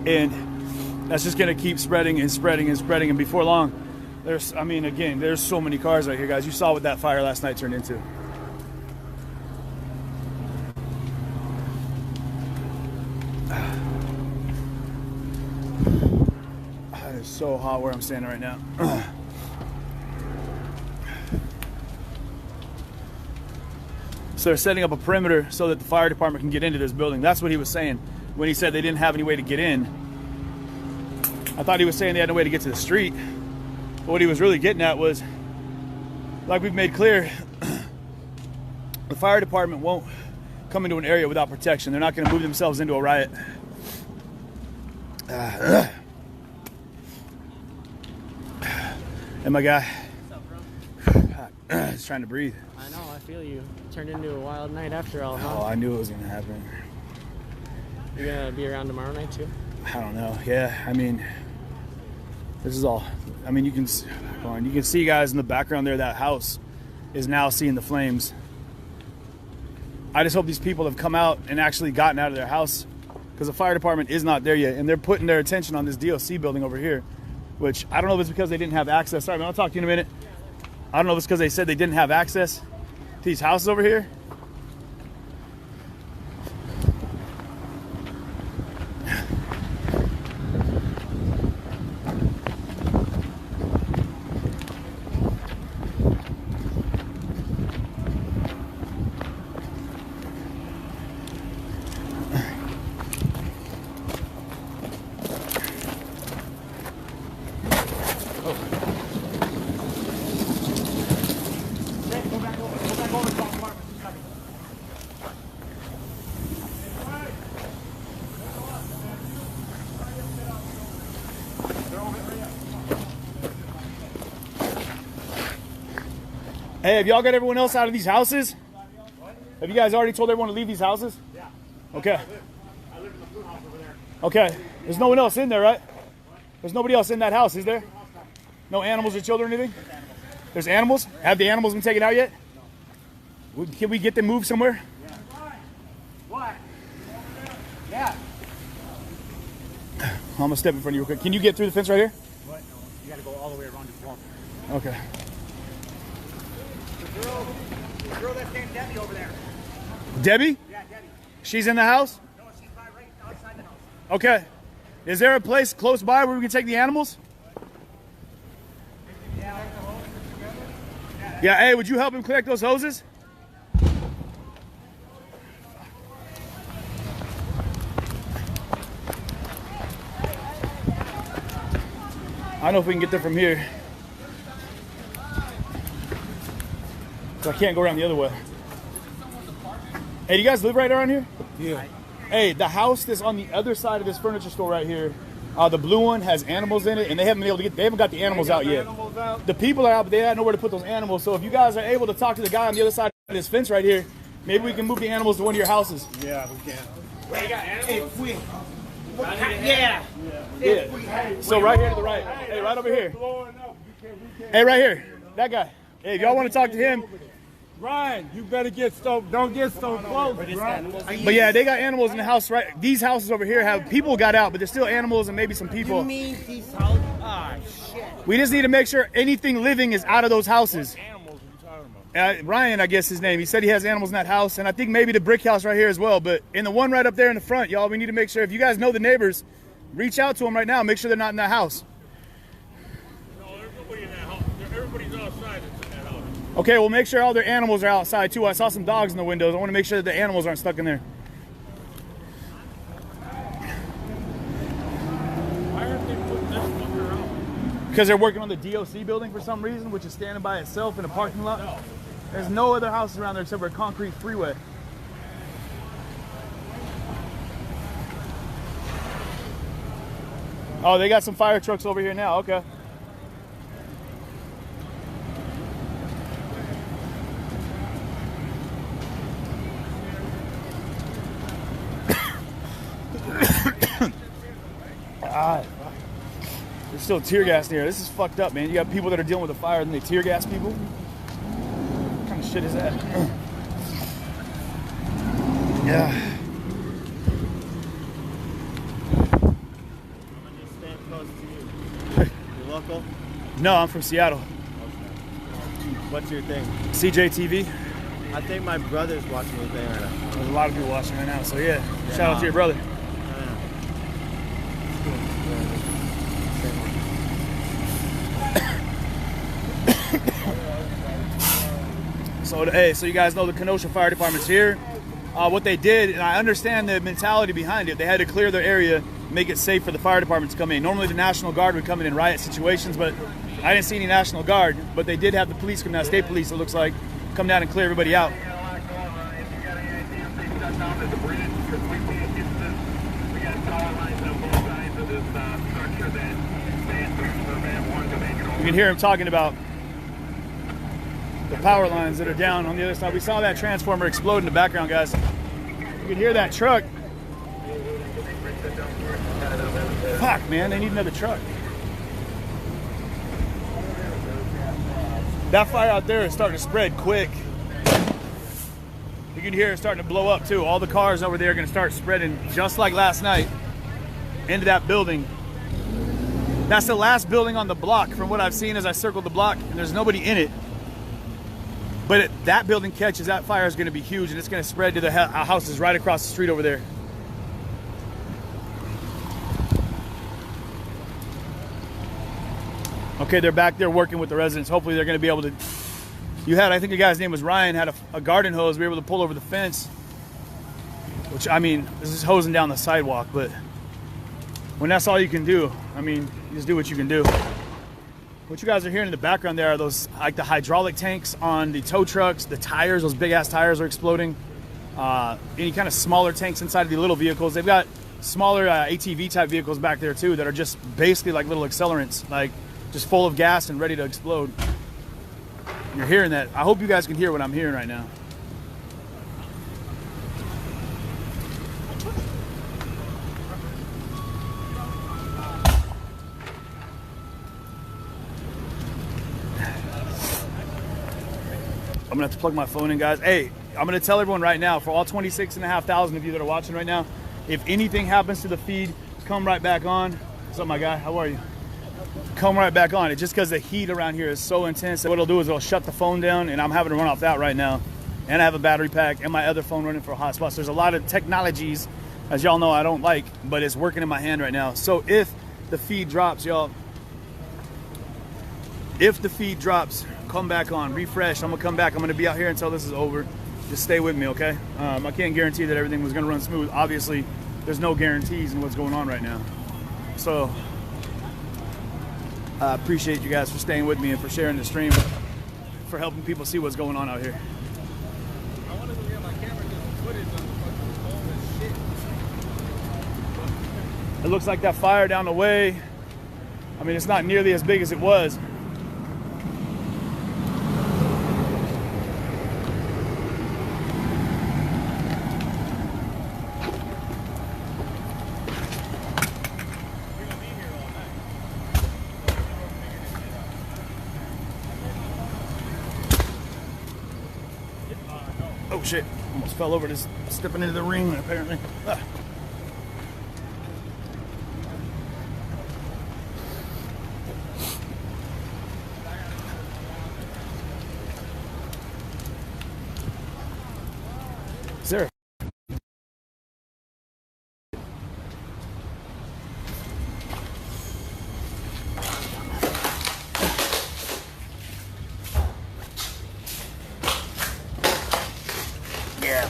And that's just gonna keep spreading and spreading and spreading. And before long, there's so many cars right here, guys. You saw what that fire last night turned into. It is so hot where I'm standing right now. So they're setting up a perimeter so that the fire department can get into this building. That's what he was saying when he said they didn't have any way to get in. I thought he was saying they had no way to get to the street. But what he was really getting at was, like we've made clear, the fire department won't come into an area without protection. They're not going to move themselves into a riot. And my guy, he's trying to breathe. I know, I feel you. Turned into a wild night after all, huh? Oh, I knew it was going to happen. You gonna be around tomorrow night too? I don't know. Yeah, I mean, This is all, I mean, you can see, guys, in the background there, that house is now seeing the flames. I just hope these people have come out and actually gotten out of their house, because the fire department is not there yet, and they're putting their attention on this DOC building over here, which I don't know if it's because they didn't have access. Sorry, man, I'll talk to you in a minute. I don't know if it's because they said they didn't have access to these houses over here. Hey, have y'all got everyone else out of these houses? Have you guys already told everyone to leave these houses? Yeah. Okay. I live in the food house over there. Okay. There's no one else in there, right? There's nobody else in that house, is there? No animals or children or anything? There's animals? Have the animals been taken out yet? Can we get them moved somewhere? Yeah. What? Yeah. I'm gonna step in front of you real quick. Can you get through the fence right here? What? No, you gotta go all the way around this wall. Okay. The girl that's named Debbie over there. Debbie? Yeah, Debbie. She's in the house? No, she's right outside the house. Okay. Is there a place close by where we can take the animals? Yeah, hey, would you help him collect those hoses? I don't know if we can get there from here. So I can't go around the other way. Hey, do you guys live right around here? Yeah. Hey, the house that's on the other side of this furniture store right here, the blue one has animals in it, and they haven't been able to get. They haven't got the animals out yet. The people are out, but they had nowhere to put those animals. So if you guys are able to talk to the guy on the other side of this fence right here, maybe we can move the animals to one of your houses. Yeah, we can. Wait, you got animals? Yeah. So right here to the right. Hey, right over here. Hey, right here. That guy. Hey, if y'all want to talk to him. Ryan, you better don't get so close, bro. But yeah, they got animals in the house, right? These houses over here have people got out, but there's still animals and maybe some people. You mean these houses? Ah, shit. We just need to make sure anything living is out of those houses. Animals, what you talking about? Ryan, I guess his name. He said he has animals in that house, and I think maybe the brick house right here as well. But in the one right up there in the front, y'all, we need to make sure, if you guys know the neighbors, reach out to them right now. Make sure they're not in that house. No, there's nobody in that house. Everybody's outside that's in that house. Okay, well, make sure all their animals are outside, too. I saw some dogs in the windows. I want to make sure that the animals aren't stuck in there. Why aren't they putting this fucker out? Because they're working on the DOC building for some reason, which is standing by itself in a parking lot. There's no other houses around there except for a concrete freeway. Oh, they got some fire trucks over here now. Okay. There's still tear gas in here. This is fucked up, man. You got people that are dealing with a fire and they tear gas people. What kind of shit is that? Yeah. I'm just staying close to you. You local? No, I'm from Seattle. What's your thing? CJTV. I think my brother's watching the thing right now. There's a lot of people watching right now, so yeah. Shout out to your brother. So you guys know the Kenosha Fire Department's here. What they did, and I understand the mentality behind it, they had to clear their area, make it safe for the fire department to come in. Normally the National Guard would come in riot situations, but I didn't see any National Guard. But they did have the police come down, state police, it looks like, come down and clear everybody out. You can hear him talking about the power lines that are down on the other side. We saw that transformer explode in the background, guys. You can hear that truck. Fuck, man, they need another truck. That fire out there is starting to spread quick. You can hear it starting to blow up too. All the cars over there are gonna start spreading just like last night into that building. That's the last building on the block from what I've seen as I circled the block, and there's nobody in it. But that building catches, that fire is gonna be huge, and it's gonna spread to the houses right across the street over there. Okay, they're back there working with the residents. Hopefully they're gonna be able to, I think the guy's name was Ryan, had a garden hose. We were able to pull over the fence, which, I mean, this is hosing down the sidewalk, but when that's all you can do, I mean, you just do what you can do. What you guys are hearing in the background there are those, like the hydraulic tanks on the tow trucks, the tires, those big ass tires are exploding. Any kind of smaller tanks inside of the little vehicles. They've got smaller ATV type vehicles back there too that are just basically like little accelerants, like just full of gas and ready to explode. You're hearing that. I hope you guys can hear what I'm hearing right now. I'm gonna have to plug my phone in, guys. Hey, I'm gonna tell everyone right now, for all 26,500 of you that are watching right now, if anything happens to the feed, come right back on. What's up, my guy? How are you? Come right back on. It's just because the heat around here is so intense that what it'll do is it'll shut the phone down, and I'm having to run off that right now. And I have a battery pack and my other phone running for a hotspot. So there's a lot of technologies, as y'all know, I don't like, but it's working in my hand right now. So if the feed drops, y'all, if the feed drops, come back on, refresh. I'm gonna come back. I'm gonna be out here until this is over. Just stay with me, okay? I can't guarantee that everything was gonna run smooth. Obviously, there's no guarantees in what's going on right now. So I appreciate you guys for staying with me and for sharing the stream, for helping people see what's going on out here. I want to go get my camera and get some footage on the fucking phone and shit. It looks like that fire down the way, I mean, it's not nearly as big as it was. Oh shit, almost fell over just stepping into the ring apparently. Ah. Sarah. Yeah.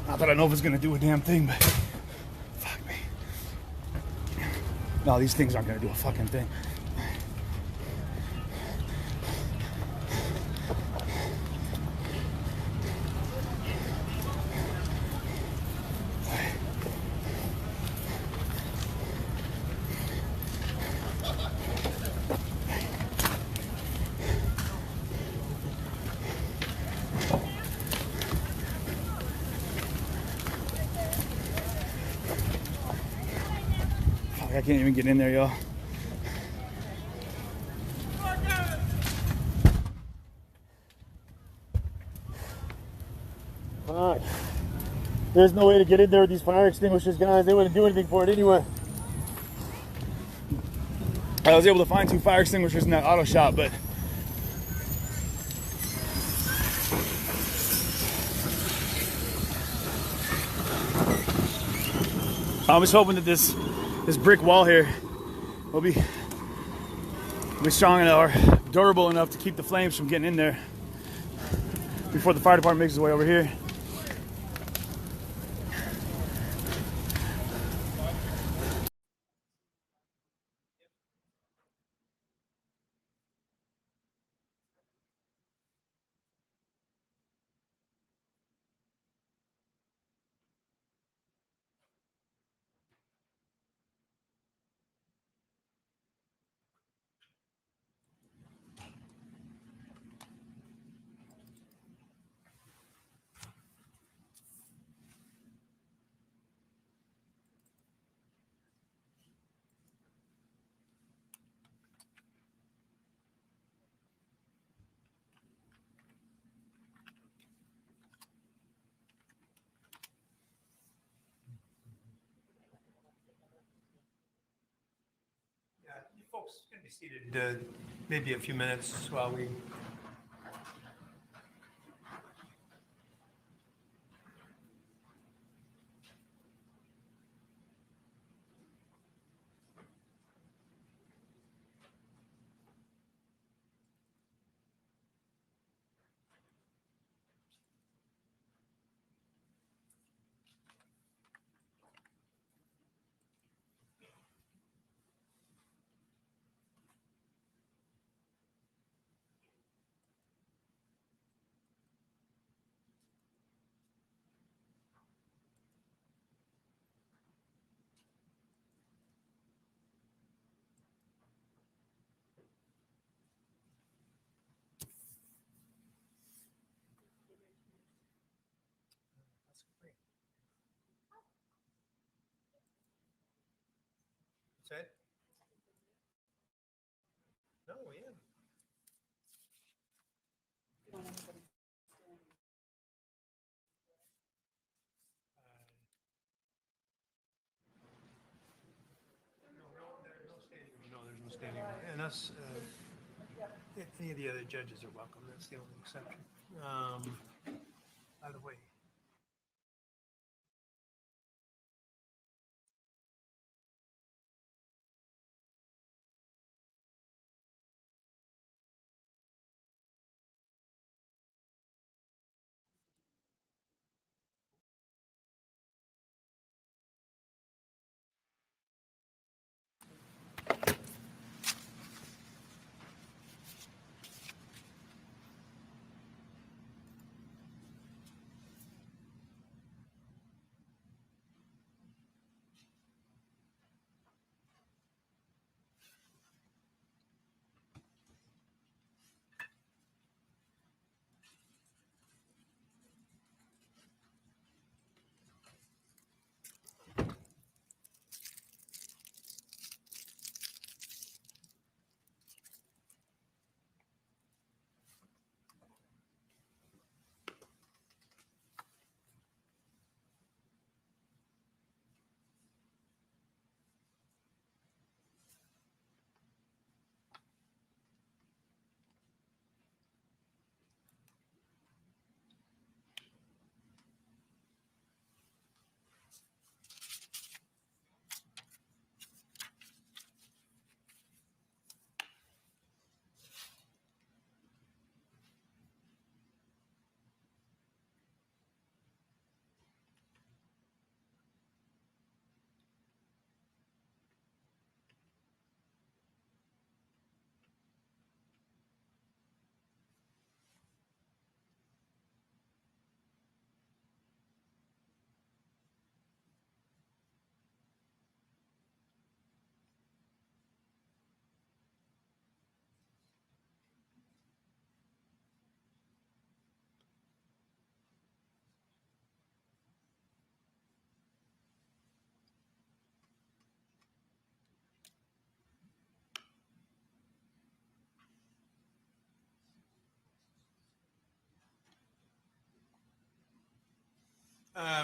Not that I know if it's gonna do a damn thing, but fuck me. No, these things aren't gonna do a fucking thing. I can't even get in there, y'all. Fuck. There's no way to get in there with these fire extinguishers, guys. They wouldn't do anything for it anyway. I was able to find 2 fire extinguishers in that auto shop, but I'm just hoping that this brick wall here will be strong enough or durable enough to keep the flames from getting in there before the fire department makes its way over here. folks can be seated maybe a few minutes while we. Said? No, yeah. No, there's no standing. And us, any of the other judges are welcome. That's the only exception. By the way.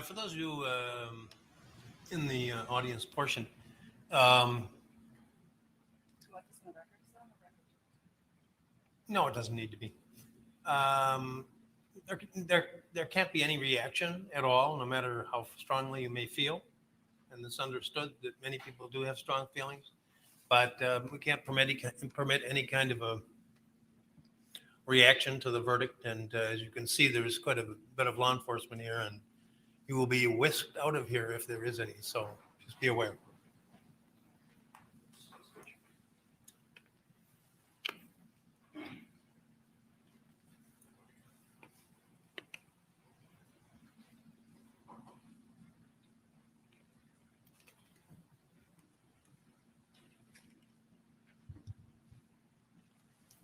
For those of you in the audience portion, no, it doesn't need to be. There can't be any reaction at all, no matter how strongly you may feel. And it's understood that many people do have strong feelings, but we can't permit any kind of a reaction to the verdict. And as you can see, there's quite a bit of law enforcement here, and you will be whisked out of here if there is any. So just be aware.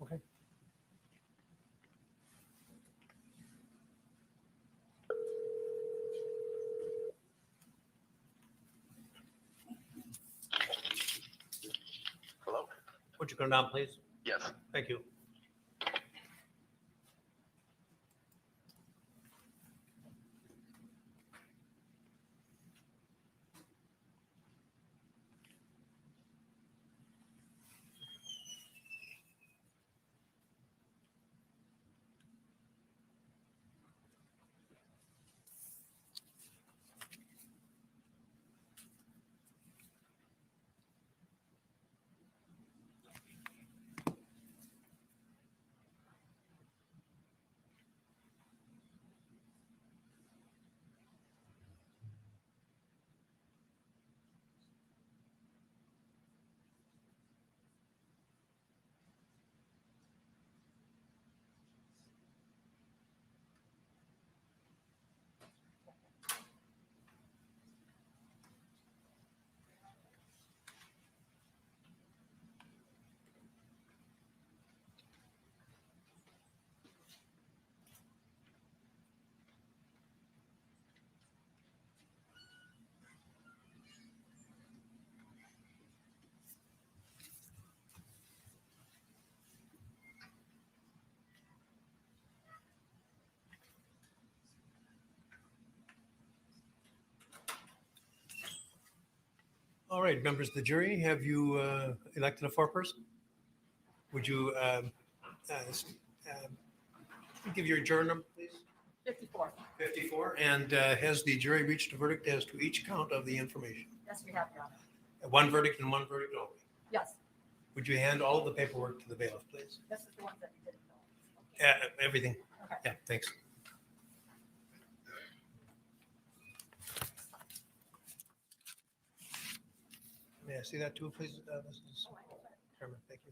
Okay. Hello? Would you come down, please? Yes. Thank you. All right, members of the jury, have you elected a foreperson? Would you give your juror number, please? 54. 54. And has the jury reached a verdict as to each count of the information? Yes, we have, Your Honor. One verdict and one verdict only. Yes. Would you hand all of the paperwork to the bailiff, please? This is the ones that you didn't know. Everything. Okay. Yeah, thanks. May I see that too, please? Mrs. Chairman, thank you.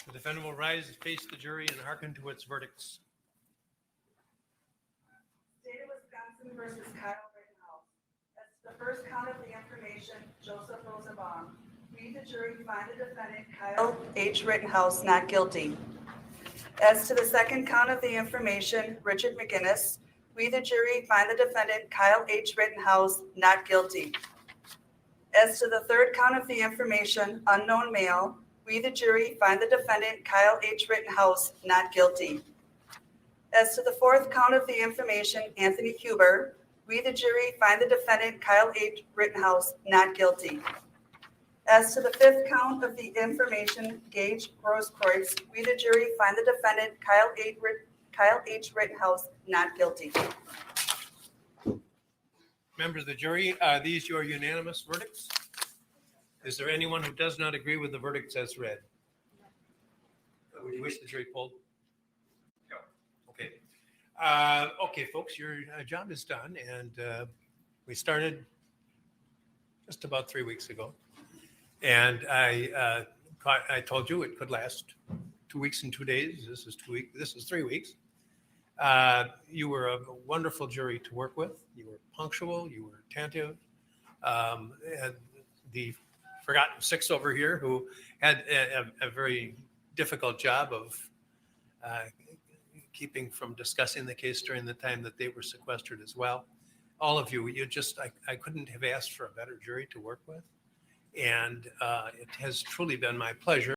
The defendant will rise and face the jury and hearken to its verdicts. State of Wisconsin versus Kyle Rittenhouse. That's the first count of the information, Joseph Rosenbaum. We, the jury, find the defendant Kyle H. Rittenhouse not guilty. As to the second count of the information, Richard McGinnis, we, the jury, find the defendant Kyle H. Rittenhouse not guilty. As to the third count of the information, unknown male, we, the jury, find the defendant Kyle H. Rittenhouse not guilty. As to the fourth count of the information, Anthony Huber, we, the jury, find the defendant Kyle H. Rittenhouse not guilty. As to the fifth count of the information, Gage Grosskreutz, we, the jury, find the defendant Kyle H. Rittenhouse not guilty. Members of the jury, are these your unanimous verdicts? Is there anyone who does not agree with the verdicts as read? Would you wish the jury polled? No. Okay. Okay, folks, your job is done, and we started just about 3 weeks ago, and I told you it could last 2 weeks and 2 days. This is 2 weeks. This is 3 weeks. You were a wonderful jury to work with. You were punctual. You were attentive. And the forgotten six over here who had a very difficult job of keeping from discussing the case during the time that they were sequestered as well. All of you, I couldn't have asked for a better jury to work with. And it has truly been my pleasure.